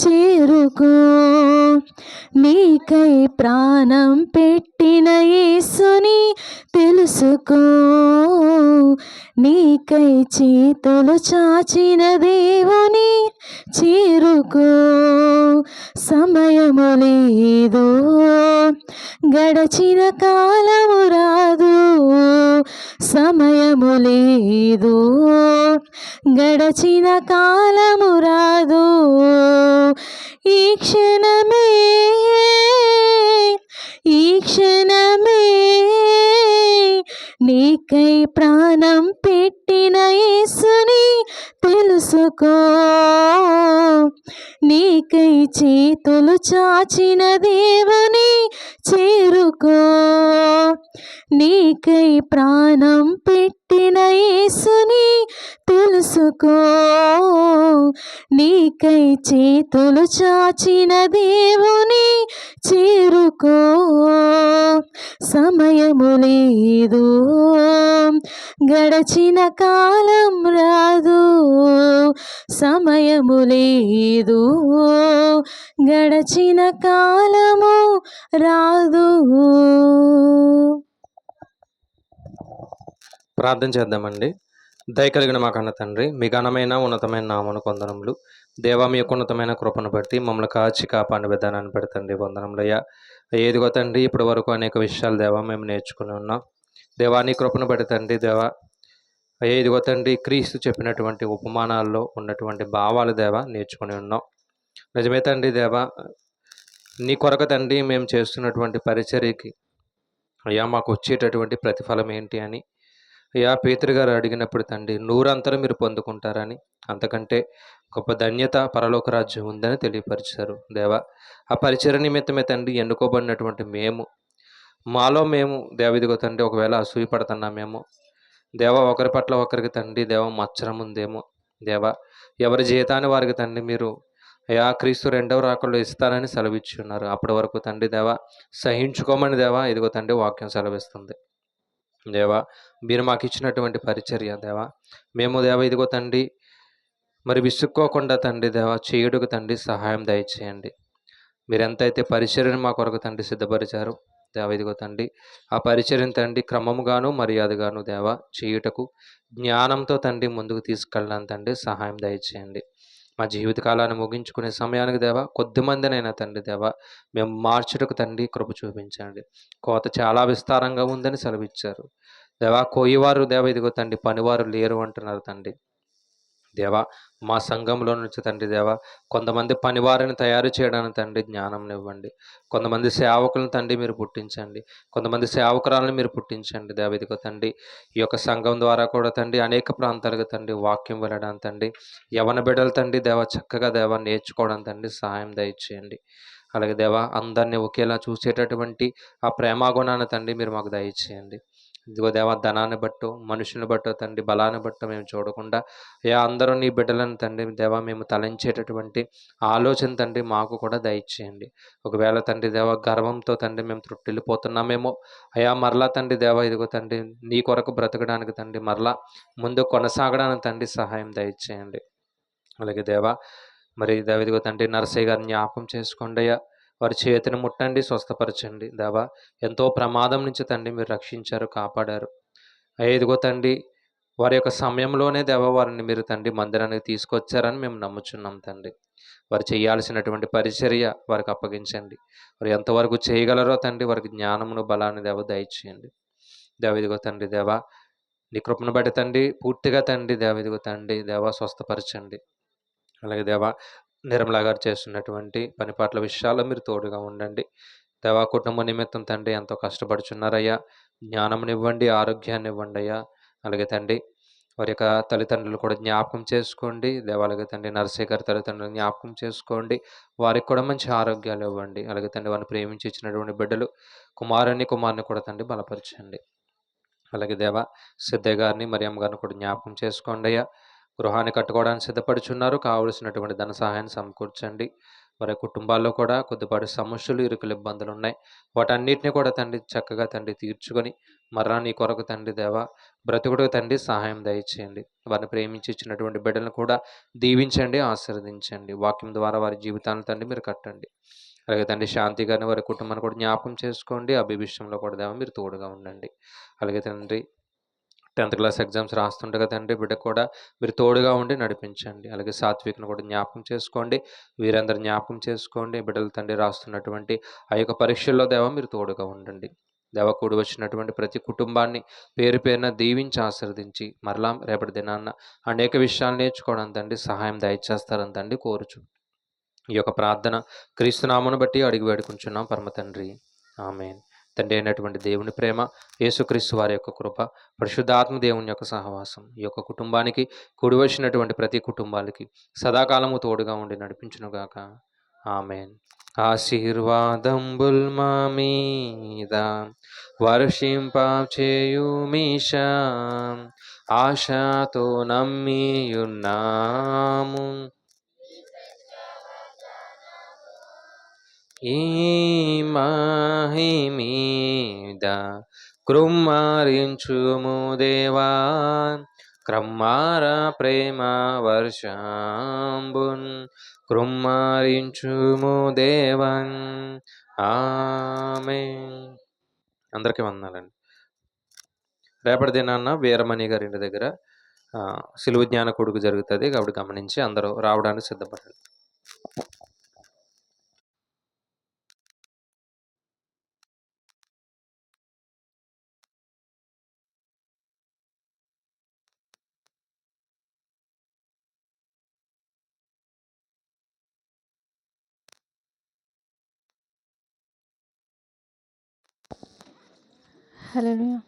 చేరుకో, నీకై ప్రాణం పెట్టిన యేసుని తెలుసుకో, నీకై చేతులు చాచిన దేవుని చేరుకో. సమయము లేదు, గడచిన కాలము రాదు, సమయము లేదు, గడచిన కాలము రాదు. ఈ క్షణమే ఈ క్షణమే నీకై ప్రాణం పెట్టిన యేసుని తెలుసుకో, నీకై చేతులు చాచిన దేవుని చేరుకో, నీకై ప్రాణం పెట్టిన యేసుని తెలుసుకో, నీకై చేతులు చాచిన దేవుని చేరుకో. సమయము లేదు, గడచిన కాలం రాదు, సమయము లేదు, గడచిన కాలము రాదు. ప్రార్థన చేద్దామండి. దయ కలిగిన మా కన్న తండ్రి, మీ ఘనమైన ఉన్నతమైన నామను వందనములు. దేవా, మీ యొక్క ఉన్నతమైన కృపను బట్టి మమ్మల్ని కాచి కాపాడిన విధానాన్ని పెడతండి వందనములయ్యా. ఏదిగో తండ్రి, ఇప్పటి వరకు అనేక విషయాలు దేవా మేము నేర్చుకుని ఉన్నాం. దేవా, నీ కృపను పెడతండి దేవా. ఇదిగో తండ్రి, క్రీస్తు చెప్పినటువంటి ఉపమానాల్లో ఉన్నటువంటి భావాలు దేవా నేర్చుకుని ఉన్నాం. నిజమే తండ్రి దేవా, నీ కొరకు తండ్రి మేము చేస్తున్నటువంటి పరిచర్యకి అయ్యా మాకు వచ్చేటటువంటి ప్రతిఫలం ఏంటి అని అయ్యా పేతురు గారు అడిగినప్పుడు తండ్రి, నూరంతరం మీరు పొందుకుంటారని, అంతకంటే గొప్ప ధన్యత పరలోక రాజ్యం ఉందని తెలియపరిచారు దేవా. ఆ పరిచర్య నిమిత్తమే తండ్రి ఎన్నుకోబడినటువంటి మాలో మేము దేవదిగో తండ్రి ఒకవేళ అసూయపడుతున్నామేమో దేవా, ఒకరి పట్ల ఒకరికి తండ్రి దేవ మచ్చరం ఉందేమో దేవా. ఎవరి జీతాన్ని వారికి తండ్రి మీరు అయా క్రీస్తు రెండవ రాకల్లో ఇస్తానని సెలవిచ్చి ఉన్నారు. అప్పటి వరకు తండ్రి దేవా సహించుకోమని దేవా ఇదిగో తండ్రి వాక్యం సెలవిస్తుంది దేవా. మీరు మాకు ఇచ్చినటువంటి పరిచర్య దేవా, మేము దేవా ఇదిగో తండ్రి మరి విసుక్కోకుండా తండ్రి దేవా చేయుడుకు తండ్రి సహాయం దయచేయండి. మీరు ఎంతైతే పరిచర్యను మా కొరకు తండ్రి సిద్ధపరిచారు దేవా, ఇదిగో తండ్రి ఆ పరిచర్యను తండ్రి క్రమముగాను మర్యాదగాను దేవా చేయుటకు జ్ఞానంతో తండ్రి ముందుకు తీసుకెళ్ళడానికి తండ్రి సహాయం దయచేయండి. మా జీవితకాలాన్ని ముగించుకునే సమయానికి దేవా కొద్దిమందినైనా తండ్రి దేవా మేము మార్చుటకు తండ్రి కృప చూపించండి. కోత చాలా విస్తారంగా ఉందని సెలవిచ్చారు దేవా. కోయివారు దేవా ఇదిగో తండ్రి పనివారు లేరు అంటున్నారు తండ్రి దేవా. మా సంఘంలో నుంచి తండ్రి దేవా కొంతమంది పనివారిని తయారు చేయడానికి తండ్రి జ్ఞానం ఇవ్వండి. కొంతమంది సేవకులను తండ్రి మీరు పుట్టించండి, కొంతమంది సేవకురాలను మీరు పుట్టించండి దేవా. ఇదిగో తండ్రి ఈ యొక్క సంఘం ద్వారా కూడా తండ్రి అనేక ప్రాంతాలకు తండ్రి వాక్యం వెళ్ళడానికి తండ్రి యవన బిడ్డలు తండ్రి దేవా చక్కగా దేవా నేర్చుకోవడం తండ్రి సహాయం దయచేయండి. అలాగే దేవా అందరినీ ఒకేలా చూసేటటువంటి ఆ ప్రేమాగుణాన్ని తండ్రి మీరు మాకు దయచేయండి. ఇదిగో దేవా ధనాన్ని బట్టో మనుషుని బట్టో తండ్రి బలాన్ని బట్టో మేము చూడకుండా అందరూ నీ బిడ్డలను తండ్రి దేవా మేము తలంచేటటువంటి ఆలోచన తండ్రి మాకు కూడా దయచేయండి. ఒకవేళ తండ్రి దేవా గర్వంతో తండ్రి మేము త్రుట్టిల్లిపోతున్నామేమో మరలా తండ్రి దేవా ఇదిగో తండ్రి నీ కొరకు బ్రతకడానికి తండ్రి మరలా ముందు కొనసాగడానికి తండ్రి సహాయం దయచేయండి. అలాగే దేవా మరి దేవా ఇదిగో తండ్రి నరసయ్య గారిని జ్ఞాపకం చేసుకోండి అయ్యా. వారి చేతిని ముట్టండి, స్వస్థపరచండి దేవా. ఎంతో ప్రమాదం నుంచి తండ్రి మీరు రక్షించారు, కాపాడారు. ఇదిగో తండ్రి వారి యొక్క సమయంలోనే దేవా వారిని మీరు తండ్రి మందిరానికి తీసుకొచ్చారని మేము నమ్ముచున్నాం తండ్రి. వారు చేయాల్సినటువంటి పరిచర్య వారికి అప్పగించండి. వారు ఎంతవరకు చేయగలరో తండ్రి వారికి జ్ఞానమును బలాన్ని దేవ దయచేయండి దేవ. ఇదిగో తండ్రి దేవా నీ కృపను బట్టి తండ్రి పూర్తిగా తండ్రి దేవ ఇదిగో తండ్రి దేవా స్వస్థపరచండి. అలాగే దేవా నిర్మలా గారు చేస్తున్నటువంటి పనిపాట్ల విషయాల్లో మీరు తోడుగా ఉండండి దేవా. కుటుంబ నిమిత్తం తండ్రి ఎంతో కష్టపడుచున్నారయ్యా, జ్ఞానమునివ్వండి, ఆరోగ్యాన్ని ఇవ్వండి అయ్యా. అలాగే తండ్రి వారి యొక్క తల్లిదండ్రులు కూడా జ్ఞాపకం చేసుకోండి. దేవాలయ తండ్రి నర్సయ్య గారి తల్లిదండ్రులు జ్ఞాపకం చేసుకోండి. వారికి కూడా మంచి ఆరోగ్యాలు ఇవ్వండి. అలాగే తండ్రి వారిని ప్రేమించి ఇచ్చినటువంటి బిడ్డలు కుమారుని కూడా తండ్రి బలపరచండి. అలాగే దేవా సిద్ధయ్య గారిని మరియమ్మ గారిని కూడా జ్ఞాపకం చేసుకోండి అయ్యా. గృహాన్ని కట్టుకోవడానికి సిద్ధపడుచున్నారు. కావలసినటువంటి ధన సహాయాన్ని సమకూర్చండి. వారి కుటుంబాల్లో కూడా కొద్దిపాటి సమస్యలు, ఇరుకులు, ఇబ్బందులు ఉన్నాయి. వాటన్నిటిని కూడా తండ్రి చక్కగా తండ్రి తీర్చుకొని మరలా నీ కొరకు తండ్రి దేవా బ్రతుకుడు తండ్రి సహాయం దయచేయండి. వారిని ప్రేమించి ఇచ్చినటువంటి బిడ్డలను కూడా దీవించండి, ఆశీర్వదించండి. వాక్యం ద్వారా వారి జీవితాలను తండ్రి మీరు కట్టండి. అలాగే తండ్రి శాంతి గారిని వారి కుటుంబాన్ని కూడా జ్ఞాపకం చేసుకోండి. అభి విషయంలో కూడా దేవా మీరు తోడుగా ఉండండి. అలాగే తండ్రి 10th క్లాస్ ఎగ్జామ్స్ రాస్తుండగా తండ్రి బిడ్డ కూడా మీరు తోడుగా ఉండి నడిపించండి. అలాగే సాత్వికను కూడా జ్ఞాపకం చేసుకోండి. వీరందరూ జ్ఞాపకం చేసుకోండి. బిడ్డలు తండ్రి రాస్తున్నటువంటి ఆ యొక్క పరీక్షల్లో దేవ మీరు తోడుగా ఉండండి. దేవ కూడి వచ్చినటువంటి ప్రతి కుటుంబాన్ని పేరు పేరున దీవించి ఆశీర్వదించి మరలా రేపటి దినాన్న అనేక విషయాలు నేర్చుకోవడం తండ్రి సహాయం దయచేస్తారని తండ్రి కోరుచు ఈ యొక్క ప్రార్థన క్రీస్తునామను బట్టి అడిగి వేడుకుంటున్నాం పరమ తండ్రి. ఆమేన్. తండ్రి అయినటువంటి దేవుని ప్రేమ, యేసుక్రీస్తు వారి యొక్క కృప, పరిశుద్ధాత్మ దేవుని యొక్క సహవాసం ఈ యొక్క కుటుంబానికి కూడి వచ్చినటువంటి ప్రతి కుటుంబాలకి సదాకాలము తోడుగా ఉండి నడిపించునుగాక. ఆమేన్. ఆశీర్వాదంబుల్ మా మీద వర్షింప చేయుమీషా, ఆశతో నమ్మియున్నాము. ఈ మహిమీద కృమ్మరించుము దేవా, క్రమ్మార ప్రేమ వర్షంబున్ కృమ్మరించుము దేవన్. ఆమేన్. అందరికీ వందనాలండి. రేపటి దినాన్న వీరమణి గారి ఇంటి దగ్గర శిలువ జ్ఞాన కొడుకు జరుగుతుంది కాబట్టి గమనించి అందరూ రావడానికి సిద్ధపడండి. హల్లెలూయా.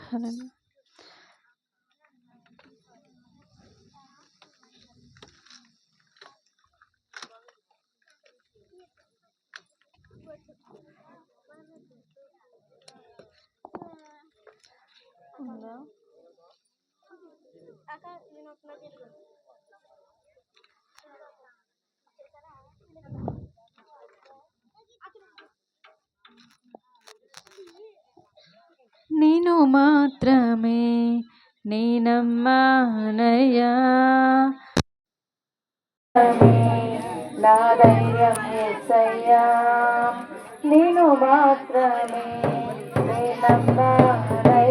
హల్లెలూయా. నేను మాత్రమే నేనమ్మానయ్యా, నా ధైర్యం యేసయ్యా, నేను మాత్రమే నేనమ్మానయ్యా.